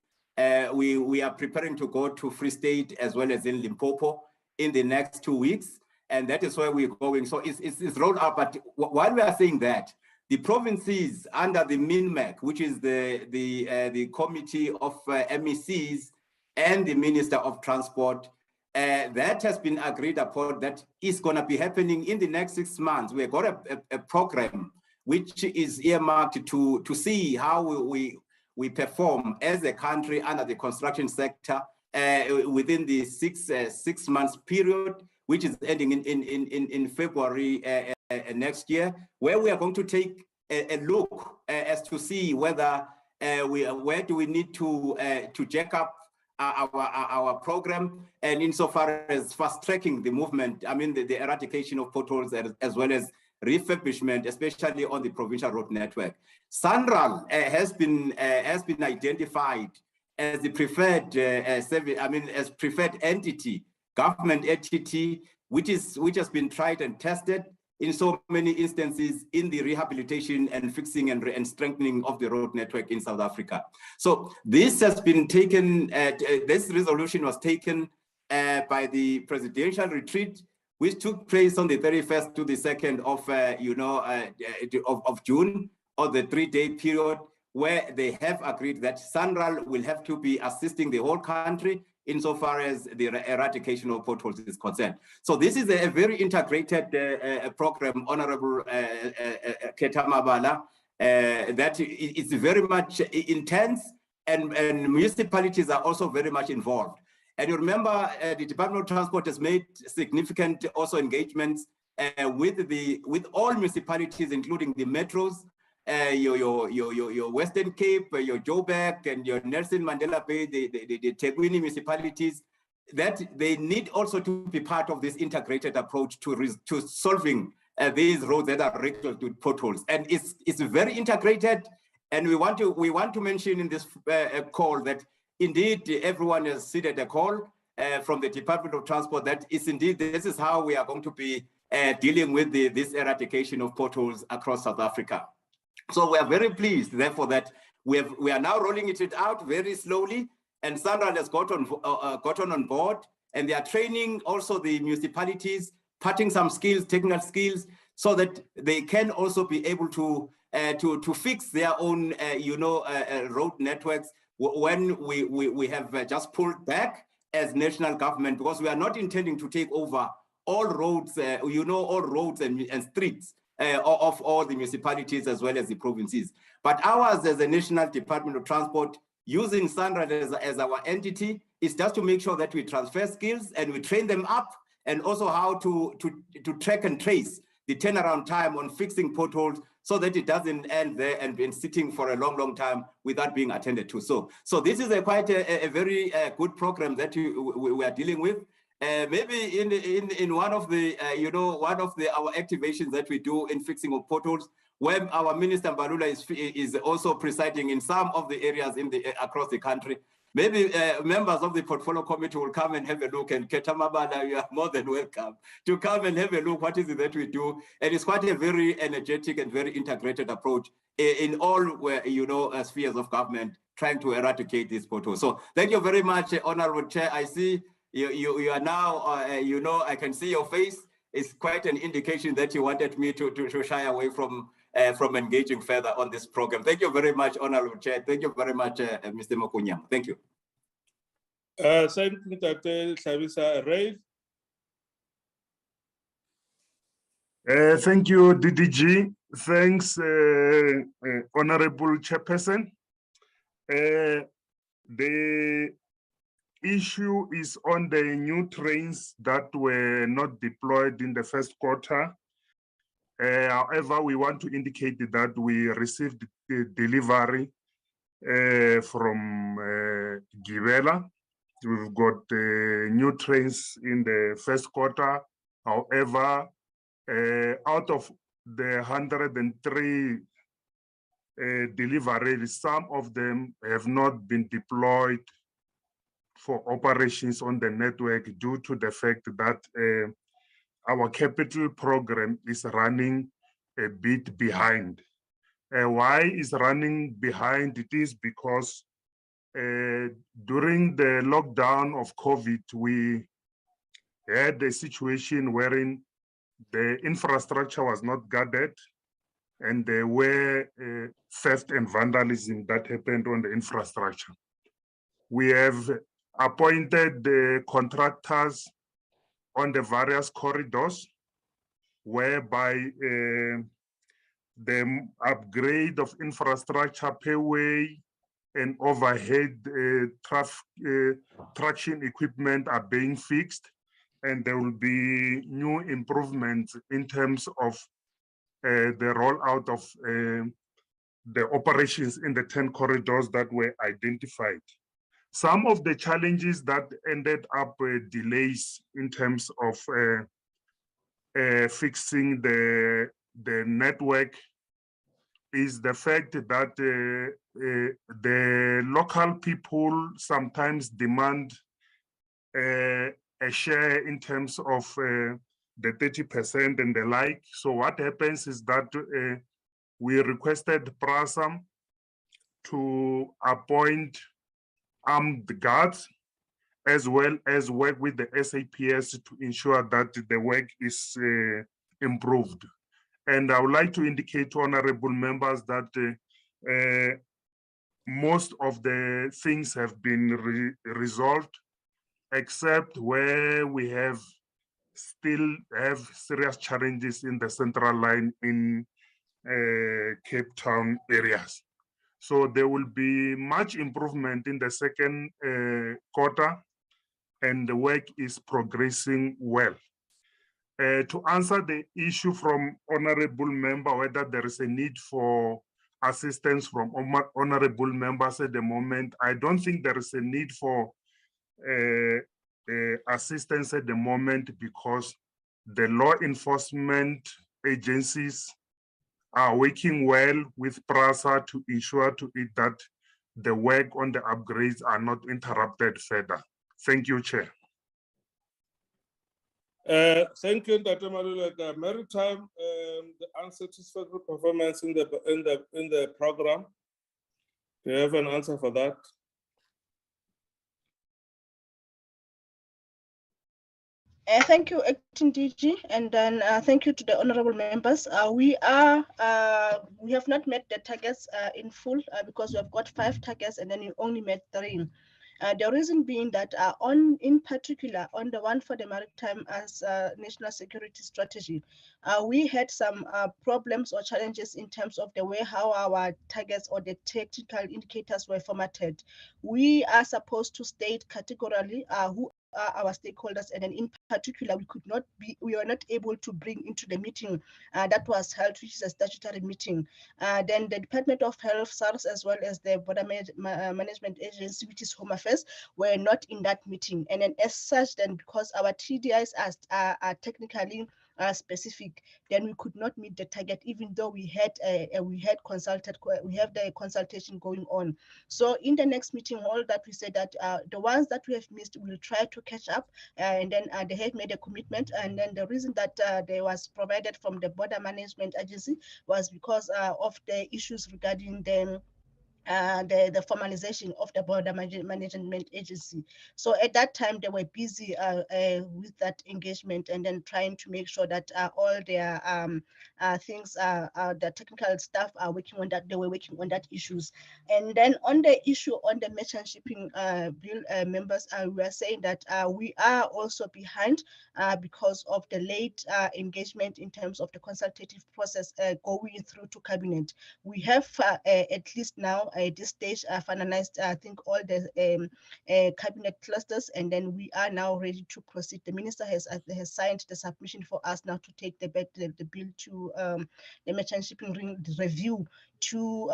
We are preparing to go to Free State as well as in Limpopo in the next 2 weeks, and that is where we're going. So it's rolled out, but while we are saying that, the provinces under the MINMEC, which is the committee of MECs and the Minister of Transport, that has been agreed upon that is going to be happening in the next 6 months. We've got a program which is earmarked to see how we perform as a country under the construction sector within the six months period, which is ending in February next year, where we are going to take a look as to see whether where do we need to jack up our program, and insofar as fast tracking the movement, I mean the eradication of potholes as well as refurbishment, especially on the provincial road network. Sanral has been identified as the preferred as preferred entity, government entity, which has been tried and tested in so many instances in the rehabilitation and fixing and strengthening of the road network in South Africa. So this has been taken, this resolution was taken by the presidential retreat, which took place on the 31st to the 2nd of June, or the 3-day period, where they have agreed that Sanral will have to be assisting the whole country insofar as the eradication of potholes is concerned. So this is a very integrated program, Honorable Ketamabala, that is very much intense, and municipalities are also very much involved. And you remember the Department of Transport has made significant also engagements with all municipalities, including the metros, your Western Cape, your Joburg, and your Nelson Mandela Bay, the Teguini municipalities, that they need also to be part of this integrated approach to solving these roads that are riddled with potholes. And it's very integrated. And we want to mention in this call that indeed everyone has seeded a call from the Department of Transport that is indeed this is how we are going to be dealing with this eradication of potholes across South Africa. So we are very pleased, therefore, that we are now rolling it out very slowly, and Sandra has gotten on board, and they are training also the municipalities, putting some skills, technical skills, so that they can also be able to fix their own, road networks when we have just pulled back as national government, because we are not intending to take over all roads, all roads and streets of all the municipalities as well as the provinces. But ours as a National Department of Transport, using SANRAD as our entity, is just to make sure that we transfer skills and we train them up, and also how to track and trace the turnaround time on fixing potholes, so that it doesn't end there and been sitting for a long time without being attended to. So this is quite a very good program that we are dealing with. Maybe in one of the our activations that we do in fixing of potholes, where our Minister Mbalula is also presiding in some of the areas across the country. Maybe members of the portfolio committee will come and have a look, and Ketamabala, you are more than welcome to come and have a look what is it that we do. And it's quite a very energetic and very integrated approach in all spheres of government, trying to eradicate these potholes. So thank you very much, Honorable Chair. I see you are now, I can see your face. It's quite an indication that you wanted me to shy away from engaging further on this program. Thank you very much, Honorable Chair. Thank you very much, Mr. Mokunyama. Thank you. Thank you, Dr. Samsa Ray. Thank you, DDG. Thanks, Honorable Chairperson. The issue is on the new trains that were not deployed in the first quarter. However, we want to indicate that we received the delivery from Gibela. We've got new trains in the first quarter. However, out of the 103 deliveries, some of them have not been deployed for operations on the network due to the fact that our capital program is running a bit behind. Why is running behind? It is because during the lockdown of COVID, we had a situation wherein the infrastructure was not guarded, and there were theft and vandalism that happened on the infrastructure. We have appointed the contractors on the various corridors, whereby the upgrade of infrastructure, payway, and overhead traction equipment are being fixed, and there will be new improvements in terms of the rollout of the operations in the 10 corridors that were identified. Some of the challenges that ended up delays in terms of fixing the network is the fact that the local people sometimes demand a share in terms of the 30% and the like. So what happens is that we requested PRASAM to appoint armed guards, as well as work with the SAPS to ensure that the work is improved. And I would like to indicate to honorable members that most of the things have been resolved, except where we still have serious challenges in the central line in Cape Town areas. So there will be much improvement in the second quarter, and the work is progressing well. To answer the issue from honorable member, whether there is a need for assistance from honorable members at the moment, I don't think there is a need for assistance at the moment, because the law enforcement agencies are working well with PRASA to ensure to it that the work on the upgrades are not interrupted further. Thank you, Chair. Thank you, Dr. Malula. The maritime, the unsatisfactory performance in the program. Do you have an answer for that? Thank you, Acting DG, and then thank you to the honorable members. We have not met the targets in full because we have got 5 targets and then we only met 3. The reason being that in particular on the one for the maritime as national security strategy, we had some problems or challenges in terms of the way how our targets or the technical indicators were formatted. We are supposed to state categorically who are our stakeholders, and then in particular we were not able to bring into the meeting that was held, which is a statutory meeting. Then the Department of Health, SARS, as well as the Border Management Agency, which is Home Affairs, were not in that meeting. And then as such, then because our TDIs are technically specific, then we could not meet the target, even though we have the consultation going on. So in the next meeting, all that we said that the ones that we have missed, we'll try to catch up, and then they have made a commitment. And then the reason that they was provided from the Border Management Agency was because of the issues regarding the formalization of the Border Management Agency. So at that time, they were busy with that engagement and then trying to make sure that all their things, the technical staff are working on that, they were working on that issues. And then on the issue on the merchant shipping bill, members, we are saying that we are also behind because of the late engagement in terms of the consultative process going through to cabinet. We have at least now at this stage finalized, I think, all the cabinet clusters, and then we are now ready to proceed. The minister has signed the submission for us now to take the bill to the merchant shipping review to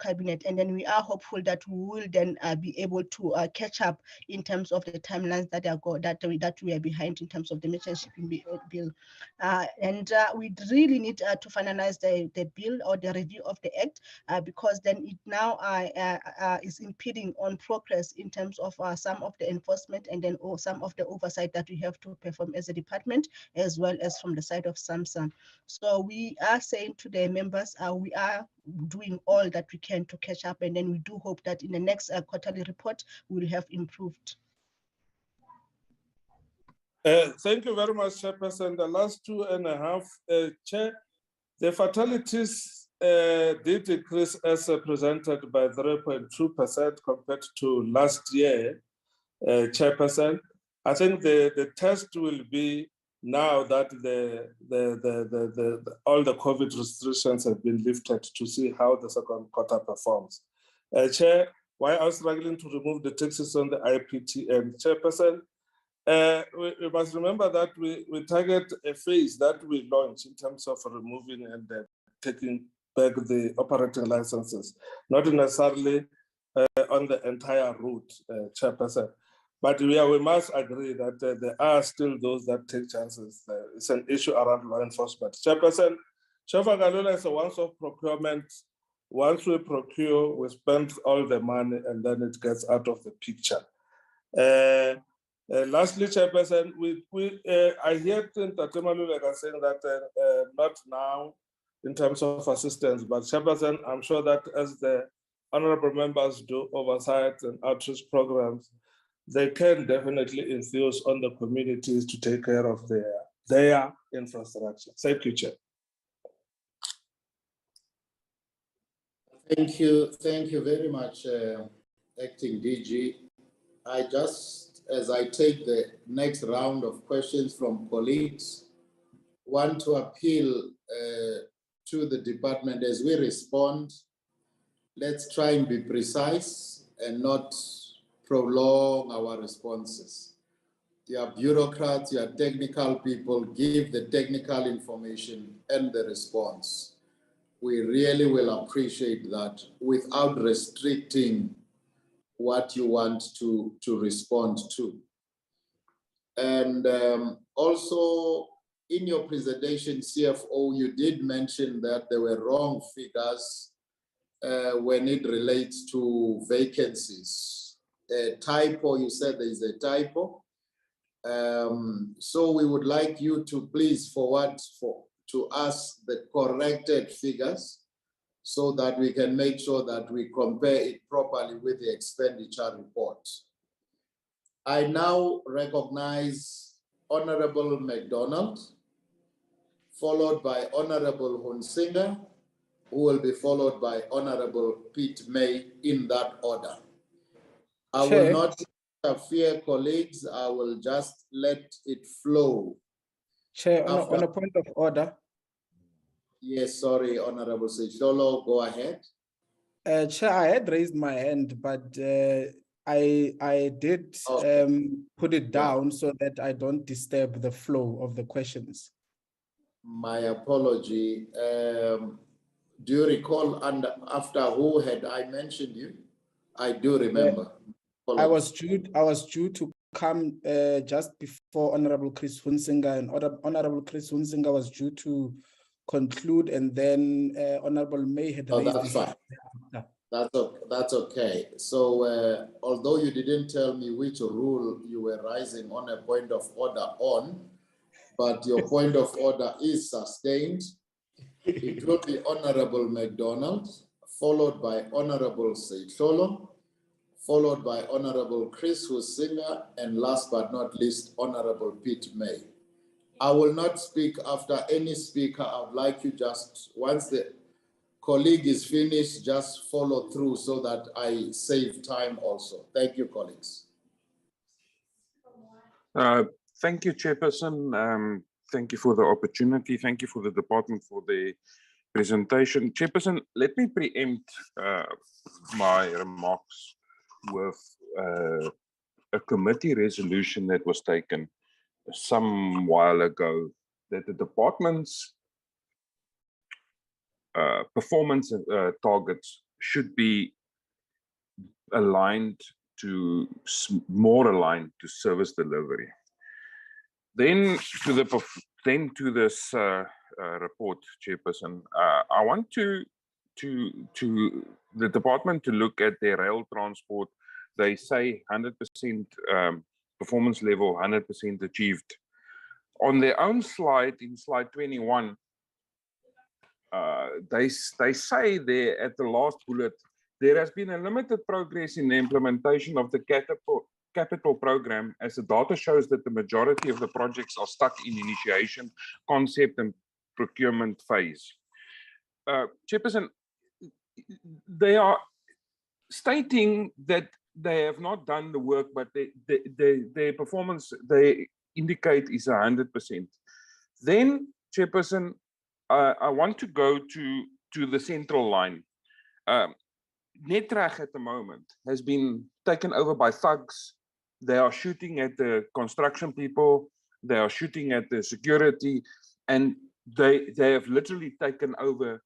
cabinet, and then we are hopeful that we will then be able to catch up in terms of the timelines that we are behind in terms of the merchant shipping bill. And we really need to finalize the bill or the review of the act because then it now is impeding on progress in terms of some of the enforcement and then some of the oversight that we have to perform as a department, as well as from the side of Samsa. So we are saying to the members, we are doing all that we can to catch up, and then we do hope that in the next quarterly report we will have improved. Thank you very much, Chairperson. The last 2.5, Chair, the fatalities did decrease as presented by 3.2% compared to last year, Chairperson. I think the test will be now that all the COVID restrictions have been lifted to see how the second quarter performs. Chair, why are we struggling to remove the taxes on the IPTN? Chairperson, we must remember that we target a phase that we launch in terms of removing and taking back the operating licenses, not necessarily on the entire route, Chairperson. But we must agree that there are still those that take chances. It's an issue around law enforcement. Chairperson, Shofagalula is a once-off procurement. Once we procure, we spend all the money and then it gets out of the picture. Lastly, Chairperson, I hear Tate Maluleka saying that not now in terms of assistance, but Chairperson, I'm sure that as the honorable members do oversight and outreach programs, they can definitely enthuse on the communities to take care of their infrastructure. Thank you, Chair. Thank you very much, Acting DG. As I take the next round of questions from colleagues, want to appeal to the department as we respond. Let's try and be precise and not prolong our responses. Your bureaucrats, your technical people, give the technical information and the response. We really will appreciate that without restricting what you want to respond to. And also in your presentation, CFO, you did mention that there were wrong figures when it relates to vacancies. A typo, you said there is a typo. So we would like you to please forward to us the corrected figures so that we can make sure that we compare it properly with the expenditure report. I now recognize Honorable McDonald, followed by Honorable Hunsinger, who will be followed by Honorable Pete May in that order. I will not interfere, colleagues. I will just let it flow. Chair, on a point of order. Yes, sorry, Honorable Sejolo, go ahead. Chair, I had raised my hand, but I did put it down so that I don't disturb the flow of the questions. My apology. Do you recall after who had I mentioned you? I do remember. I was due to come just before Honorable Chris Hunsinger, and Honorable Chris Hunsinger was due to conclude, and then Honorable May had raised that's fine. That's okay. So although you didn't tell me which rule you were rising on a point of order on, but your point of order is sustained, it will be Honorable McDonald, followed by Honorable Seitlolo, followed by Honorable Chris Husinger, and last but not least, Honorable Pete May. I will not speak after any speaker. I would like you just, once the colleague is finished, just follow through so that I save time also. Thank you, colleagues. Thank you, Chairperson. Thank you for the opportunity. Thank you for the department for the presentation. Chairperson, let me preempt my remarks with a committee resolution that was taken some while ago, that the department's performance targets should be aligned to, more aligned to service delivery. Then to this report, Chairperson, I want to the department to look at their rail transport. They say 100% performance level, 100% achieved. On their own slide, in slide 21, they say there at the last bullet, there has been a limited progress in the implementation of the capital program, as the data shows that the majority of the projects are stuck in initiation, concept and procurement phase. Chairperson, they are stating that they have not done the work, but their performance, they indicate, is 100%. Then, Chairperson, I want to go to the central line. Netrag at the moment has been taken over by thugs. They are shooting at the construction people, they are shooting at the security, and they have literally taken over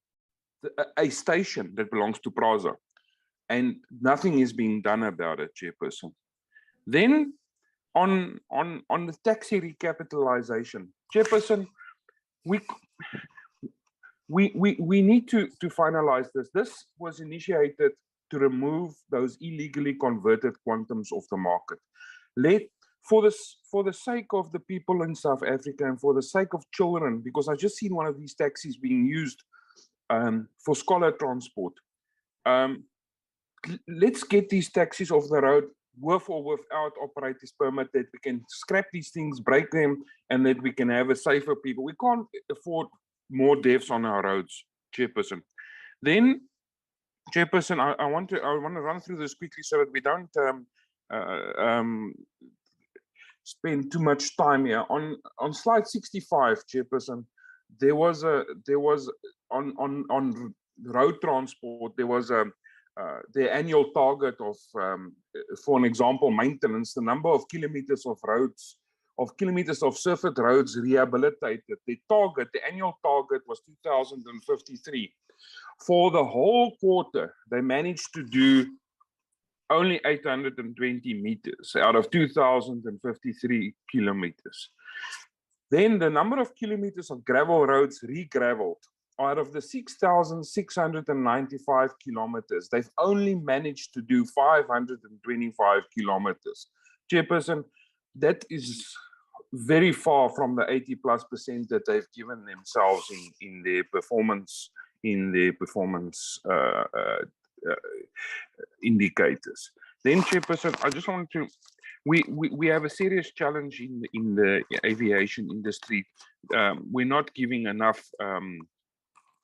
a station that belongs to Praza, and nothing is being done about it, Chairperson. Then on the taxi recapitalization, Chairperson, we need to finalize this. This was initiated to remove those illegally converted quantums of the market. For the sake of the people in South Africa and for the sake of children, because I just seen one of these taxis being used for scholar transport. Let's get these taxis off the road, with or without operators permit, that we can scrap these things, break them, and that we can have a safer people. We can't afford more deaths on our roads, Chairperson. Then, Chairperson, I want to run through this quickly so that we don't spend too much time here. On slide 65, Chairperson, there was on road transport, there was the annual target of, for an example, maintenance, the number of kilometers of roads, of kilometers of surfaced roads rehabilitated. The annual target was 2,053. For the whole quarter, they managed to do only 820 meters out of 2,053 kilometers. Then the number of kilometers of gravel roads re-gravelled, out of the 6,695 kilometers, they've only managed to do 525 kilometers. Chairperson, that is very far from the 80+% that they've given themselves in their performance, indicators. Then, Chairperson, I just want to we have a serious challenge in the aviation industry. We're not giving enough.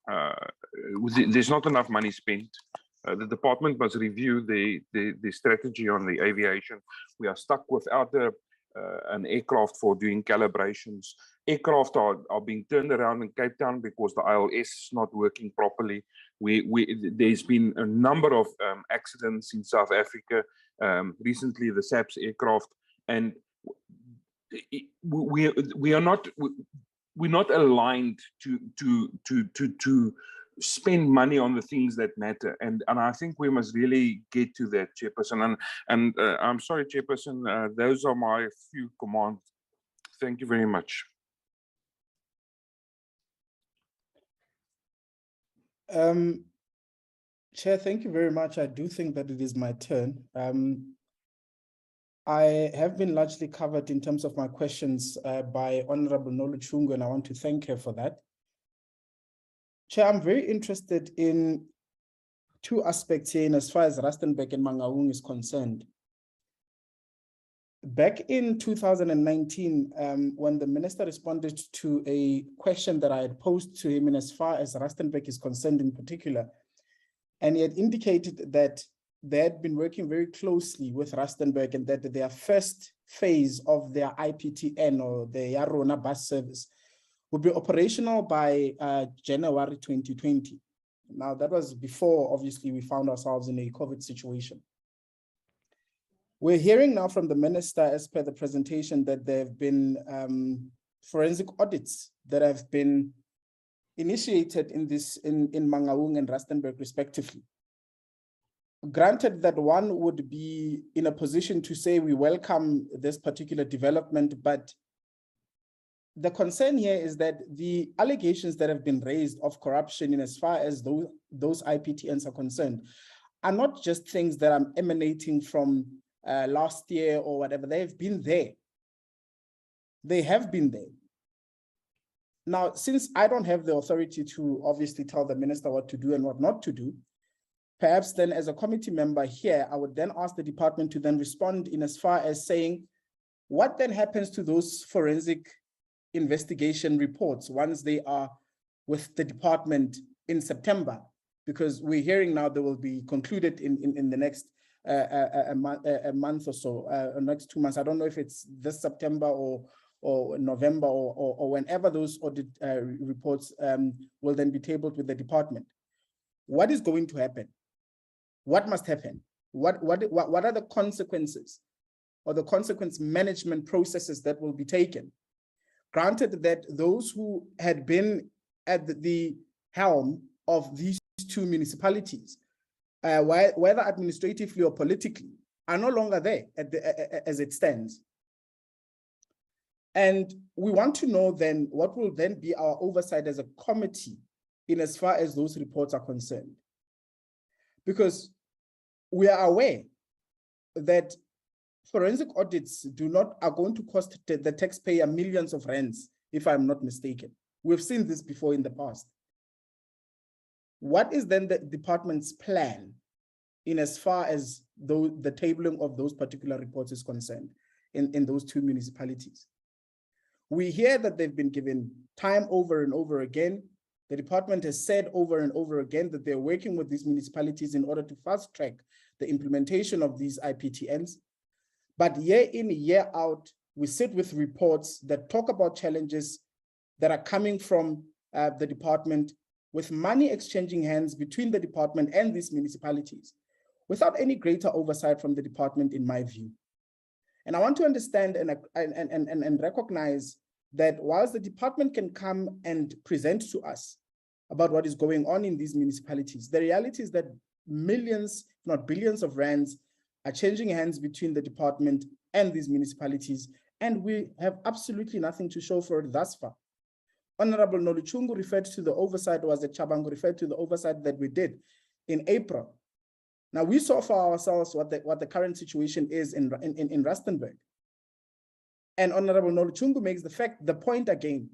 There's not enough money spent. The department must review the strategy on the aviation. We are stuck without an aircraft for doing calibrations. Aircraft are being turned around in Cape Town because the ILS is not working properly. There's been a number of accidents in South Africa. Recently, the SAPS aircraft, and we're not aligned to spend money on the things that matter, and I think we must really get to that, Chairperson. And I'm sorry, Chairperson, those are my few commands. Thank you very much. Chair, thank you very much. I do think that it is my turn. I have been largely covered in terms of my questions by Honorable Noluchungu, and I want to thank her for that. Chair, I'm very interested in two aspects here in as far as Rustenburg and Mangaung is concerned. Back in 2019, when the minister responded to a question that I had posed to him in as far as Rustenburg is concerned in particular, and he had indicated that they had been working very closely with Rustenburg and that their first phase of their IPTN or the Yarona bus service would be operational by January 2020. Now, that was before, obviously, we found ourselves in a COVID situation. We're hearing now from the minister, as per the presentation, that there have been forensic audits that have been initiated in Mangaung and Rustenburg, respectively. Granted that one would be in a position to say we welcome this particular development, but the concern here is that the allegations that have been raised of corruption in as far as those IPTNs are concerned are not just things that are emanating from last year or whatever. They've been there. They have been there. Now, since I don't have the authority to obviously tell the minister what to do and what not to do, perhaps then as a committee member here, I would then ask the department to then respond in as far as saying, what then happens to those forensic investigation reports once they are with the department in September? Because we're hearing now they will be concluded in the next a month or so, next 2 months. I don't know if it's this September or November or whenever those audit reports will then be tabled with the department. What is going to happen? What must happen? What are the consequences or the consequence management processes that will be taken? Granted that those who had been at the helm of these two municipalities, whether administratively or politically, are no longer there as it stands. And we want to know then what will then be our oversight as a committee in as far as those reports are concerned. Because we are aware that forensic audits are going to cost the taxpayer millions of rands, if I'm not mistaken. We've seen this before in the past. What is then the department's plan in as far as the tabling of those particular reports is concerned in those two municipalities? We hear that they've been given time over and over again. The department has said over and over again that they're working with these municipalities in order to fast track the implementation of these IPTNs. But year in, year out, we sit with reports that talk about challenges that are coming from the department, with money exchanging hands between the department and these municipalities, without any greater oversight from the department, in my view. And I want to understand and recognize that whilst the department can come and present to us about what is going on in these municipalities, the reality is that millions, if not billions of rands are changing hands between the department and these municipalities, and we have absolutely nothing to show for it thus far. Honorable Noluchungu referred to the oversight, or as the Chabango referred to the oversight that we did in April. Now, we saw for ourselves what the current situation is in Rustenburg. And Honorable Noluchungu makes the point again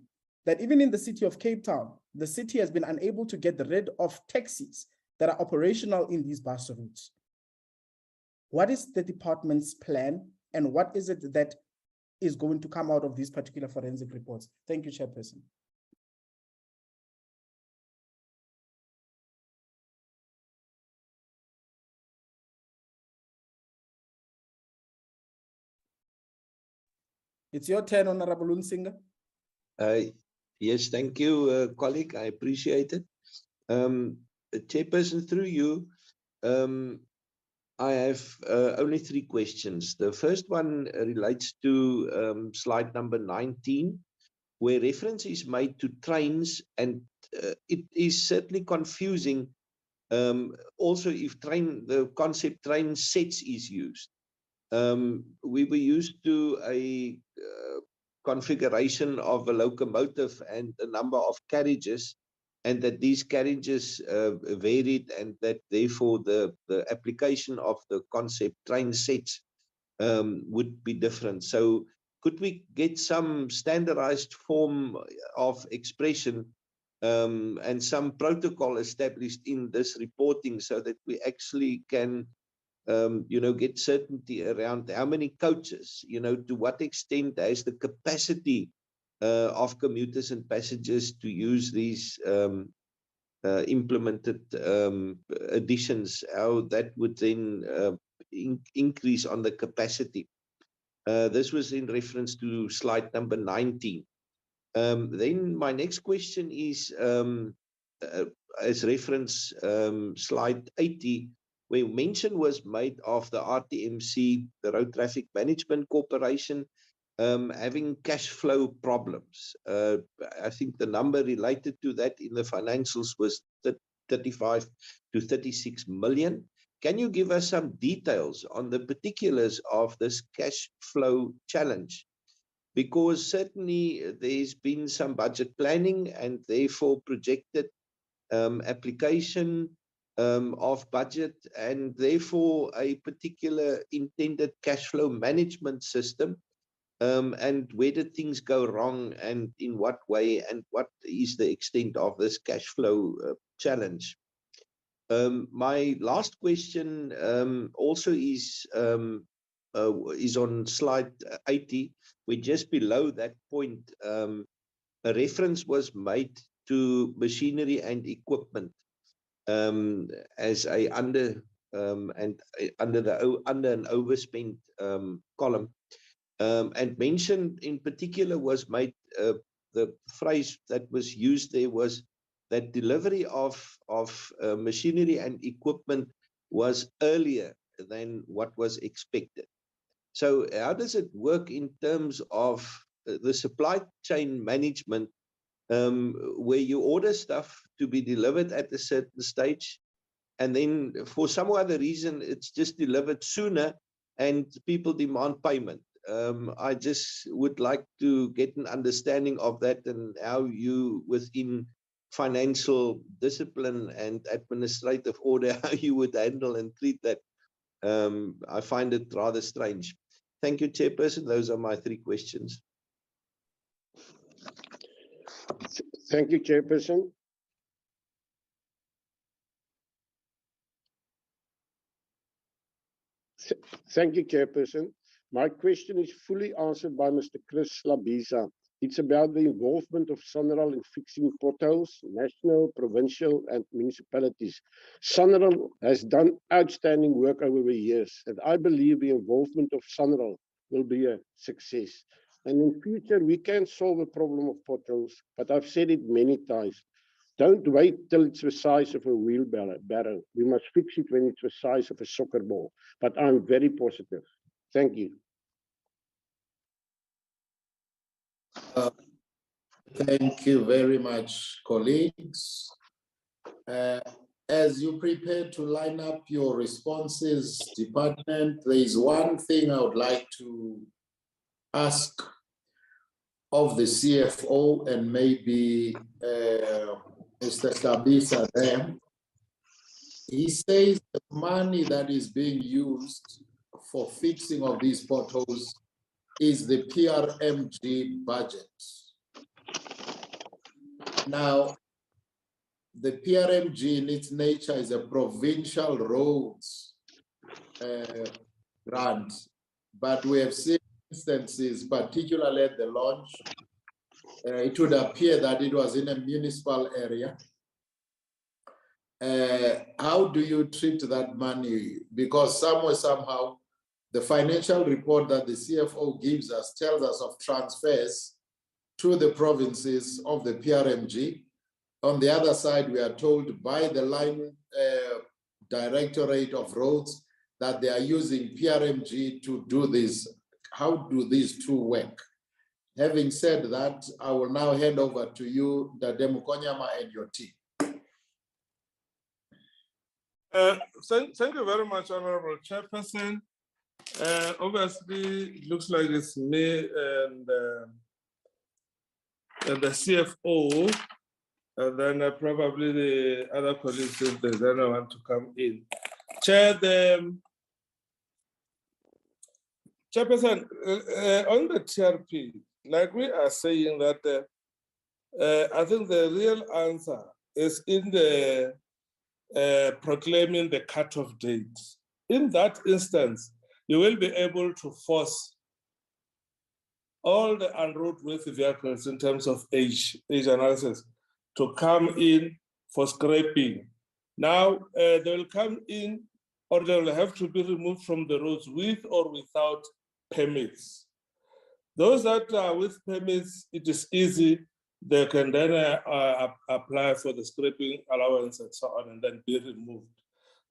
that even in the city of Cape Town, the city has been unable to get rid of taxis that are operational in these bus routes. What is the department's plan and what is it that is going to come out of these particular forensic reports? Thank you, Chairperson. It's your turn, Honorable Unsinga. Yes, thank you, colleague. I appreciate it. Chairperson, through you, I have only 3 questions. The first one relates to slide number 19, where reference is made to trains, and it is certainly confusing. Also, if the concept train sets is used. We were used to a configuration of a locomotive and a number of carriages, and that these carriages varied, and that therefore the application of the concept train sets would be different. So could we get some standardized form of expression and some protocol established in this reporting so that we actually can get certainty around how many coaches, to what extent has the capacity of commuters and passengers to use these implemented additions, how that would then increase on the capacity. This was in reference to slide number 19. Then my next question is, as reference slide 80, where mention was made of the RTMC, the Road Traffic Management Corporation, having cash flow problems. I think the number related to that in the financials was 35 to 36 million. Can you give us some details on the particulars of this cash flow challenge? Because certainly there's been some budget planning and therefore projected application of budget, and therefore a particular intended cash flow management system. And where did things go wrong, and in what way, and what is the extent of this cash flow challenge? My last question also is on slide 80, where just below that point, a reference was made to machinery and equipment as a under and under an overspent column, and mentioned in particular was made, the phrase that was used there was that delivery of machinery and equipment was earlier than what was expected. So how does it work in terms of the supply chain management, where you order stuff to be delivered at a certain stage, and then for some other reason it's just delivered sooner and people demand payment? I just would like to get an understanding of that, and how you, within financial discipline and administrative order, how you would handle and treat that. I find it rather strange. Thank you, Chairperson. Those are my 3 questions. Thank you, Chairperson. Thank you, Chairperson. My question is fully answered by Mr. Chris Labisa. It's about the involvement of SANRAL in fixing potholes, national, provincial, and municipalities. SANRAL has done outstanding work over the years, and I believe the involvement of SANRAL will be a success. And in future, we can solve the problem of potholes, but I've said it many times. Don't wait till it's the size of a wheelbarrow. We must fix it when it's the size of a soccer ball. But I'm very positive. Thank you. Thank you very much, colleagues. As you prepare to line up your responses, department, there is one thing I would like to ask of the CFO and maybe Mr. Kabisa there. He says the money that is being used for fixing of these potholes is the PRMG budget. Now, the PRMG in its nature is a provincial roads grant, but we have seen instances, particularly at the launch, it would appear that it was in a municipal area. How do you treat that money? Because somewhere, somehow, the financial report that the CFO gives us tells us of transfers to the provinces of the PRMG. On the other side, we are told by the line Directorate of Roads that they are using PRMG to do this. How do these two work? Having said that, I will now hand over to you, Dade Mukonyama, and your team. Thank you very much, Honorable Chairperson. Obviously, it looks like it's me and the CFO, and then probably the other colleagues if they don't want to come in. Chair, Chairperson, on the TRP, like we are saying that I think the real answer is in the proclaiming the cutoff date. In that instance, you will be able to force all the unroadworthy vehicles in terms of age analysis to come in for scraping. Now, they will come in or they will have to be removed from the roads with or without permits. Those that are with permits, it is easy. They can then apply for the scraping allowance and so on and then be removed.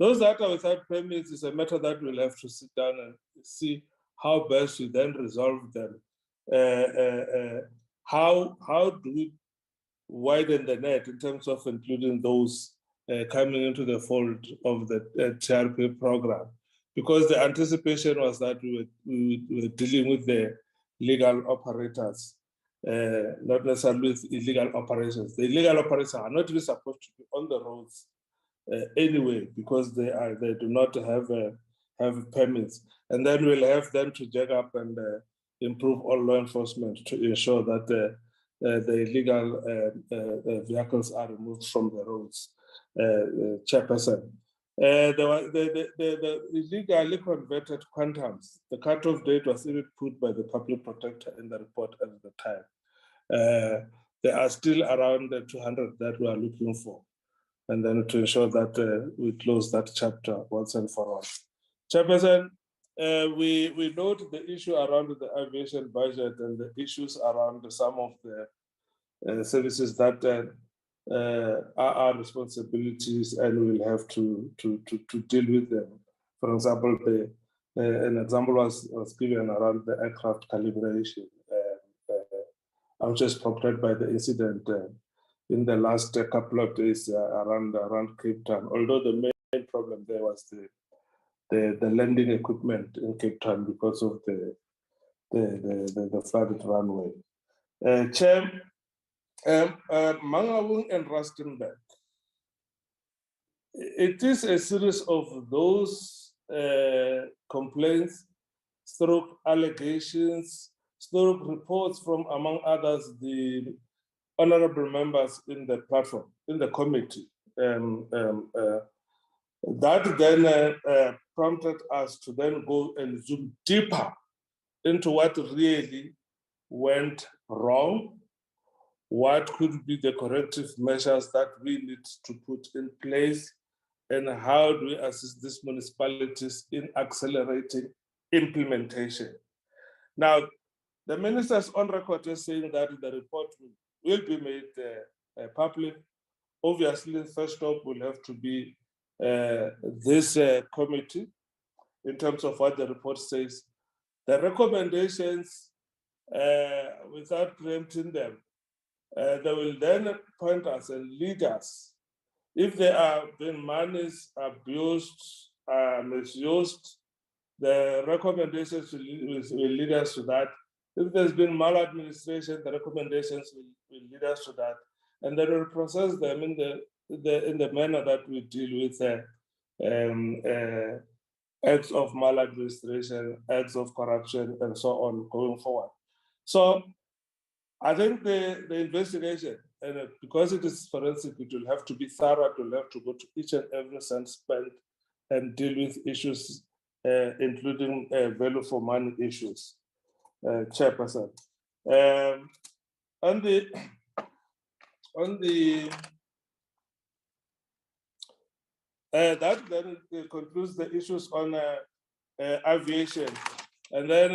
Those that are without permits is a matter that we'll have to sit down and see how best we then resolve them. How do we widen the net in terms of including those coming into the fold of the TRP program? Because the anticipation was that we were dealing with the legal operators, not necessarily with illegal operations. The illegal operators are not really supposed to be on the roads anyway, because they do not have permits. And then we'll have them to jack up and improve all law enforcement to ensure that the illegal vehicles are removed from the roads. Chairperson, the illegally converted quantums, the cutoff date was even put by the public protector in the report at the time. There are still around 200 that we are looking for, and then to ensure that we close that chapter once and for all. Chairperson, we note the issue around the aviation budget and the issues around some of the services that are our responsibilities, and we'll have to deal with them. For example, an example was given around the aircraft calibration, which was prompted by the incident in the last couple of days around Cape Town. Although the main problem there was the landing equipment in Cape Town because of the flooded runway. Chair, Mangaung and Rustenburg, it is a series of those complaints, stroke allegations, stroke reports from, among others, the honorable members in the platform, in the committee, that then prompted us to then go and zoom deeper into what really went wrong, what could be the corrective measures that we need to put in place, and how do we assist these municipalities in accelerating implementation. Now, the minister's on record is saying that the report will be made public. Obviously, the first stop will have to be this committee in terms of what the report says. The recommendations, without preempting them, they will then point us and lead us. If there are been monies abused, misused, the recommendations will lead us to that. If there's been maladministration, the recommendations will lead us to that. And then we'll process them in the manner that we deal with acts of maladministration, acts of corruption, and so on going forward. So I think the investigation, and because it is forensic, it will have to be thorough, it will have to go to each and every cent spent and deal with issues including value for money issues, Chairperson. On the that then concludes the issues on aviation, and then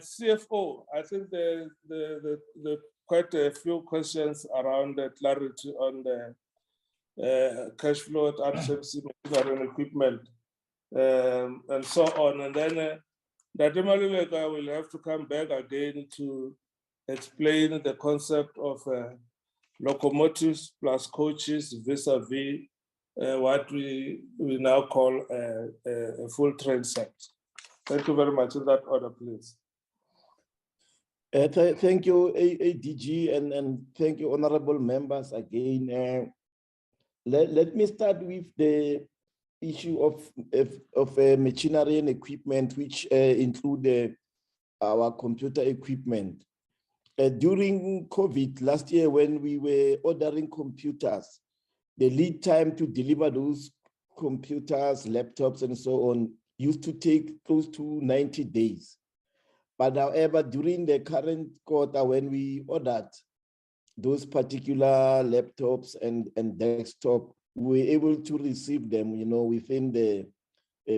CFO. I think the quite a few questions around the clarity on the cash flow at RCMC machinery and equipment, and so on. And then Dr. Maluleka will have to come back again to explain the concept of locomotives plus coaches vis-a-vis what we now call a full train set. Thank you very much. In that order, please. Thank you, ADG, and thank you, honorable members again. Let me start with the issue of machinery and equipment, which include our computer equipment. During COVID last year, when we were ordering computers, the lead time to deliver those computers, laptops, and so on used to take close to 90 days. But however, during the current quarter, when we ordered those particular laptops and desktop, we were able to receive them, within the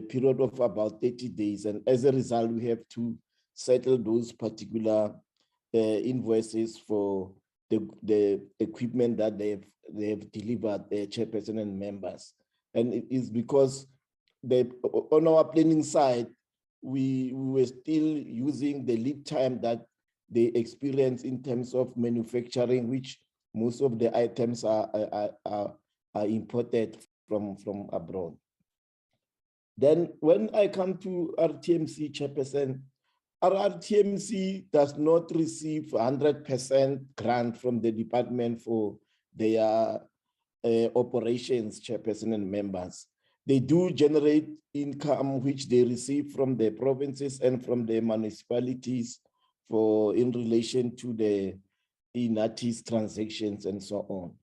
period of about 30 days. And as a result, we have to settle those particular invoices for the equipment that they have delivered, the chairperson and members. And it is because on our planning side, we were still using the lead time that they experience in terms of manufacturing, which most of the items are imported from abroad. Then when I come to RTMC, chairperson, our RTMC does not receive 100% grant from the department for their operations, chairperson and members. They do generate income which they receive from the provinces and from the municipalities in relation to the INATIS transactions and so on.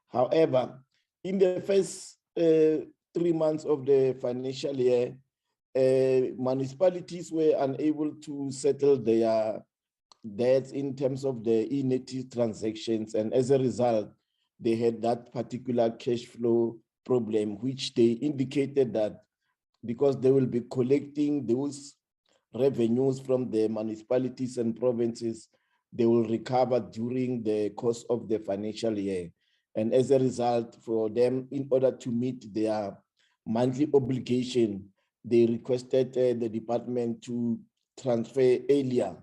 However, in the first 3 months of the financial year, municipalities were unable to settle their debts in terms of the INATIS transactions, and as a result, they had that particular cash flow problem, which they indicated that because they will be collecting those revenues from the municipalities and provinces, they will recover during the course of the financial year. And as a result, for them, in order to meet their monthly obligation, they requested the department to transfer earlier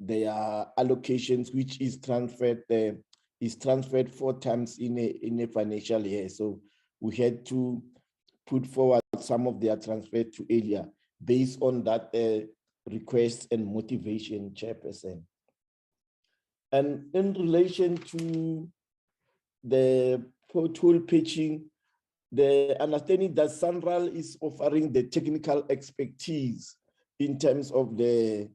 their allocations, which is transferred 4 times in a financial year. So we had to put forward some of their transfer to earlier based on that request and motivation, chairperson. And in relation to the pothole patching, the understanding that Sanral is offering the technical expertise in terms of the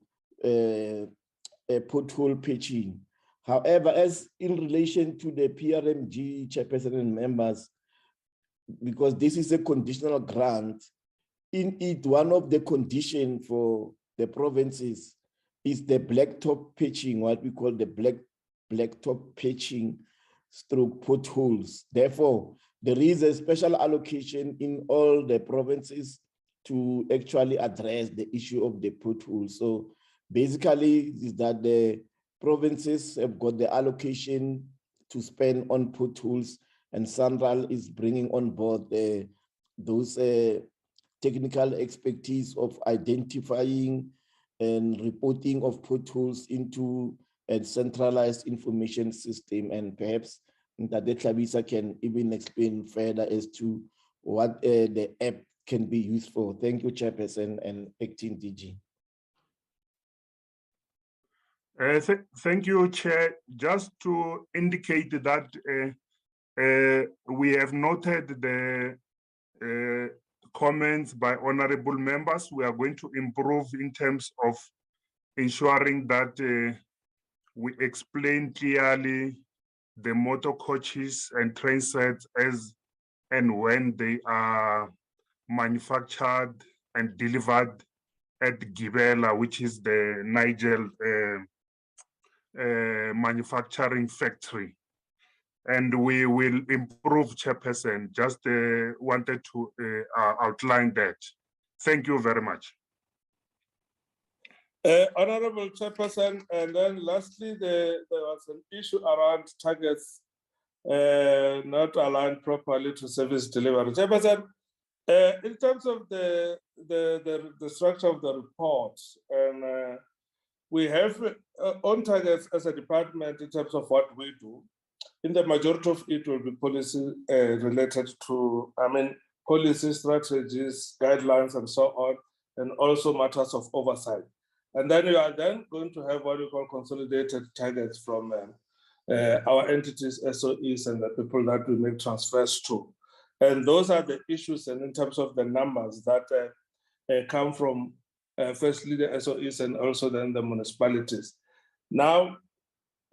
pothole patching. However, as in relation to the PRMG chairperson and members, because this is a conditional grant, in it, one of the conditions for the provinces is the blacktop patching, what we call the blacktop patching stroke potholes. Therefore, there is a special allocation in all the provinces to actually address the issue of the potholes. So basically, is that the provinces have got the allocation to spend on potholes, and Sanral is bringing on board those technical expertise of identifying and reporting of potholes into a centralized information system. And perhaps Ntate Tlhabisa can even explain further as to what the app can be used for. Thank you, Chairperson and Acting DG. Thank you, Chair. Just to indicate that we have noted the comments by honorable members. We are going to improve in terms of ensuring that we explain clearly the motor coaches and train sets as and when they are manufactured and delivered at Gibela, which is the Nigel manufacturing factory. And we will improve, Chairperson. Just wanted to outline that. Thank you very much. Honorable Chairperson, and then lastly, there was an issue around targets not aligned properly to service delivery. Chairperson, in terms of the structure of the report, and we have on targets as a department in terms of what we do. In the majority of it will be policy related to, policy strategies, guidelines, and so on, and also matters of oversight. And then you are then going to have what we call consolidated targets from our entities, SOEs, and the people that we make transfers to. And those are the issues, and in terms of the numbers that come from firstly the SOEs and also then the municipalities. Now,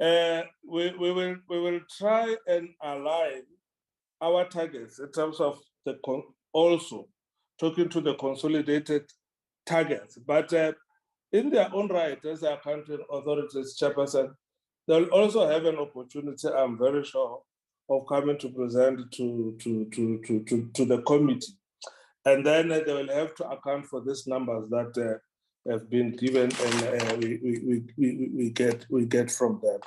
we will try and align our targets in terms of the also talking to the consolidated targets, but in their own right as the accounting authorities, Chairperson, they'll also have an opportunity, I'm very sure, of coming to present to the committee, and then they will have to account for these numbers that have been given, and we get from them.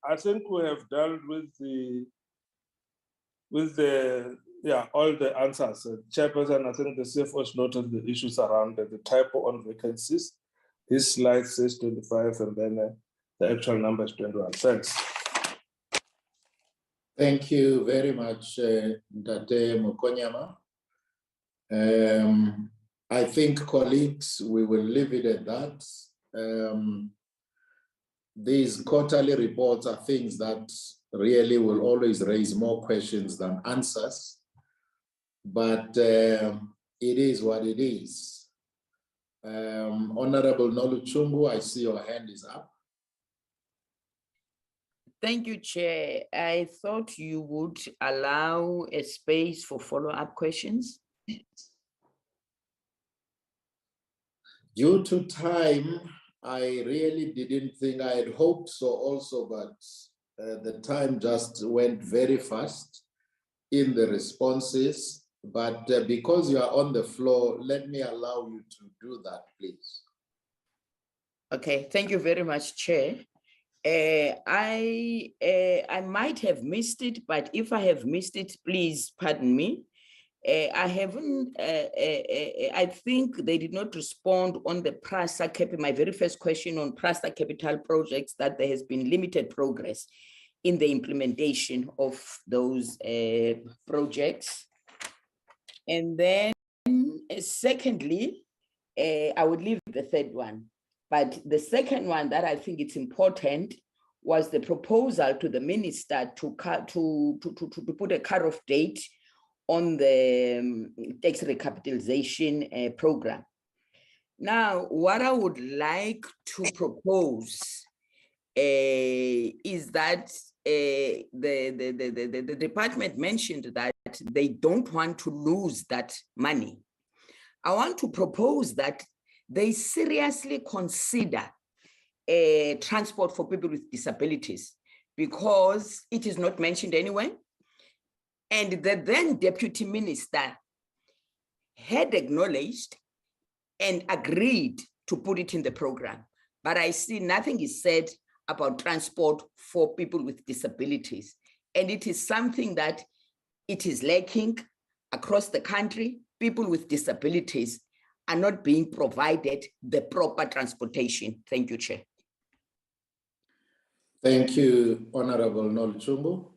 I think we have dealt with all the answers. Chairperson, I think the CFO has noted the issues around the typo on vacancies. His slide says 25, and then the actual number is 21. Thanks. Thank you very much, Ndate Mokonyama. I think, colleagues, we will leave it at that. These quarterly reports are things that really will always raise more questions than answers, but it is what it is. Honorable Noluchungu, I see your hand is up. Thank you, Chair. I thought you would allow a space for follow-up questions. Due to time, I really didn't think, I had hoped so also, but the time just went very fast in the responses. But because you are on the floor, let me allow you to do that, please. Okay, thank you very much, Chair. I might have missed it, but if I have missed it, please pardon me. I haven't, I think they did not respond on the PRASA Capital, my very first question on PRASA Capital projects, that there has been limited progress in the implementation of those projects. And then secondly, I would leave the third one, but the second one that I think it's important was the proposal to the minister to put a cut-off date on the tax recapitalization program. Now, what I would like to propose is that the department mentioned that they don't want to lose that money. I want to propose that they seriously consider transport for people with disabilities, because it is not mentioned anywhere. And the then deputy minister had acknowledged and agreed to put it in the program. But I see nothing is said about transport for people with disabilities. And it is something that it is lacking across the country. People with disabilities are not being provided the proper transportation. Thank you, Chair. Thank you, Honorable Noluchungu.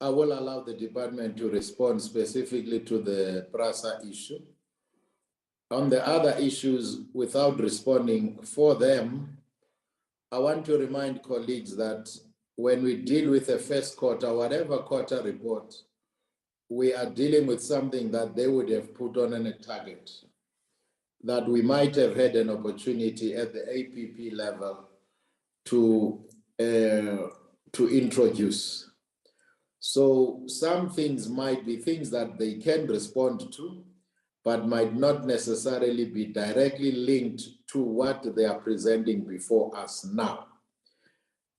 I will allow the department to respond specifically to the PRASA issue. On the other issues, without responding for them, I want to remind colleagues that when we deal with the first quarter, whatever quarter report, we are dealing with something that they would have put on a target, that we might have had an opportunity at the APP level to introduce. So some things might be things that they can respond to, but might not necessarily be directly linked to what they are presenting before us now.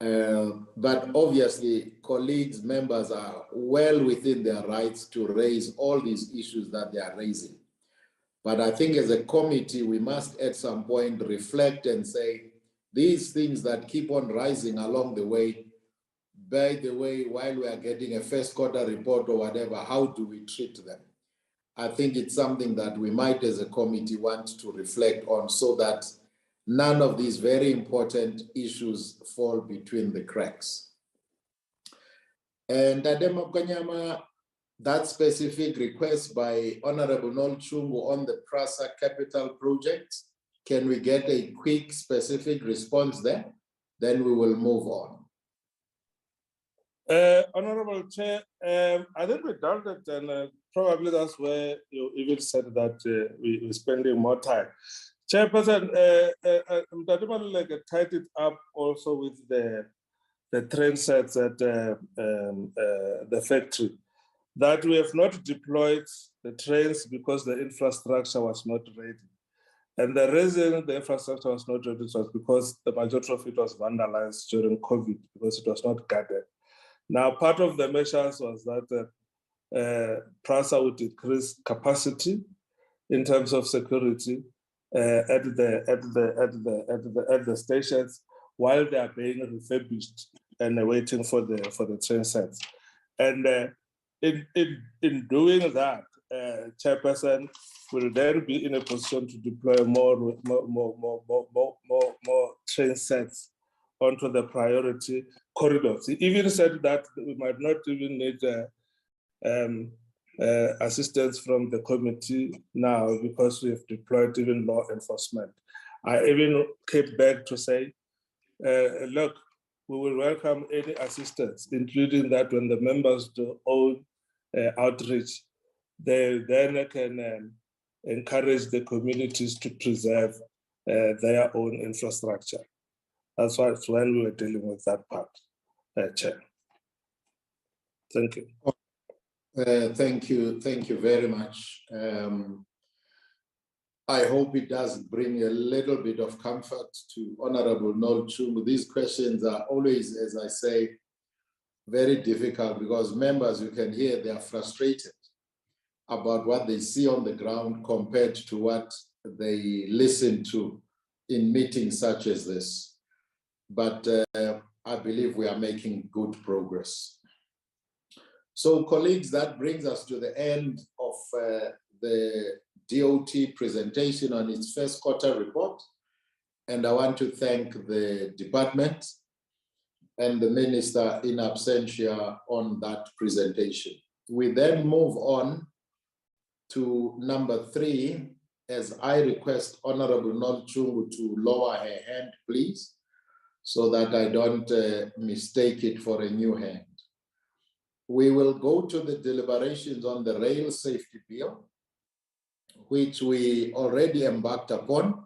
But obviously, colleagues, members are well within their rights to raise all these issues that they are raising. But I think as a committee, we must at some point reflect and say, these things that keep on rising along the way, by the way, while we are getting a first quarter report or whatever, how do we treat them? I think it's something that we might as a committee want to reflect on so that none of these very important issues fall between the cracks. And Adema Kanyama, that specific request by Honorable Nolchungu on the PRASA capital project, can we get a quick specific response there? Then we will move on. Honorable Chair, I think we dealt it, and probably that's where you even said that we're spending more time. Chairperson, like tied it up also with the train sets at the factory, that we have not deployed the trains because the infrastructure was not ready. And the reason the infrastructure was not ready was because the majority of it was vandalized during COVID because it was not guarded. Now, part of the measures was that PRASA would increase capacity in terms of security at the stations while they are being refurbished and waiting for the train sets. And in doing that, Chairperson will then be in a position to deploy more train sets onto the priority corridors. He even said that we might not even need assistance from the committee now because we have deployed even law enforcement. I even came back to say, look, we will welcome any assistance, including that when the members do own outreach, they then can encourage the communities to preserve their own infrastructure. That's why it's when we were dealing with that part, Chair. Thank you. Thank you very much. I hope it does bring a little bit of comfort to Honorable Nolchungu. These questions are always, as I say, very difficult because members, you can hear they are frustrated about what they see on the ground compared to what they listen to in meetings such as this. But I believe we are making good progress. So colleagues, that brings us to the end of the DOT presentation on its first quarter report. And I want to thank the department and the minister in absentia on that presentation. We then move on to number 3, as I request Honorable Nolchungu to lower her hand, please, so that I don't mistake it for a new hand. We will go to the deliberations on the rail safety bill, which we already embarked upon,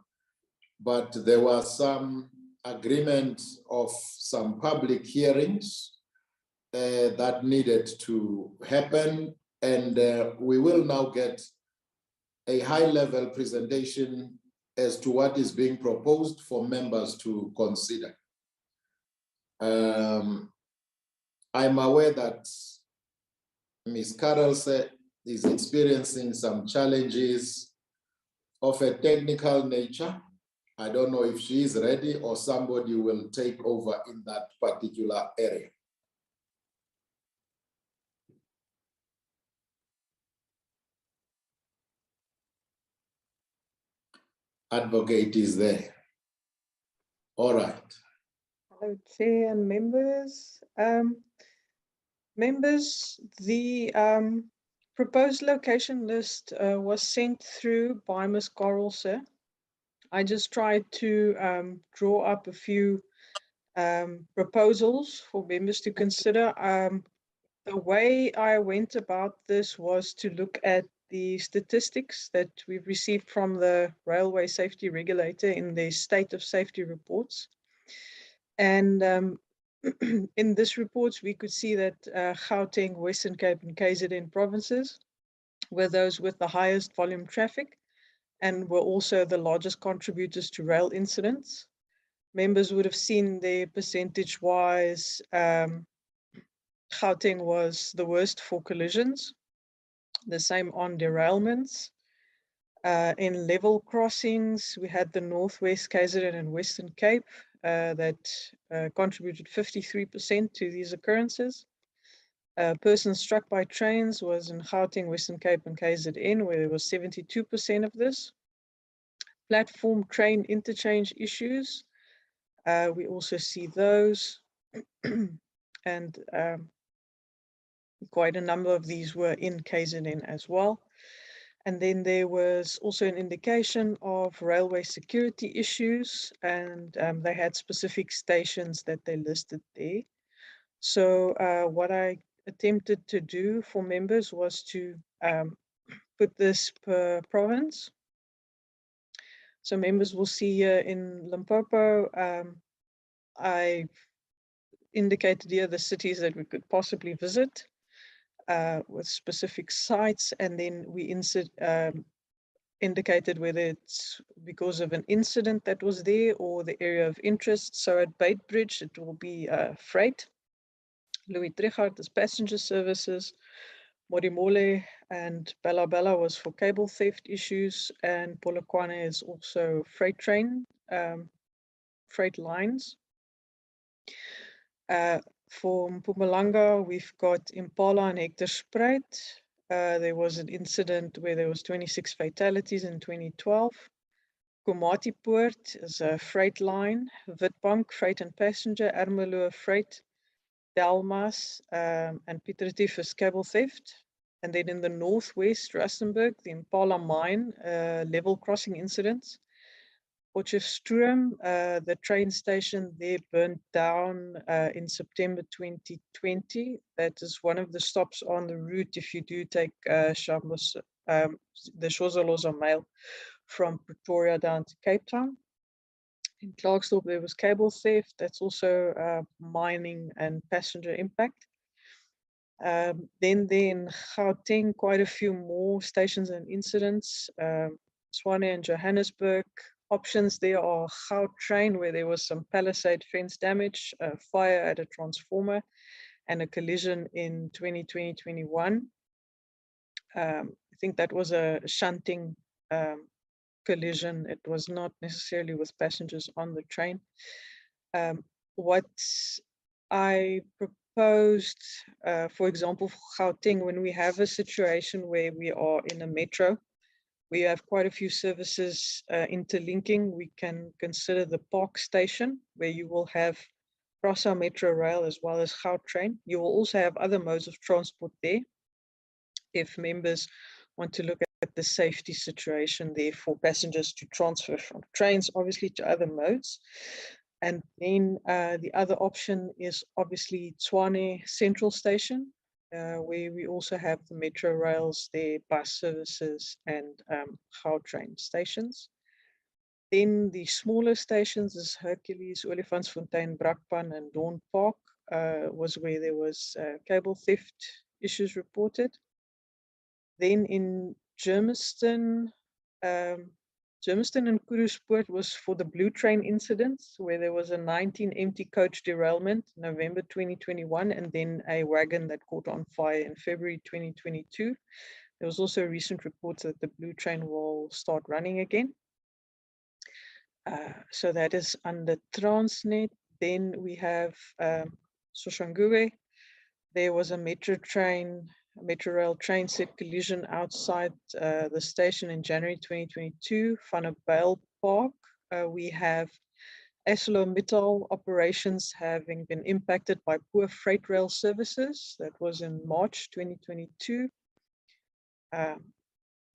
but there was some agreement of some public hearings that needed to happen. And we will now get a high-level presentation as to what is being proposed for members to consider. I'm aware that Ms. Carlse is experiencing some challenges of a technical nature. I don't know if she is ready or somebody will take over in that particular area. Advocate is there. All right. Hello, Chair and members. Members, the proposed location list was sent through by Ms. Carlse. I just tried to draw up a few proposals for members to consider. The way I went about this was to look at the statistics that we've received from the Railway Safety Regulator in their State of Safety reports. And in this report, we could see that Gauteng, Western Cape and KZN provinces were those with the highest volume traffic and were also the largest contributors to rail incidents. Members would have seen their percentage-wise, Gauteng was the worst for collisions, the same on derailments. In level crossings, we had the Northwest, KZN and Western Cape that contributed 53% to these occurrences. Persons struck by trains was in Gauteng, Western Cape and KZN, where there was 72% of this. Platform train interchange issues, we also see those. And quite a number of these were in KZN as well. And then there was also an indication of railway security issues, and they had specific stations that they listed there. So what I attempted to do for members was to put this per province. So members will see here in Limpopo, I indicated here the cities that we could possibly visit with specific sites, and then we indicated whether it's because of an incident that was there or the area of interest. So at Beitbridge, it will be freight. Louis Trichardt is passenger services. Modimolle and Bella Bella was for cable theft issues, and Polokwane is also freight train, freight lines. For Mpumalanga, we've got Impala and Hector Spruit. There was an incident where there was 26 fatalities in 2012. Komati Poort is a freight line. Witbank, freight and passenger. Ermelo, freight. Delmas and Piet Retief is cable theft. And then in the northwest, Rustenburg, the Impala mine, level crossing incidents. Potchefstroom, the train station there burnt down in September 2020. That is one of the stops on the route if you do take the Shozaloza Mail from Pretoria down to Cape Town. In Klerksdorp, there was cable theft. That's also mining and passenger impact. Then in Gauteng, quite a few more stations and incidents. Tshwane and Johannesburg. Options there are Gautrain, where there was some palisade fence damage, a fire at a transformer, and a collision in 2020-21. I think that was a shunting collision. It was not necessarily with passengers on the train. What I proposed, for example, for Gauteng, when we have a situation where we are in a metro, we have quite a few services interlinking. We can consider the Park Station, where you will have Crossrail Metro Rail as well as Gautrain. You will also have other modes of transport there. If members want to look at the safety situation there for passengers to transfer from trains, obviously, to other modes. And then the other option is obviously Tshwane Central Station, where we also have the metro rails there, bus services, and Gautrain stations. Then the smaller stations is Hercules, Olifantsfontein, Brakpan, and Dawn Park was where there was cable theft issues reported. Then in Germiston, Germiston and Kurusport was for the Blue Train incidents, where there was a 19 empty coach derailment in November 2021, and then a wagon that caught on fire in February 2022. There was also recent reports that the Blue Train will start running again. So that is under Transnet. Then we have Soshanguve. There was a metro rail train set collision outside the station in January 2022, Vanderbijl Park. We have ArcelorMittal operations having been impacted by poor freight rail services. That was in March 2022.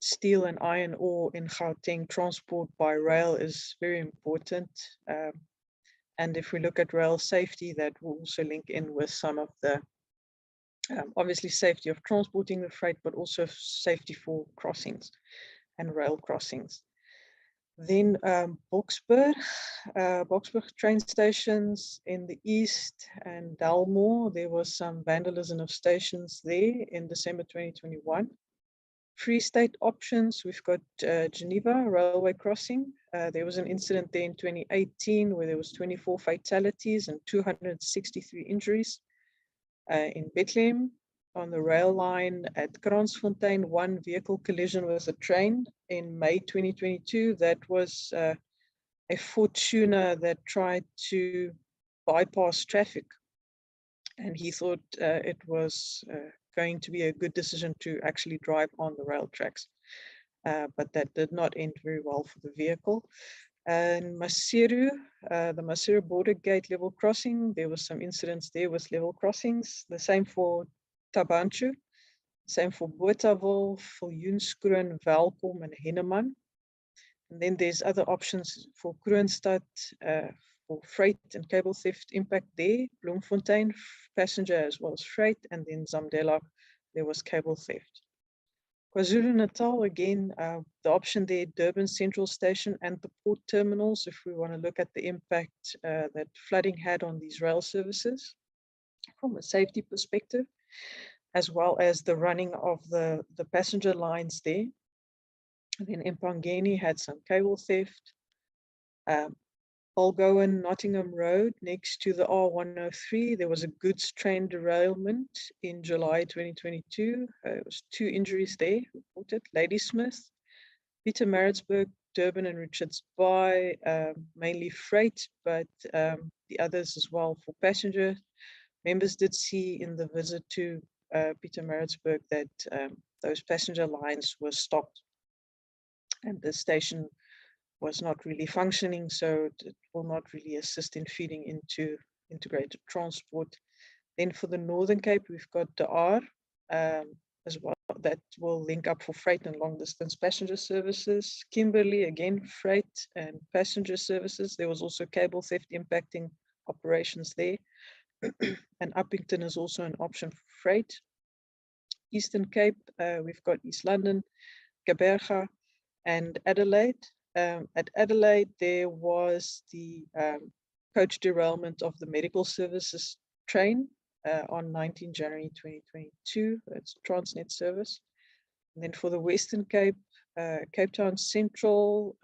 Steel and iron ore in Gauteng, transport by rail is very important. And if we look at rail safety, that will also link in with some of the obviously safety of transporting the freight, but also safety for crossings and rail crossings. Then Boksburg train stations in the east and Dalmore, there was some vandalism of stations there in December 2021. Free State options, we've got Geneva railway crossing. There was an incident there in 2018 where there was 24 fatalities and 263 injuries. In Bethlehem, on the rail line at Kransfontein, one vehicle collision with a train in May 2022. That was a Fortuner that tried to bypass traffic. And he thought it was going to be a good decision to actually drive on the rail tracks. But that did not end very well for the vehicle. And Maseru, the Maseru border gate level crossing, there was some incidents there with level crossings. The same for Tabanchu, same for Botawil, Viljoenskroon, Welkom, and Henneman. And then there's other options for Kroonstad, for freight and cable theft impact there, Bloemfontein, passenger as well as freight, and then Zamdela, there was cable theft. KwaZulu-Natal, again, the option there, Durban Central Station and the port terminals, if we want to look at the impact that flooding had on these rail services from a safety perspective, as well as the running of the passenger lines there. And then Empangeni had some cable theft. Bulgowan Nottingham Road next to the R103, there was a goods train derailment in July 2022. There was 2 injuries there reported. Ladysmith, Pietermaritzburg, Durban and Richards Bay, mainly freight, but the others as well for passenger. Members did see in the visit to Pietermaritzburg that those passenger lines were stopped and the station was not really functioning, so it will not really assist in feeding into integrated transport. Then for the Northern Cape, we've got the R as well, that will link up for freight and long distance passenger services. Kimberley, again, freight and passenger services. There was also cable theft impacting operations there. And Uppington is also an option for freight. Eastern Cape, we've got East London, Gqeberha, and Adelaide. At Adelaide, there was the coach derailment of the medical services train on 19 January 2022. That's Transnet service. And then for the Western Cape, Cape Town Central,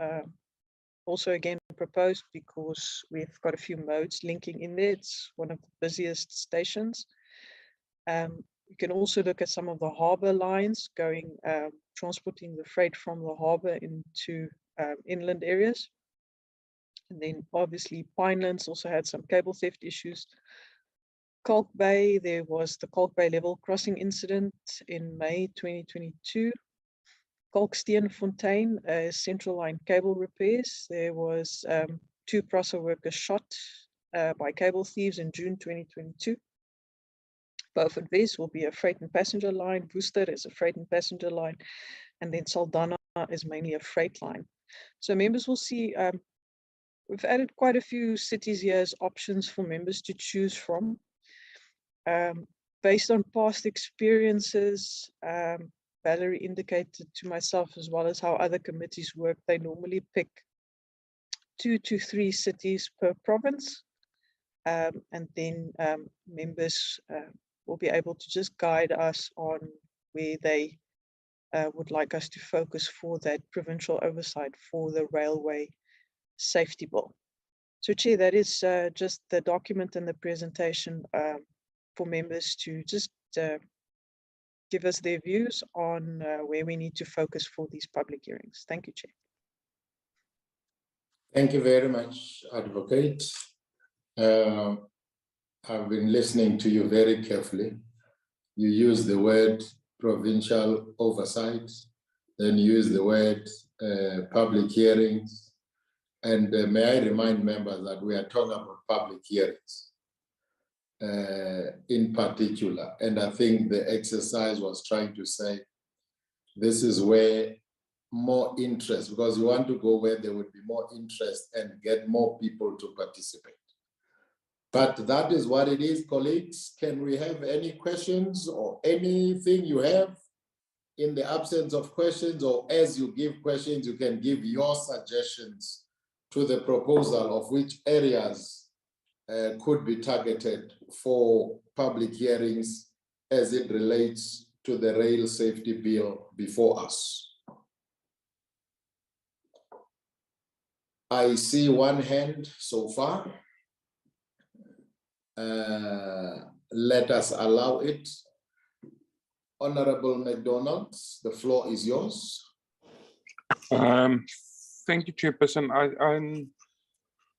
also again proposed because we've got a few modes linking in there. It's one of the busiest stations. You can also look at some of the harbour lines going, transporting the freight from the harbour into inland areas. And then obviously Pinelands also had some cable theft issues. Kalk Bay, there was the Kalk Bay level crossing incident in May 2022. Kalksteenfontein, central line cable repairs. There was 2 PRASA workers shot by cable thieves in June 2022. Beaufort West will be a freight and passenger line. Worcester is a freight and passenger line. And then Saldanha is mainly a freight line. So members will see, we've added quite a few cities here as options for members to choose from. Based on past experiences, Valerie indicated to myself as well as how other committees work, they normally pick 2 to 3 cities per province. And then members will be able to just guide us on where they would like us to focus for that provincial oversight for the railway safety bill. So Chair, that is just the document and the presentation for members to just give us their views on where we need to focus for these public hearings. Thank you, Chair. Thank you very much, Advocate. I've been listening to you very carefully. You use the word provincial oversight, then use the word public hearings. And may I remind members that we are talking about public hearings in particular. And I think the exercise was trying to say, this is where more interest, because you want to go where there would be more interest and get more people to participate. But that is what it is, colleagues. Can we have any questions or anything you have? in the absence of questions, or as you give questions, you can give your suggestions to the proposal of which areas could be targeted for public hearings as it relates to the rail safety bill before us. I see one hand so far. Let us allow it. Honorable McDonald, the floor is yours. Thank you, Chairperson.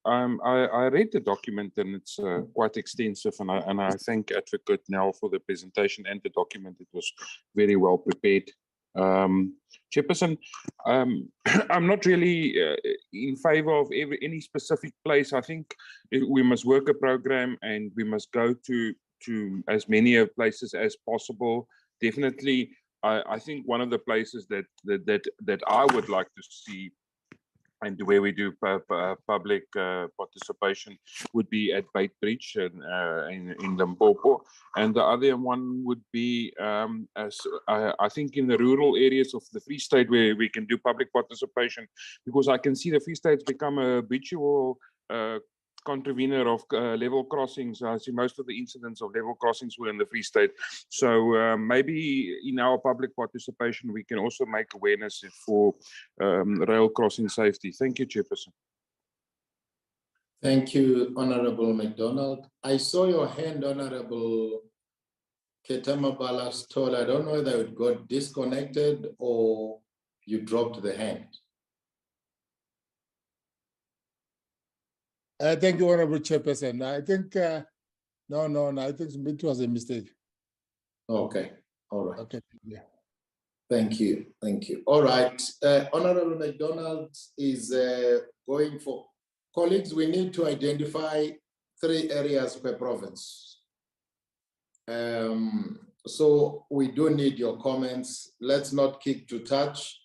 I read the document and it's quite extensive, and I thank Advocate Nell for the presentation and the document. It was very well prepared. Chairperson, I'm not really in favor of any specific place. I think we must work a program and we must go to as many places as possible. Definitely, I think one of the places that I would like to see and where we do public participation would be at Beitbridge in Limpopo, and the other one would be I think in the rural areas of the Free State where we can do public participation, because I can see the Free State's become a habitual contravener of level crossings. I see most of the incidents of level crossings were in the Free State. So maybe in our public participation, we can also make awareness for rail crossing safety. Thank you, Chairperson. Thank you, Honorable McDonald. I saw your hand, Honorable Ketama Balastol. I don't know whether it got disconnected or you dropped the hand. Thank you, Honorable Chairperson. I think, no, I think it was a mistake. Okay, all right. Okay, yeah. Thank you. All right, Honorable McDonald is going for, colleagues, we need to identify 3 areas per province. So we do need your comments. Let's not kick to touch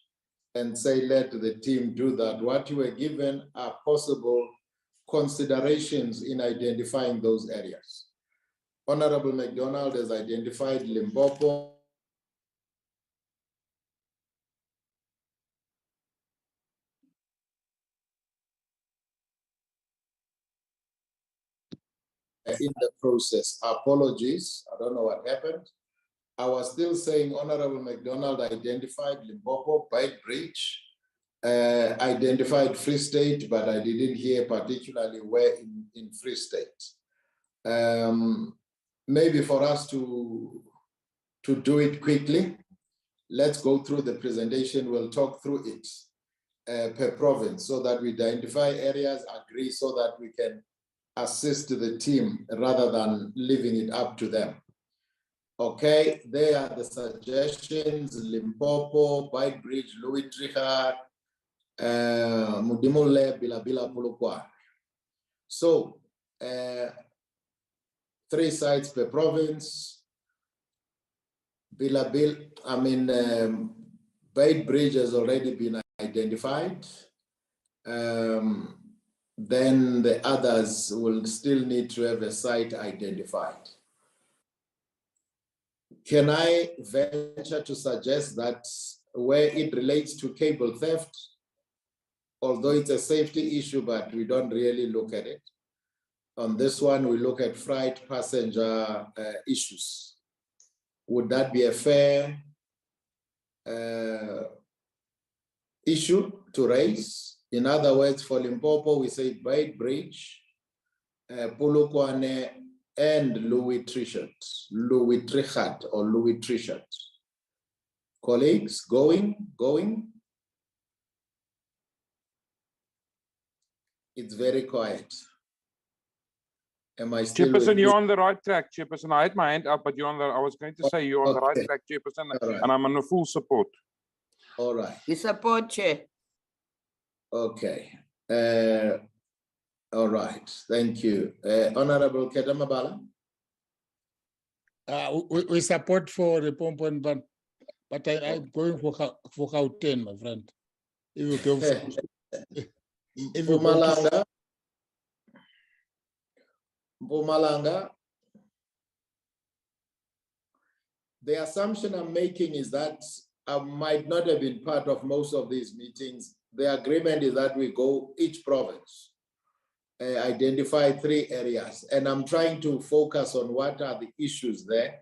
and say, let the team do that. What you were given are possible considerations in identifying those areas. Honorable McDonald has identified Limpopo, in the process. Apologies, I don't know what happened. I was still saying Honorable McDonald identified Limpopo, Beitbridge, identified Free State, but I didn't hear particularly where in Free State. Maybe for us to do it quickly, let's go through the presentation. We'll talk through it per province so that we identify areas, agree so that we can assist the team rather than leaving it up to them. Okay, there are the suggestions: Limpopo, Beitbridge, Louis Trichardt, Mudimule, Bilabila, Polokwane. So 3 sites per province. Beitbridge has already been identified. Then the others will still need to have a site identified. Can I venture to suggest that where it relates to cable theft, although it's a safety issue, but we don't really look at it. On this one, we look at freight passenger issues. Would that be a fair issue to raise? In other words, for Limpopo, we say Beitbridge, Polokwane, and Louis Trichardt. Colleagues, going? It's very quiet. Am I still Chairperson, you're on the right track, Chairperson. I had my hand up, but you're on the, I was going to say you're on the right track, Chairperson, right. And I'm in full support. All right. We support, Chair. Okay. All right. Thank you. Honorable Kedamabala. We support for the Pompon, but I'm going for Gauteng, my friend. If you go if you Mpumalanga. Mpumalanga. The assumption I'm making is that I might not have been part of most of these meetings. The agreement is that we go each province, identify 3 areas, and I'm trying to focus on what are the issues there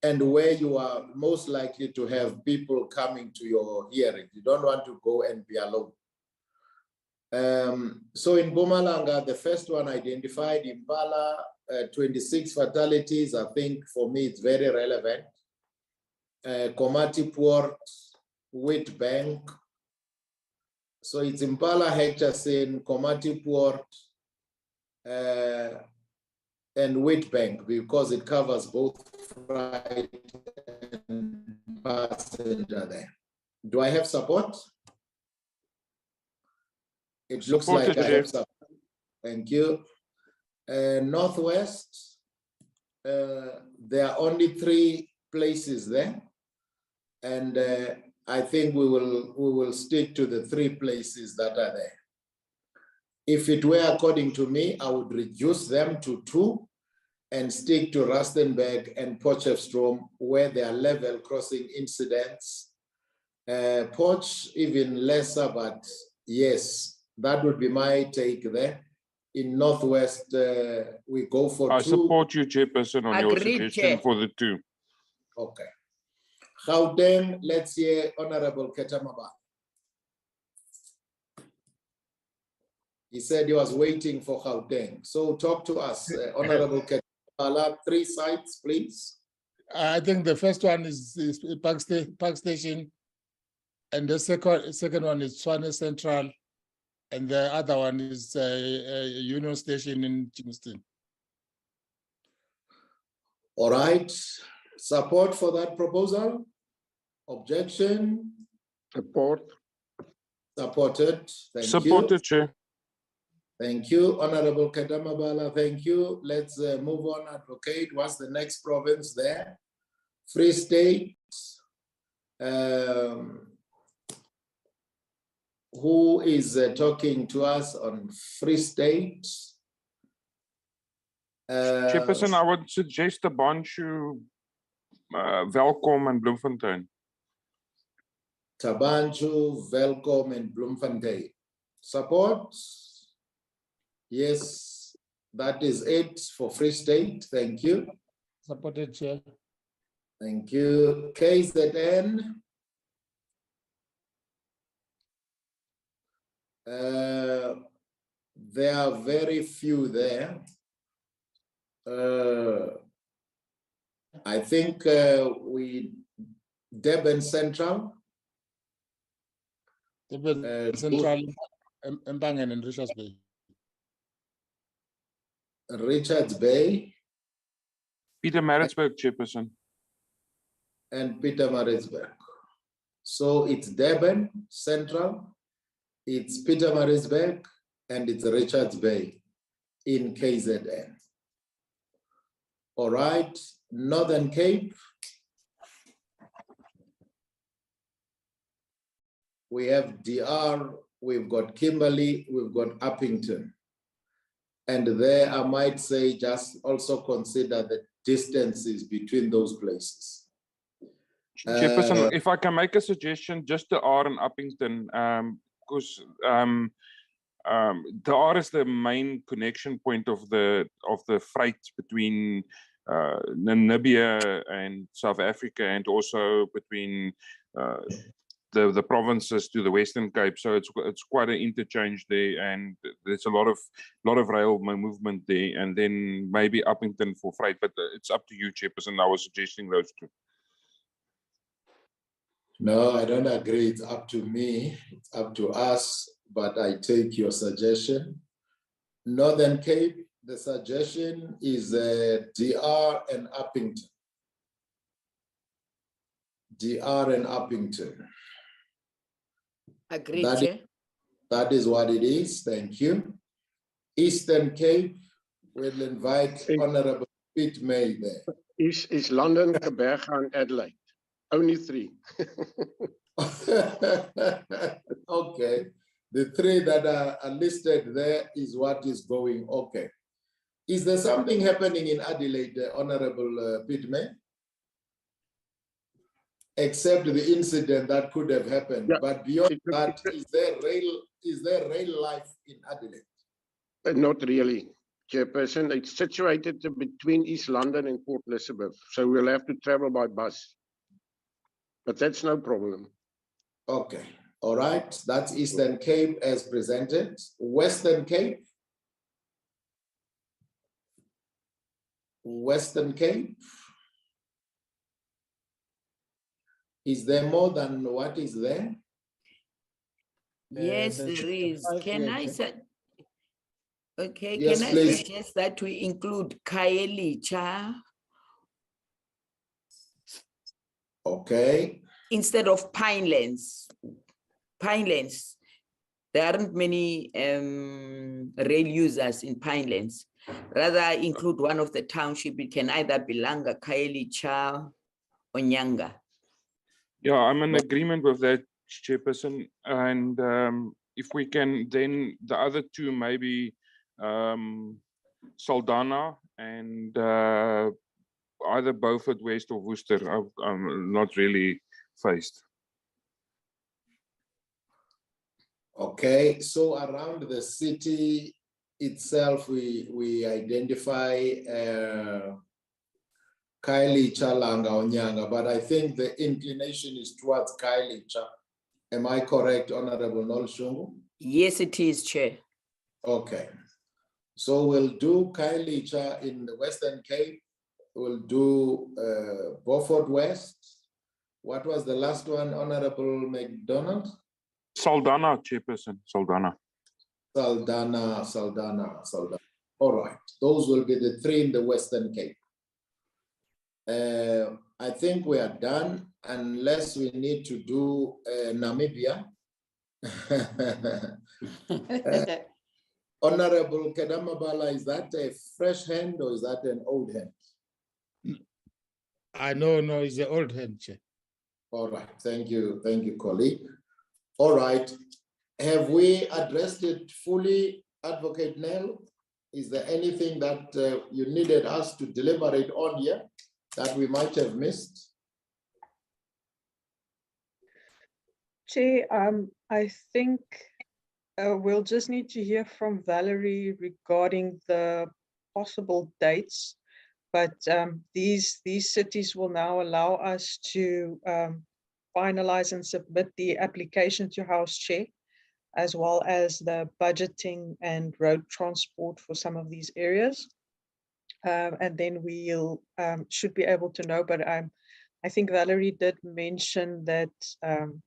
and where you are most likely to have people coming to your hearing. You don't want to go and be alone. So in Mpumalanga, the first one identified Impala, 26 fatalities. I think for me, it's very relevant. Komati Port, Wheatbank. So it's Impala, Hutchinson, Komati Port, and Wheatbank, because it covers both freight and passenger there. Do I have support? It looks like I have support. Thank you. Northwest, there are only 3 places there, and I think we will stick to the 3 places that are there. If it were according to me, I would reduce them to 2 and stick to Rustenburg and Potchefstroom, where there are level crossing incidents. Potch even lesser, but yes, that would be my take there. In Northwest, we go for 2. I support you, Chairperson, on your Agreed, suggestion Chair. for the 2. Okay. Gauteng, let's hear Honorable Ketamaba. He said he was waiting for Gauteng. So talk to us, Honorable Ketamaba. 3 sites, please. I think the first one is Park Station, and the second one is Swane Central, and the other one is Union Station in Kingston. All right. Support for that proposal? Objection? Support. Supported. Thank you. Supported, Chair. Thank you, Honorable Ketamabala. Thank you. Let's move on, Advocate. What's the next province there? Free State. Who is talking to us on Free State? Chairperson, I would suggest the Bantu, Welkom and Bloemfontein. Tabanchu, Welkom and Bloemfontein. Support? Yes, that is it for Free State. Thank you. Supported, Chair. Thank you. KZN. There are very few there. I think Durban Central. Durban Central, Mbangen and Richards Bay. Richards Bay. Pietermaritzburg, Chairperson. And Pietermaritzburg. So it's Durban Central, it's Pietermaritzburg, and it's Richards Bay in KZN. All right, Northern Cape. We have DR, we've got Kimberley, we've got Uppington. And there I might say just also consider the distances between those places. Chairperson, if I can make a suggestion, just the R and Uppington, because the R is the main connection point of the freight between Namibia and South Africa, and also between the provinces to the Western Cape. So it's quite an interchange there, and there's a lot of rail movement there, and then maybe Uppington for freight. But it's up to you, Chairperson. I was suggesting those 2. No, I don't agree. It's up to me. It's up to us, but I take your suggestion. Northern Cape, the suggestion is DR and Uppington. DR and Uppington. Agreed, Chair. That is what it is. Thank you. Eastern Cape, we'll invite Honorable Pete May there. Is London, Kaberga, and Adelaide. Only 3. Okay. The 3 that are listed there is what is going okay. Is there something happening in Adelaide, Honorable Pete May? except the incident that could have happened. Yeah. But beyond that, is there real life in Adelaide? Not really, Chairperson. It's situated between East London and Port Elizabeth, so we'll have to travel by bus. But that's no problem. Okay, all right. That's Eastern Cape as presented. Western Cape. Western Cape. Is there more than what is there? Yes, there there should be is. 5 Can here, I Chair. say? Okay, Yes, can I please. suggest that we include Kaelicha Okay. instead of Pinelands? Pinelands. There aren't many rail users in Pinelands. Rather include one of the township. It can either be Langa, Kaelicha, or Nyanga. Yeah, I'm in agreement with that, Chairperson. And if we can, then the other two, maybe Saldanha and either Beaufort West or Worcester. I'm not really faced. Okay, so around the city itself, we identify Kaelicha, Langa, Onyanga, but I think the inclination is towards Kaelicha. Am I correct, Honorable Nolshungu? Yes, it is, Chair. Okay, so we'll do Kaelicha in the Western Cape. We'll do Beaufort West. What was the last one, Honorable McDonald? Saldanha, Chairperson, Saldanha. Saldanha. All right, those will be the 3 in the Western Cape. I think we are done unless we need to do Namibia. Honorable Kedamabala, is that a fresh hand or is that an old hand? I know, no, it's the old hand, Chair. All right, thank you, colleague. All right, have we addressed it fully, Advocate Nell? Is there anything that you needed us to deliberate on here that we might have missed? Chair, I think we'll just need to hear from Valerie regarding the possible dates, but these cities will now allow us to finalize and submit the application to House Chair, as well as the budgeting and road transport for some of these areas. And then we'll should be able to know, but I think Valerie did mention that I'm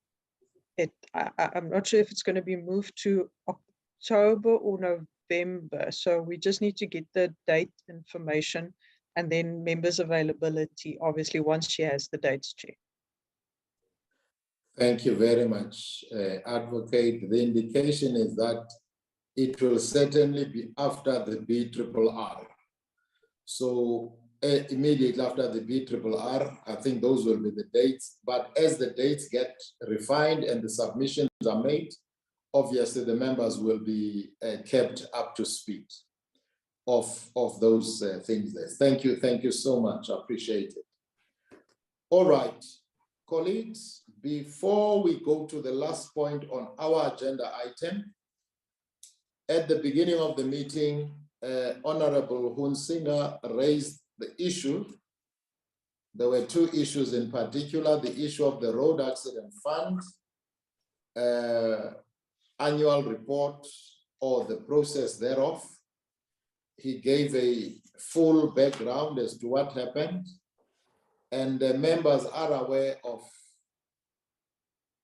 not sure if it's going to be moved to October or November. So we just need to get the date information and then members' availability, obviously, once she has the dates, Chair. Thank you very much, Advocate. The indication is that it will certainly be after the BRRR. So immediately after the BRRR, I think those will be the dates. But as the dates get refined and the submissions are made, obviously the members will be kept up to speed of those things there. Thank you so much. I appreciate it. All right, colleagues, before we go to the last point on our agenda item, at the beginning of the meeting, Honorable Hunsinger raised the issue. There were 2 issues in particular: the issue of the road accident fund, annual report or the process thereof. He gave a full background as to what happened, and the members are aware of,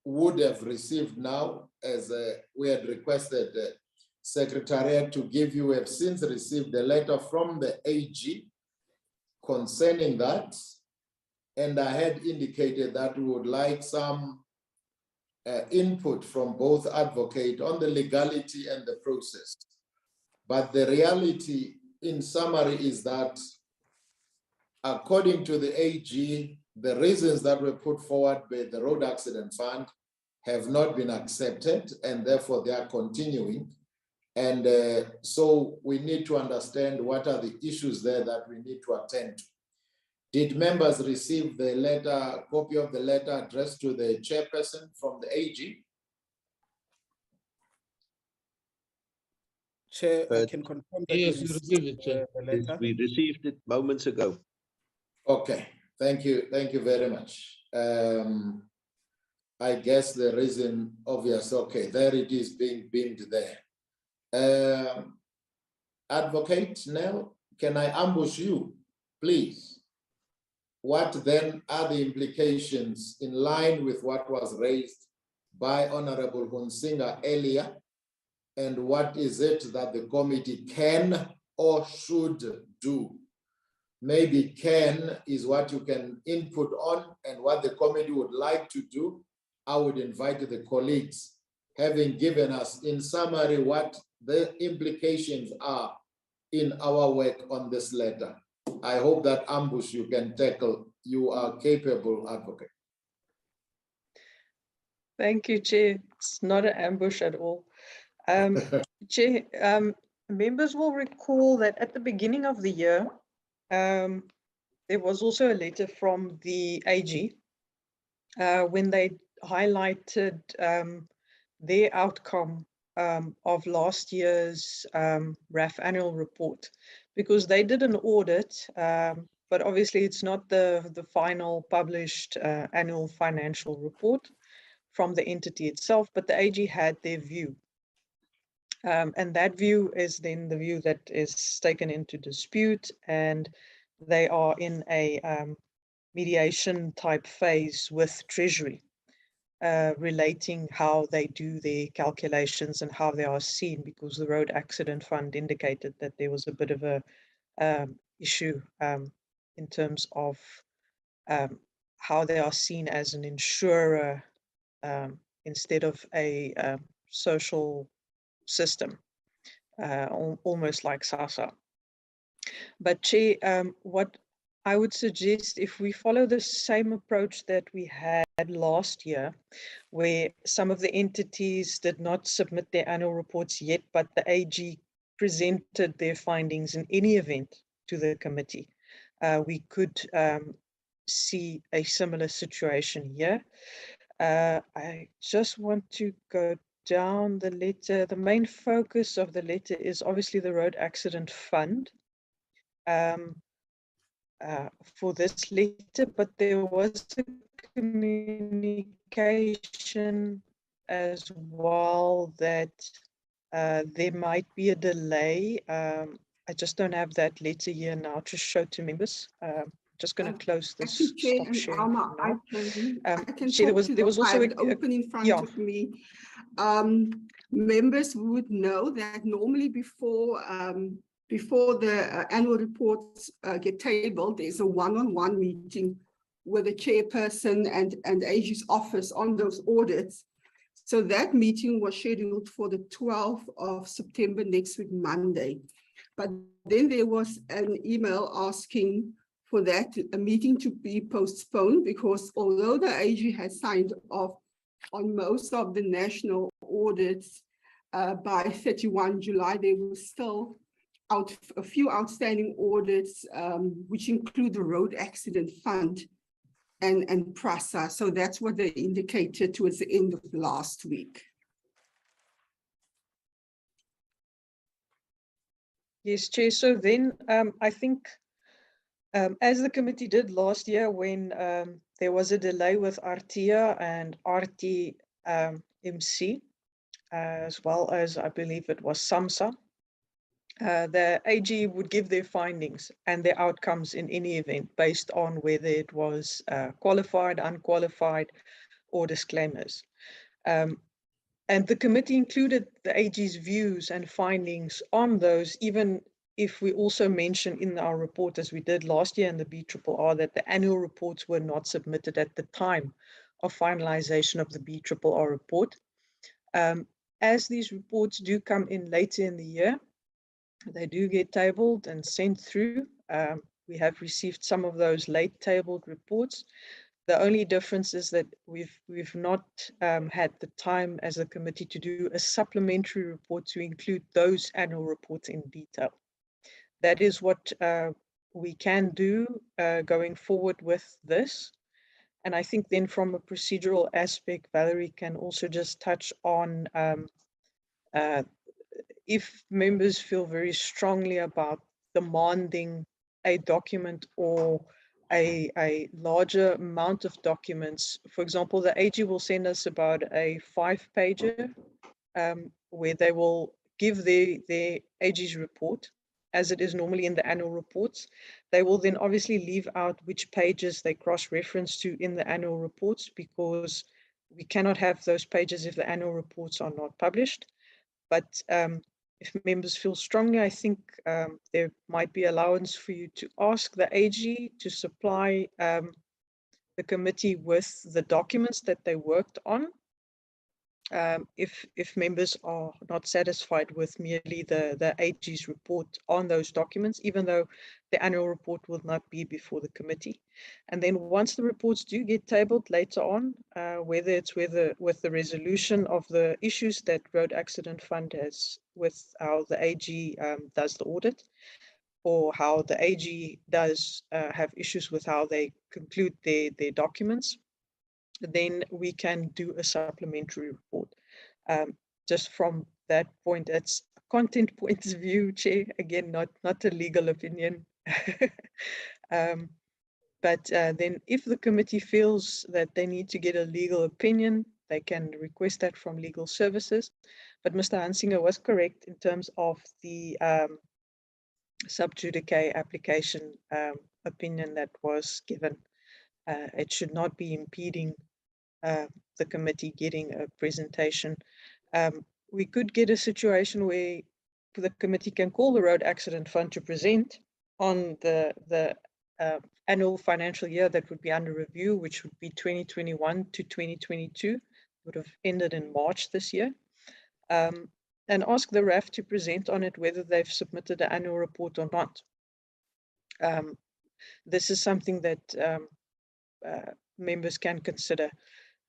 would have received now, as we had requested the Secretariat to give you, have since received a letter from the AG concerning that. And I had indicated that we would like some input from both advocate on the legality and the process. But the reality, in summary, is that according to the AG, the reasons that were put forward by the Road Accident Fund have not been accepted, and therefore they are continuing. And so we need to understand what are the issues there that we need to attend to. Did members receive the letter, copy of the letter addressed to the chairperson from the AG? Chair, I can confirm that Yes, we we received received it, Chair. the Yes, letter. we received it moments ago. Okay, thank you very much. I guess the reason obvious, okay, there it is being binned there. Advocate Nell, can I ambush you, please? What then are the implications in line with what was raised by Honorable Hunsinga earlier? And what is it that the committee can or should do? Maybe can is what you can input on, and what the committee would like to do. I would invite the colleagues, having given us in summary what the implications are in our work on this letter. I hope that ambush you can tackle. You are capable, advocate. Thank you, Chair. It's not an ambush at all. Chair, members will recall that at the beginning of the year, there was also a letter from the AG when they highlighted their outcome of last year's RAF annual report, because they did an audit, but obviously it's not the final published annual financial report from the entity itself, but the AG had their view. And that view is then the view that is taken into dispute, and they are in a mediation type phase with Treasury, relating how they do their calculations and how they are seen, because the Road Accident Fund indicated that there was a bit of a issue in terms of how they are seen as an insurer instead of a social system, almost like SASA. But Chair, what I would suggest, if we follow the same approach that we had last year, where some of the entities did not submit their annual reports yet, but the AG presented their findings in any event to the committee, we could see a similar situation here. I just want to go down the letter. The main focus of the letter is obviously the Road Accident Fund for this letter, but there was a communication as well that there might be a delay. I just don't have that letter here now to show to members. Just going to close this. Stop sharing for now. I can Chair, talk there was also open in front of me. Members would know that normally before the annual reports get tabled, there's a one-on-one meeting with the chairperson and AG's office on those audits. So that meeting was scheduled for the 12th of September, next week, Monday. But then there was an email asking for that meeting to be postponed, because although the AG had signed off on most of the national audits by 31 July, there was still a few outstanding audits, which include the Road Accident Fund and PRASA. So that's what they indicated towards the end of last week. Yes, Chair. So then I think, as the committee did last year when there was a delay with RTIA and RTMC, as well as I believe it was Samsa, the AG would give their findings and their outcomes in any event based on whether it was qualified, unqualified, or disclaimers. And the committee included the AG's views and findings on those, even if we also mention in our report, as we did last year in the BRRR, that the annual reports were not submitted at the time of finalization of the BRRR report. As these reports do come in later in the year, they do get tabled and sent through. We have received some of those late tabled reports. The only difference is that we've not had the time as a committee to do a supplementary report to include those annual reports in detail. That is what we can do going forward with this. And I think then from a procedural aspect, Valerie can also just touch on if members feel very strongly about demanding a document or a larger amount of documents. For example, the AG will send us about a 5-pager where they will give their AG's report, as it is normally in the annual reports. They will then obviously leave out which pages they cross-reference to in the annual reports, because we cannot have those pages if the annual reports are not published. But if members feel strongly, I think there might be allowance for you to ask the AG to supply the committee with the documents that they worked on. If members are not satisfied with merely the AG's report on those documents, even though the annual report will not be before the committee. And then once the reports do get tabled later on, whether it's with the resolution of the issues that Road Accident Fund has with how the AG does the audit, or how the AG does have issues with how they conclude their documents, then we can do a supplementary report. Just from that point, it's a content point of view, Chair, again, not a legal opinion. But then if the committee feels that they need to get a legal opinion, they can request that from legal services. But Mr. Hansinger was correct in terms of the sub judice application opinion that was given. It should not be impeding the committee getting a presentation. We could get a situation where the committee can call the Road Accident Fund to present on the annual financial year that would be under review, which would be 2021 to 2022, would have ended in March this year, and ask the RAF to present on it whether they've submitted an annual report or not. This is something that members can consider.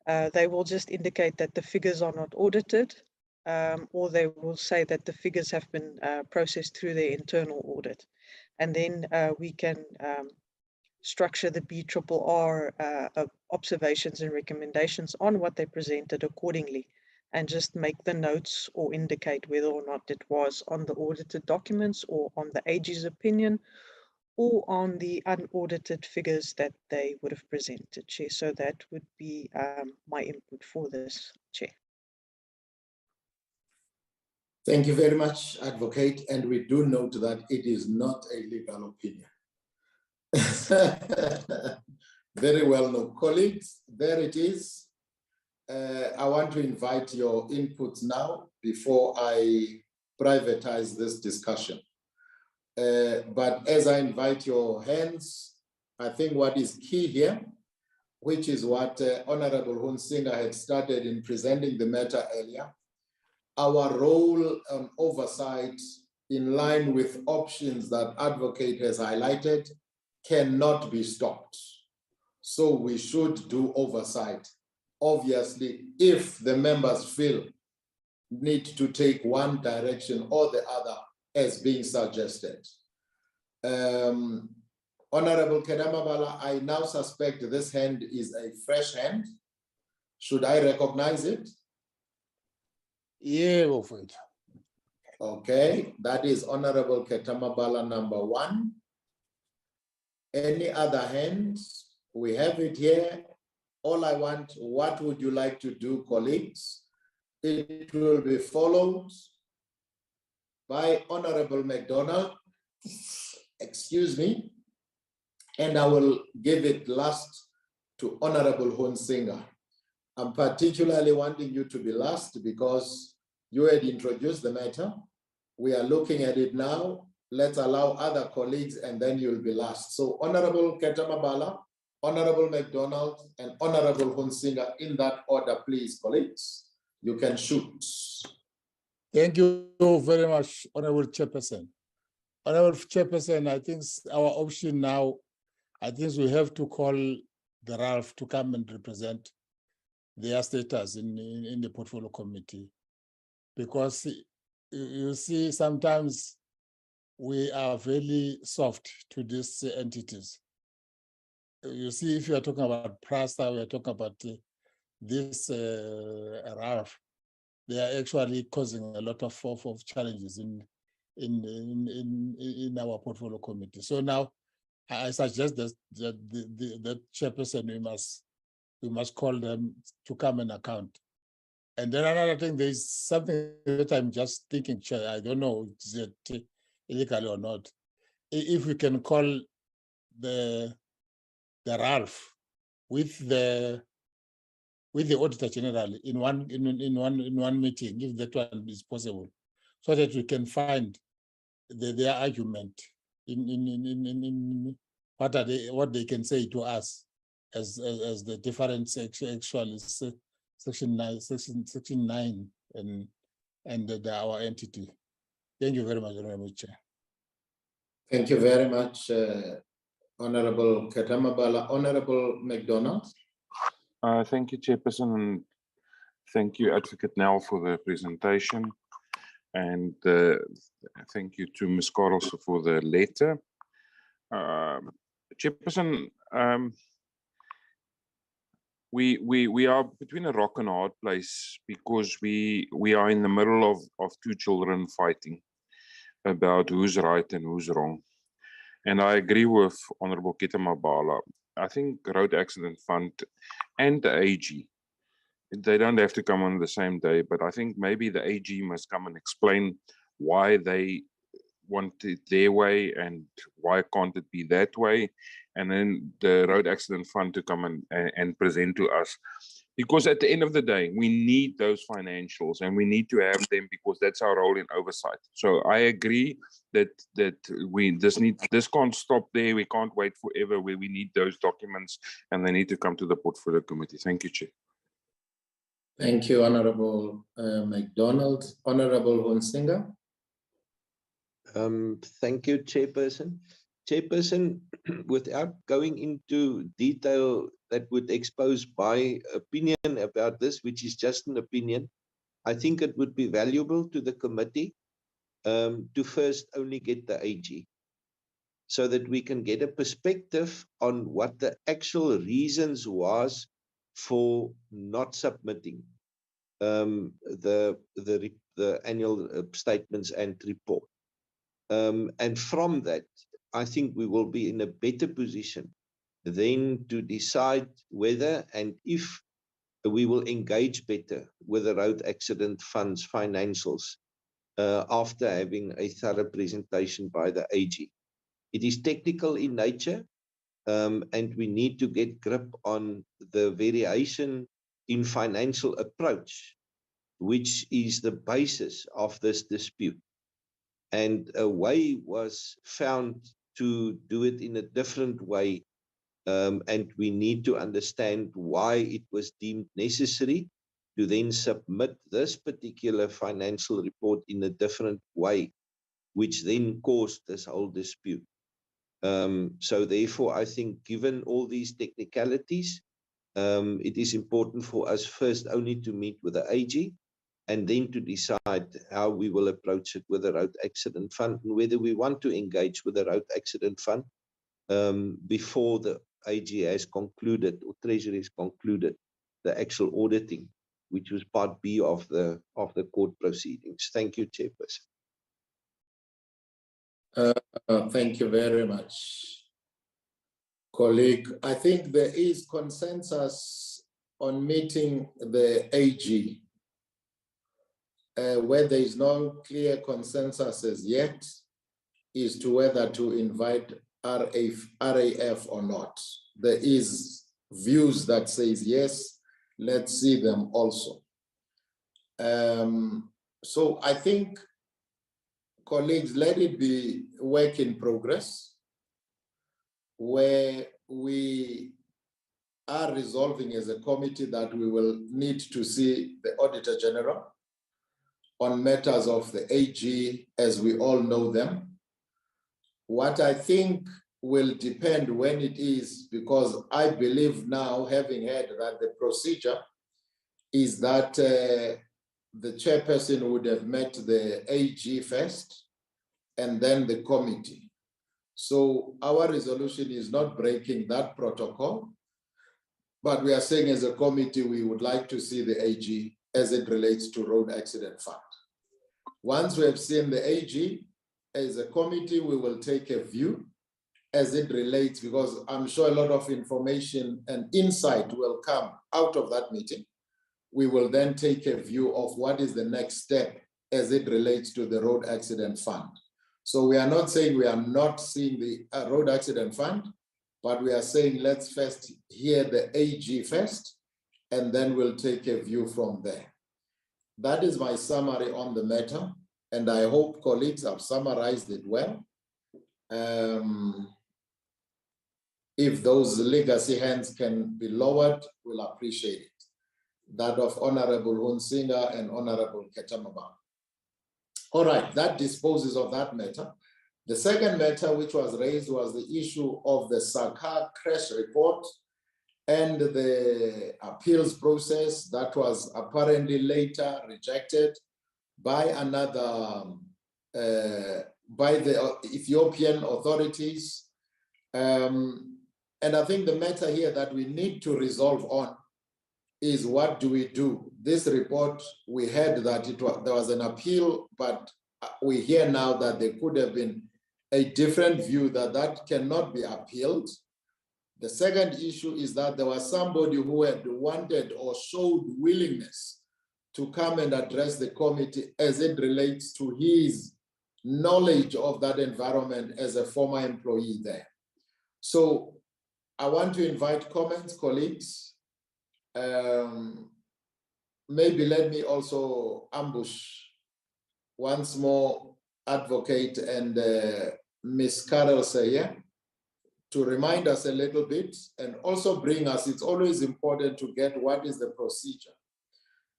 They will just indicate that the figures are not audited, or they will say that the figures have been processed through their internal audit. And then we can structure the BRRR observations and recommendations on what they presented accordingly, and just make the notes or indicate whether or not it was on the audited documents or on the AG's opinion, or on the unaudited figures that they would have presented, Chair. So that would be my input for this, Chair. Thank you very much, Advocate. And we do note that it is not a legal opinion. Very well known. Colleagues, there it is. I want to invite your inputs now before I privatize this discussion. But as I invite your hands, I think what is key here, which is what Honorable Hunsinger had started in presenting the matter earlier, our role on oversight in line with options that Advocate has highlighted cannot be stopped. So we should do oversight. Obviously, if the members feel need to take one direction or the other, as being suggested. Honorable Kedamabala, I now suspect this hand is a fresh hand. Should I recognize it? Yeah, okay, that is Honorable Ketamabala number 1. Any other hands? We have it here. All I want, what would you like to do, colleagues? It will be followed by Honorable McDonald, excuse me, and I will give it last to Honorable Hunsinger. I'm particularly wanting you to be last because you had introduced the matter. We are looking at it now. Let's allow other colleagues and then you'll be last. So Honorable Ketamabala, Honorable McDonald, and Honorable Hunsinger in that order, please, colleagues. You can shoot. Thank you very much, Honorable Chairperson. Honorable Chairperson, I think our option now, I think we have to call the RALF to come and represent their status in the portfolio committee. Because you see, sometimes we are very soft to these entities. You see, if you are talking about PRASA, we are talking about this RAF. They are actually causing a lot of challenges in our portfolio committee. So now I suggest that the chairperson, we must call them to come and account. And then another thing, there's something that I'm just thinking, Chair, I don't know is it illegal or not. If we can call the RALF with the Auditor General in one meeting, if that one is possible, so that we can find their argument in what they can say to us as the different actually section 9 and our entity. Thank you very much, Honorable Chair. Thank you very much, Honorable Katamabala. Honorable McDonald. Thank you, Chairperson, and thank you, Advocate Nell, for the presentation. And thank you to Ms. Carlson for the letter. Chairperson, we are between a rock and a hard place because we are in the middle of two children fighting about who's right and who's wrong. And I agree with Honorable Ketamabala. I think Road Accident Fund and the AG, they don't have to come on the same day, but I think maybe the AG must come and explain why they want it their way and why can't it be that way, and then the Road Accident Fund to come and present to us. Because at the end of the day, we need those financials and we need to have them because that's our role in oversight. So I agree that this can't stop there. We can't wait forever where we need those documents and they need to come to the Portfolio Committee. Thank you, Chair. Thank you, Honorable McDonald. Honorable Hunsinger. Thank you, Chairperson. Chairperson, without going into detail that would expose my opinion about this, which is just an opinion, I think it would be valuable to the committee to first only get the AG, so that we can get a perspective on what the actual reasons was for not submitting the annual statements and report. And from that, I think we will be in a better position then to decide whether and if we will engage better with the Road Accident Fund's financials after having a thorough presentation by the AG. It is technical in nature, and we need to get grip on the variation in financial approach, which is the basis of this dispute. And a way was found to do it in a different way, and we need to understand why it was deemed necessary to then submit this particular financial report in a different way, which then caused this whole dispute. So therefore, I think given all these technicalities, it is important for us first only to meet with the AG and then to decide how we will approach it with the Road Accident Fund and whether we want to engage with the Road Accident Fund before the AG has concluded or Treasury has concluded the actual auditing, which was part B of the court proceedings. Thank you, Chairperson. Thank you very much, colleague. I think there is consensus on meeting the AG. Where there is no clear consensus as yet is to whether to invite RAF or not. There is views that says yes, let's see them also. So I think, colleagues, let it be work in progress where we are resolving as a committee that we will need to see the Auditor General on matters of the AG as we all know them. What I think will depend when it is, because I believe now, having heard that the procedure is that the chairperson would have met the AG first, and then the committee. So our resolution is not breaking that protocol, but we are saying as a committee, we would like to see the AG as it relates to road accident fund. Once we have seen the AG, as a committee, we will take a view as it relates, because I'm sure a lot of information and insight will come out of that meeting. We will then take a view of what is the next step as it relates to the road accident fund. So we are not saying we are not seeing the road accident fund, but we are saying let's first hear the AG first, and then we'll take a view from there. That is my summary on the matter, and I hope colleagues have summarized it well. If those legacy hands can be lowered, we'll appreciate it. That of Honorable Hunsinger and Honorable Ketamaba. All right, that disposes of that matter. The second matter which was raised was the issue of the Saka crash report and the appeals process that was apparently later rejected by another, by the Ethiopian authorities. And I think the matter here that we need to resolve on is what do we do? This report, we heard that there was an appeal, but we hear now that there could have been a different view that cannot be appealed. The second issue is that there was somebody who had wanted or showed willingness to come and address the committee as it relates to his knowledge of that environment as a former employee there. So I want to invite comments, colleagues. Maybe let me also ambush once more Advocate and Ms. Carol Sayer to remind us a little bit and also bring us, it's always important to get what is the procedure.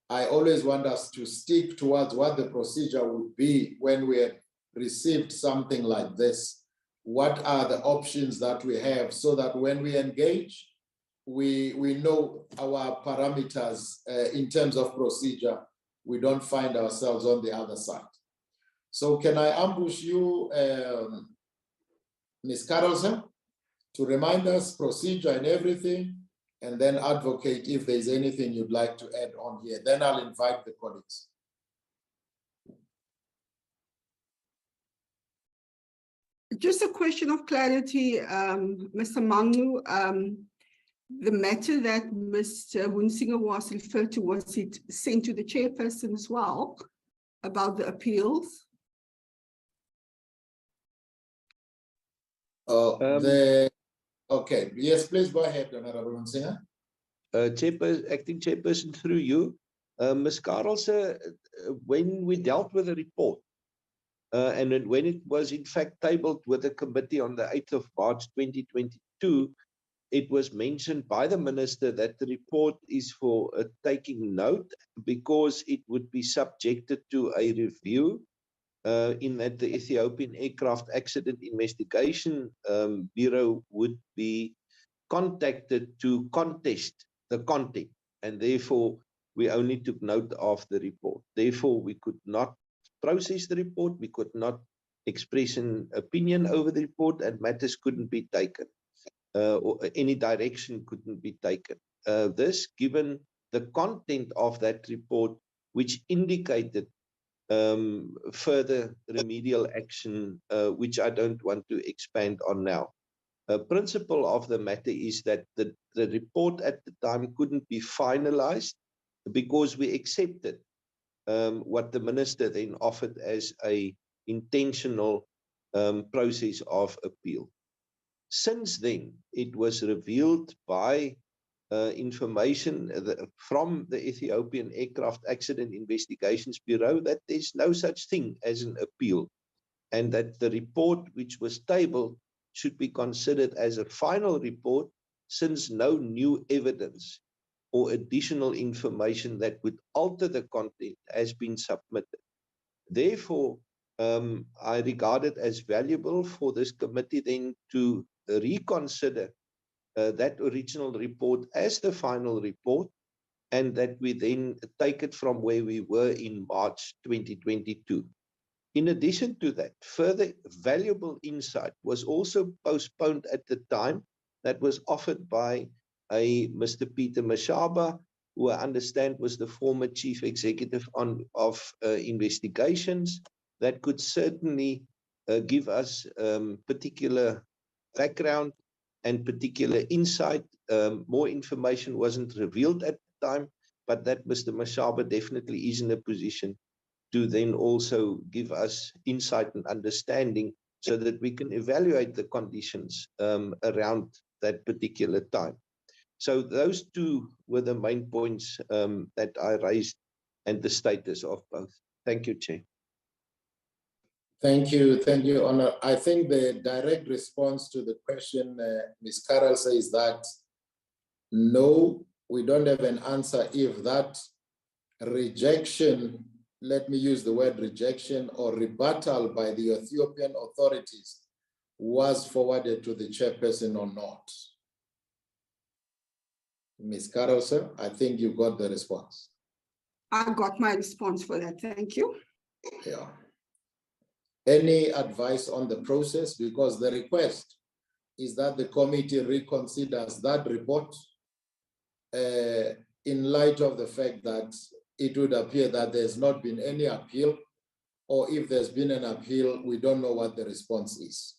I always want us to stick towards what the procedure would be when we have received something like this. What are the options that we have so that when we engage, we know our parameters in terms of procedure, we don't find ourselves on the other side. So can I ambush you, Ms. Carlson, to remind us procedure and everything, and then Advocate if there's anything you'd like to add on here. Then I'll invite the colleagues. Just a question of clarity, Mr. Mangu. The matter that Mr. Hunsinger was referred to, was it sent to the chairperson as well about the appeals? Okay, yes, please go ahead, Honorable Hunsinger. Acting Chairperson, through you, Ms. Carlson, when we dealt with the report, and when it was in fact tabled with the committee on the 8th of March 2022, it was mentioned by the minister that the report is for taking note because it would be subjected to a review in that the Ethiopian Aircraft Accident Investigation Bureau would be contacted to contest the content, and therefore we only took note of the report. Therefore, we could not process the report, we could not express an opinion over the report, and matters couldn't be taken, or any direction couldn't be taken. This, given the content of that report, which indicated further remedial action, which I don't want to expand on now. Principle of the matter is that the report at the time couldn't be finalized because we accepted what the minister then offered as a intentional process of appeal. Since then, it was revealed by information from the Ethiopian Aircraft Accident Investigations Bureau that there's no such thing as an appeal, and that the report which was tabled should be considered as a final report since no new evidence or additional information that would alter the content has been submitted. Therefore, I regard it as valuable for this committee then to reconsider that original report as the final report, and that we then take it from where we were in March 2022. In addition to that, further valuable insight was also postponed at the time that was offered by a Mr. Peter Mashaba, who I understand was the former chief executive of investigations, that could certainly give us particular background and particular insight. More information wasn't revealed at the time, but that Mr. Mashaba definitely is in a position to then also give us insight and understanding so that we can evaluate the conditions around that particular time. So those two were the main points that I raised and the status of both. Thank you, Chair. Thank you, Honor. I think the direct response to the question, Ms. Carroll says that no, we don't have an answer if that rejection, let me use the word rejection or rebuttal by the Ethiopian authorities was forwarded to the chairperson or not. Ms. Carroll, sir, I think you got the response. I got my response for that. Thank you. Yeah. Any advice on the process? Because the request is that the committee reconsiders that report in light of the fact that it would appear that there's not been any appeal, or if there's been an appeal, we don't know what the response is.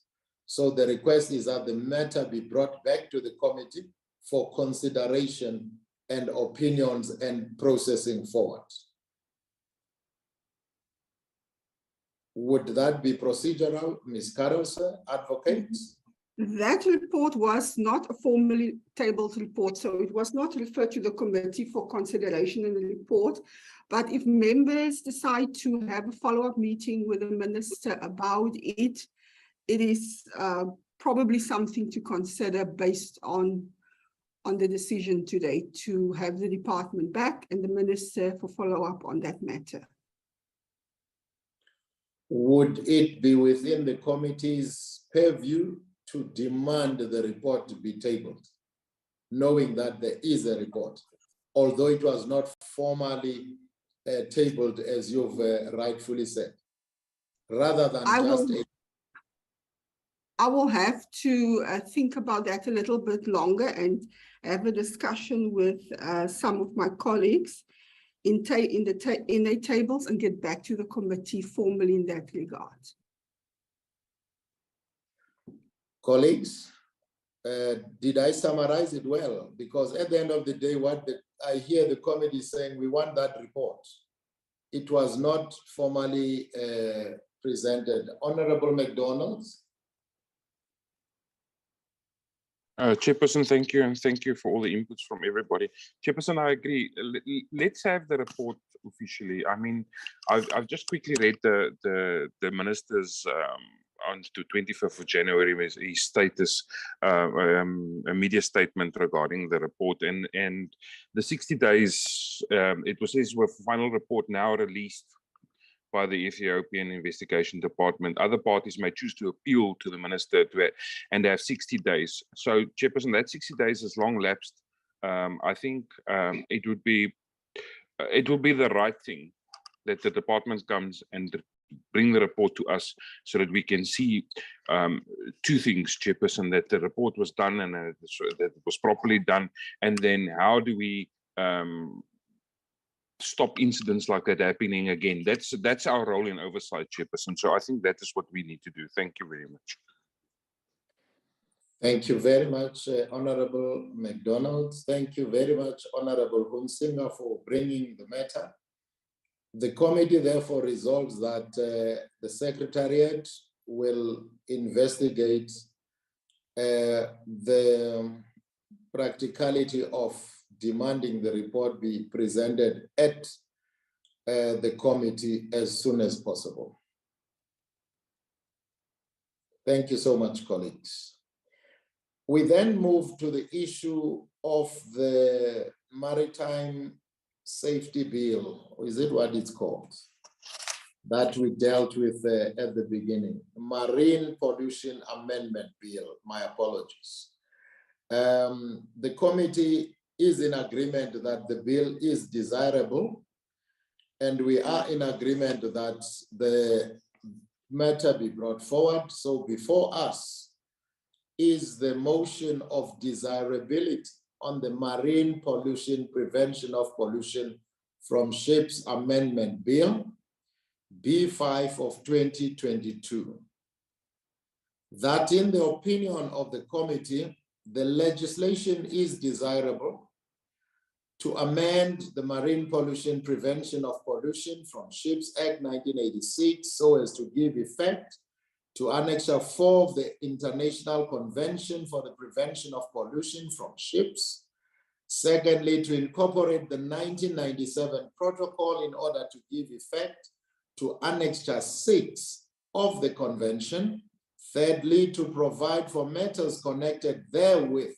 So the request is that the matter be brought back to the committee for consideration and opinions and processing forward. Would that be procedural, Ms. Carroll, sir, advocate? That report was not a formally tabled report, so it was not referred to the committee for consideration in the report. But if members decide to have a follow-up meeting with the minister about it, it is probably something to consider based on the decision today to have the department back and the minister for follow-up on that matter. Would it be within the committee's purview to demand the report to be tabled, knowing that there is a report, although it was not formally tabled as you've rightfully said, rather than I will have to think about that a little bit longer and have a discussion with some of my colleagues in their tables and get back to the committee formally in that regard. Colleagues, did I summarize it well? Because at the end of the day, I hear the committee saying we want that report. It was not formally presented. Honorable McDonald's. Chairperson, thank you, and thank you for all the inputs from everybody. Chairperson, I agree. Let's have the report officially. I mean, I've just quickly read the minister's on to 25th of January, his status, a media statement regarding the report, and the 60 days. It was his final report now released by the Ethiopian Investigation Department. Other parties may choose to appeal to the minister and they have 60 days. So, Chairperson, that 60 days is long lapsed. I think it will be the right thing that the department comes and bring the report to us so that we can see two things, Chairperson, that the report was done and that it was properly done, and then how do we stop incidents like that happening again. That's our role in oversight, Chairperson. So I think that is what we need to do. Thank you very much. Thank you very much, Honorable McDonald. Thank you very much, Honorable Hunsinger, for bringing the matter. The committee therefore resolves that the Secretariat will investigate the practicality of demanding the report be presented at the committee as soon as possible. Thank you so much, colleagues. We then move to the issue of the Maritime Safety Bill, or is it what it's called, that we dealt with at the beginning, Marine Pollution Amendment Bill, my apologies. The committee is in agreement that the bill is desirable, and we are in agreement that the matter be brought forward. So before us is the motion of desirability on the Marine Pollution Prevention of Pollution from Ships Amendment Bill, B5 of 2022. That in the opinion of the committee, the legislation is desirable to amend the Marine Pollution Prevention of Pollution from Ships Act 1986 so as to give effect to Annexure 4 of the International Convention for the Prevention of Pollution from Ships. Secondly, to incorporate the 1997 protocol in order to give effect to Annexure 6 of the convention. Thirdly, to provide for matters connected therewith.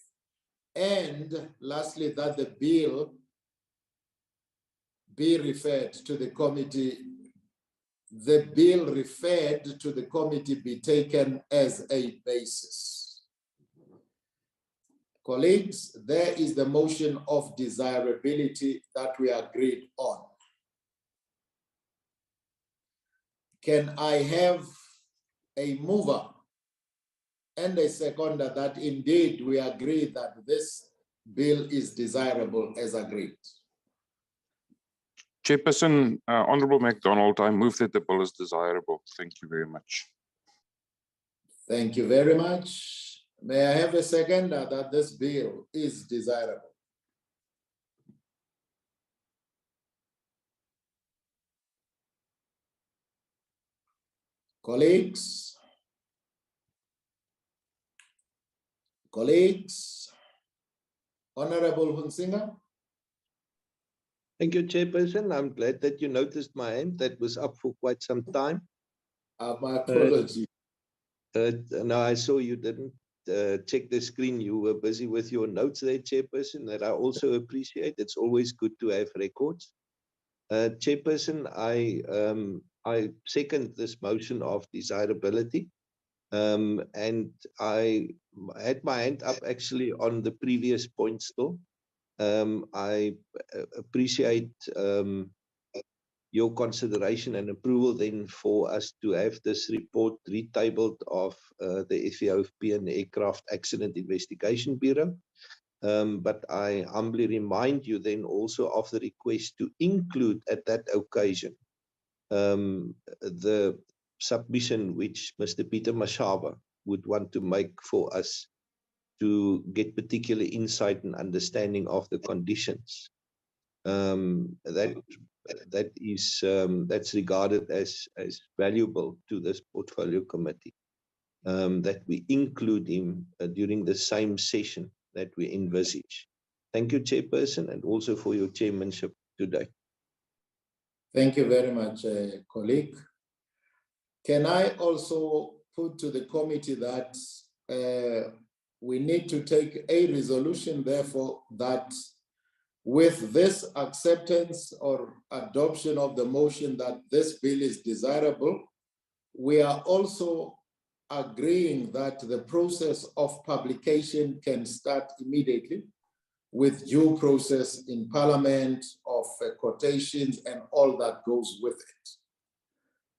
And lastly, that the bill be referred to the committee. The bill referred to the committee be taken as a basis. Colleagues, there is the motion of desirability that we agreed on. Can I have a mover and a seconder that indeed we agree that this bill is desirable as agreed? Chairperson, Honourable MacDonald, I move that the bill is desirable. Thank you very much. Thank you very much. May I have a seconder that this bill is desirable? Colleagues, Honorable Hunsinger. Thank you, Chairperson. I'm glad that you noticed my hand. That was up for quite some time. My apology. No, I saw you didn't check the screen. You were busy with your notes there, Chairperson, that I also appreciate. It's always good to have records. Chairperson, I second this motion of desirability. And I had my hand up actually on the previous point still. I appreciate your consideration and approval then for us to have this report retabled of the Ethiopian Aircraft Accident Investigation Bureau. But I humbly remind you then also of the request to include at that occasion the submission which Mr. Peter Mashaba would want to make for us to get particular insight and understanding of the conditions. That's regarded as valuable to this portfolio committee, that we include him during the same session that we envisage. Thank you, Chairperson, and also for your chairmanship today. Thank you very much, colleague. Can I also put to the committee that we need to take a resolution, therefore, that with this acceptance or adoption of the motion that this bill is desirable, we are also agreeing that the process of publication can start immediately with due process in Parliament of quotations and all that goes with it.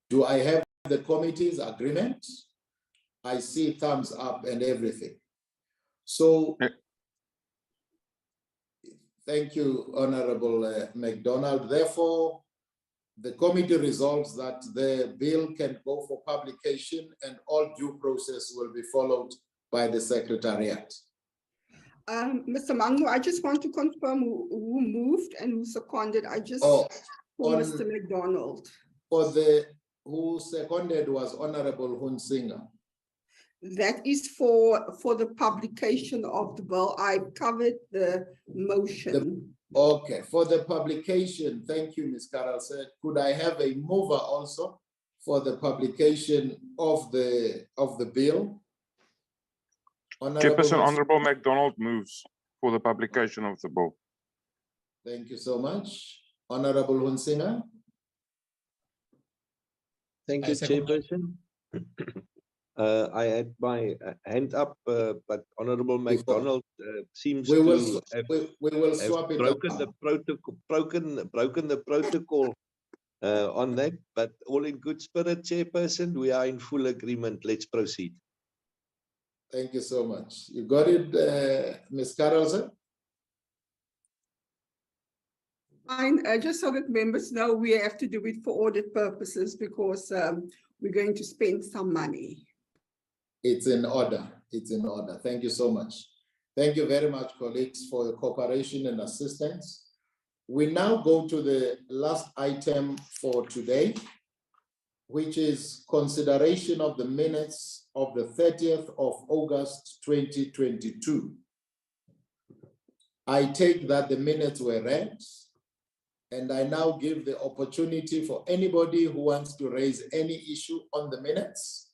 Do I have the committee's agreement? I see thumbs up and everything. So, thank you, Honorable MacDonald. Therefore, the committee resolves that the bill can go for publication and all due process will be followed by the Secretariat. Mr. Mangu, I just want to confirm who moved and who seconded. I just for Mr. MacDonald. Who seconded was Honorable Hunsinger. That is for the publication of the bill. I covered the motion. Okay, for the publication, thank you, Ms. Carroll said. Could I have a mover also for the publication of the bill? Chairperson, Honourable MacDonald moves for the publication of the bill. Thank you so much. Honourable Hunsinger. Thank you, Chairperson. I had my hand up, but Honourable MacDonald seems to have we will swap it broken the protocol on that, but all in good spirit, Chairperson. We are in full agreement. Let's proceed. Thank you so much. You got it, Ms. Carlson? Fine, just so that members know, we have to do it for audit purposes because we're going to spend some money. It's in order. It's in order. Thank you so much. Thank you very much, colleagues, for your cooperation and assistance. We now go to the last item for today, which is consideration of the minutes of the 30th of August 2022. I take that the minutes were read, and I now give the opportunity for anybody who wants to raise any issue on the minutes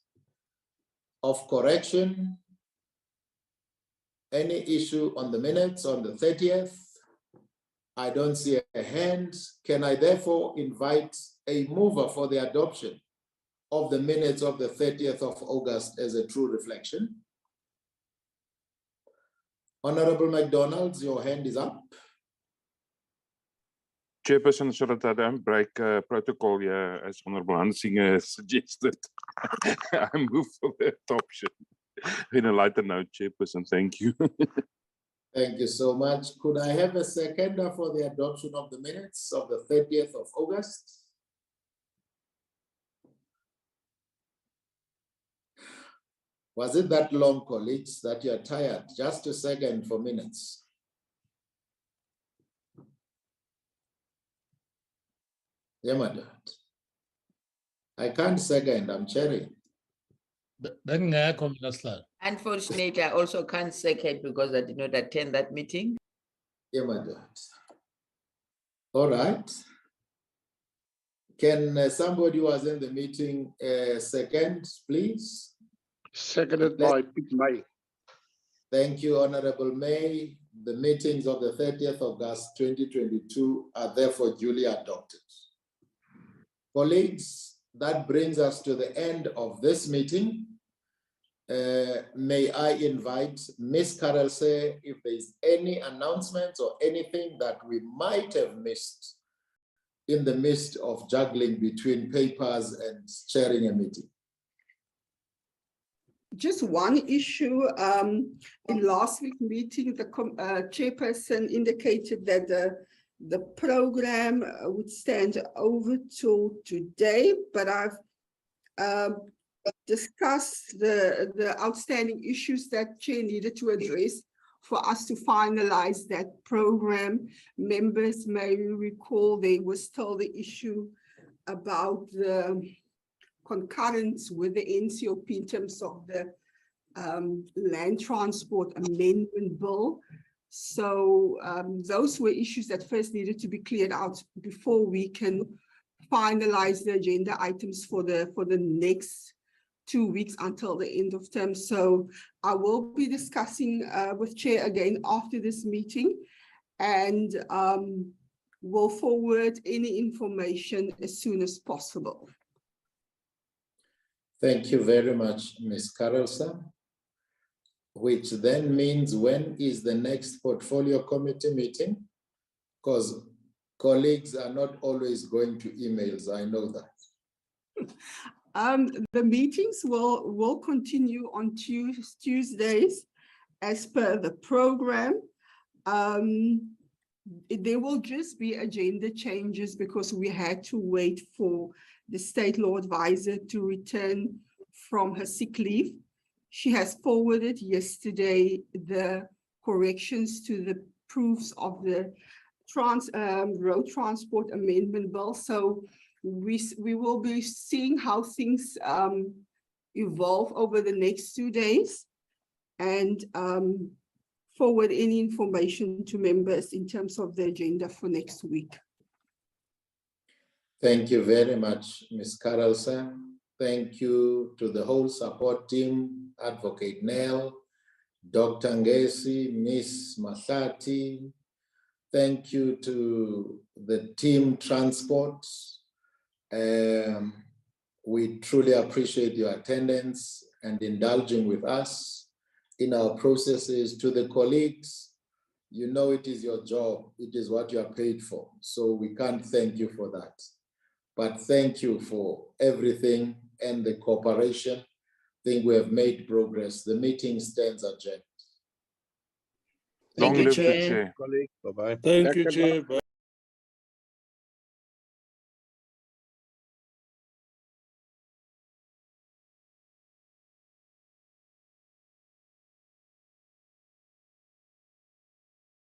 of correction, any issue on the minutes on the 30th. I don't see a hand. Can I therefore invite a mover for the adoption of the minutes of the 30th of August as a true reflection? Honorable McDonald, your hand is up. Chairperson, so that I don't break protocol here, as Honorable Hansinger suggested, I move for the adoption. In a lighter note, Chairperson, thank you. Thank you so much. Could I have a seconder for the adoption of the minutes of the 30th of August? Was it that long, colleagues, that you're tired? Just a second for minutes. Yeah, madam. I can't second, I'm chairing. Unfortunately, I also can't second because I did not attend that meeting. Yeah, madam. All right. Can somebody who was in the meeting second, please? Seconded by Pete May. Thank you, Honorable May. The meetings of the 30th of August 2022 are therefore duly adopted. Colleagues, that brings us to the end of this meeting. May I invite Ms. Karelse if there is any announcements or anything that we might have missed in the midst of juggling between papers and chairing a meeting. Just one issue. In last week's meeting, the chairperson indicated that the program would stand over till today, but I've discussed the outstanding issues that Chair needed to address for us to finalize that program. Members may recall there was still the issue about the concurrence with the NCOP in terms of the land transport amendment bill. So those were issues that first needed to be cleared out before we can finalize the agenda items for the next 2 weeks until the end of term. So I will be discussing with Chair again after this meeting, and will forward any information as soon as possible. Thank you very much, Ms. Carlson. Which then means, when is the next portfolio committee meeting? Because colleagues are not always going to emails, I know that. The meetings will continue on Tuesdays as per the program. There will just be agenda changes because we had to wait for the state law advisor to return from her sick leave. She has forwarded yesterday the corrections to the proofs of the road transport amendment bill. So we will be seeing how things evolve over the next 2 days, and forward any information to members in terms of the agenda for next week. Thank you very much, Ms. Carlson. Thank you to the whole support team, Advocate Nell, Dr. Ngesi, Ms. Masati. Thank you to the team transport. We truly appreciate your attendance and indulging with us in our processes. To the colleagues, you know it is your job, it is what you are paid for. So we can't thank you for that. But thank you for everything and the cooperation. I think we have made progress. The meeting stands adjourned. Long Thank you, live the Chair. chair. Colleague, bye-bye. Thank you, Chair. Bye.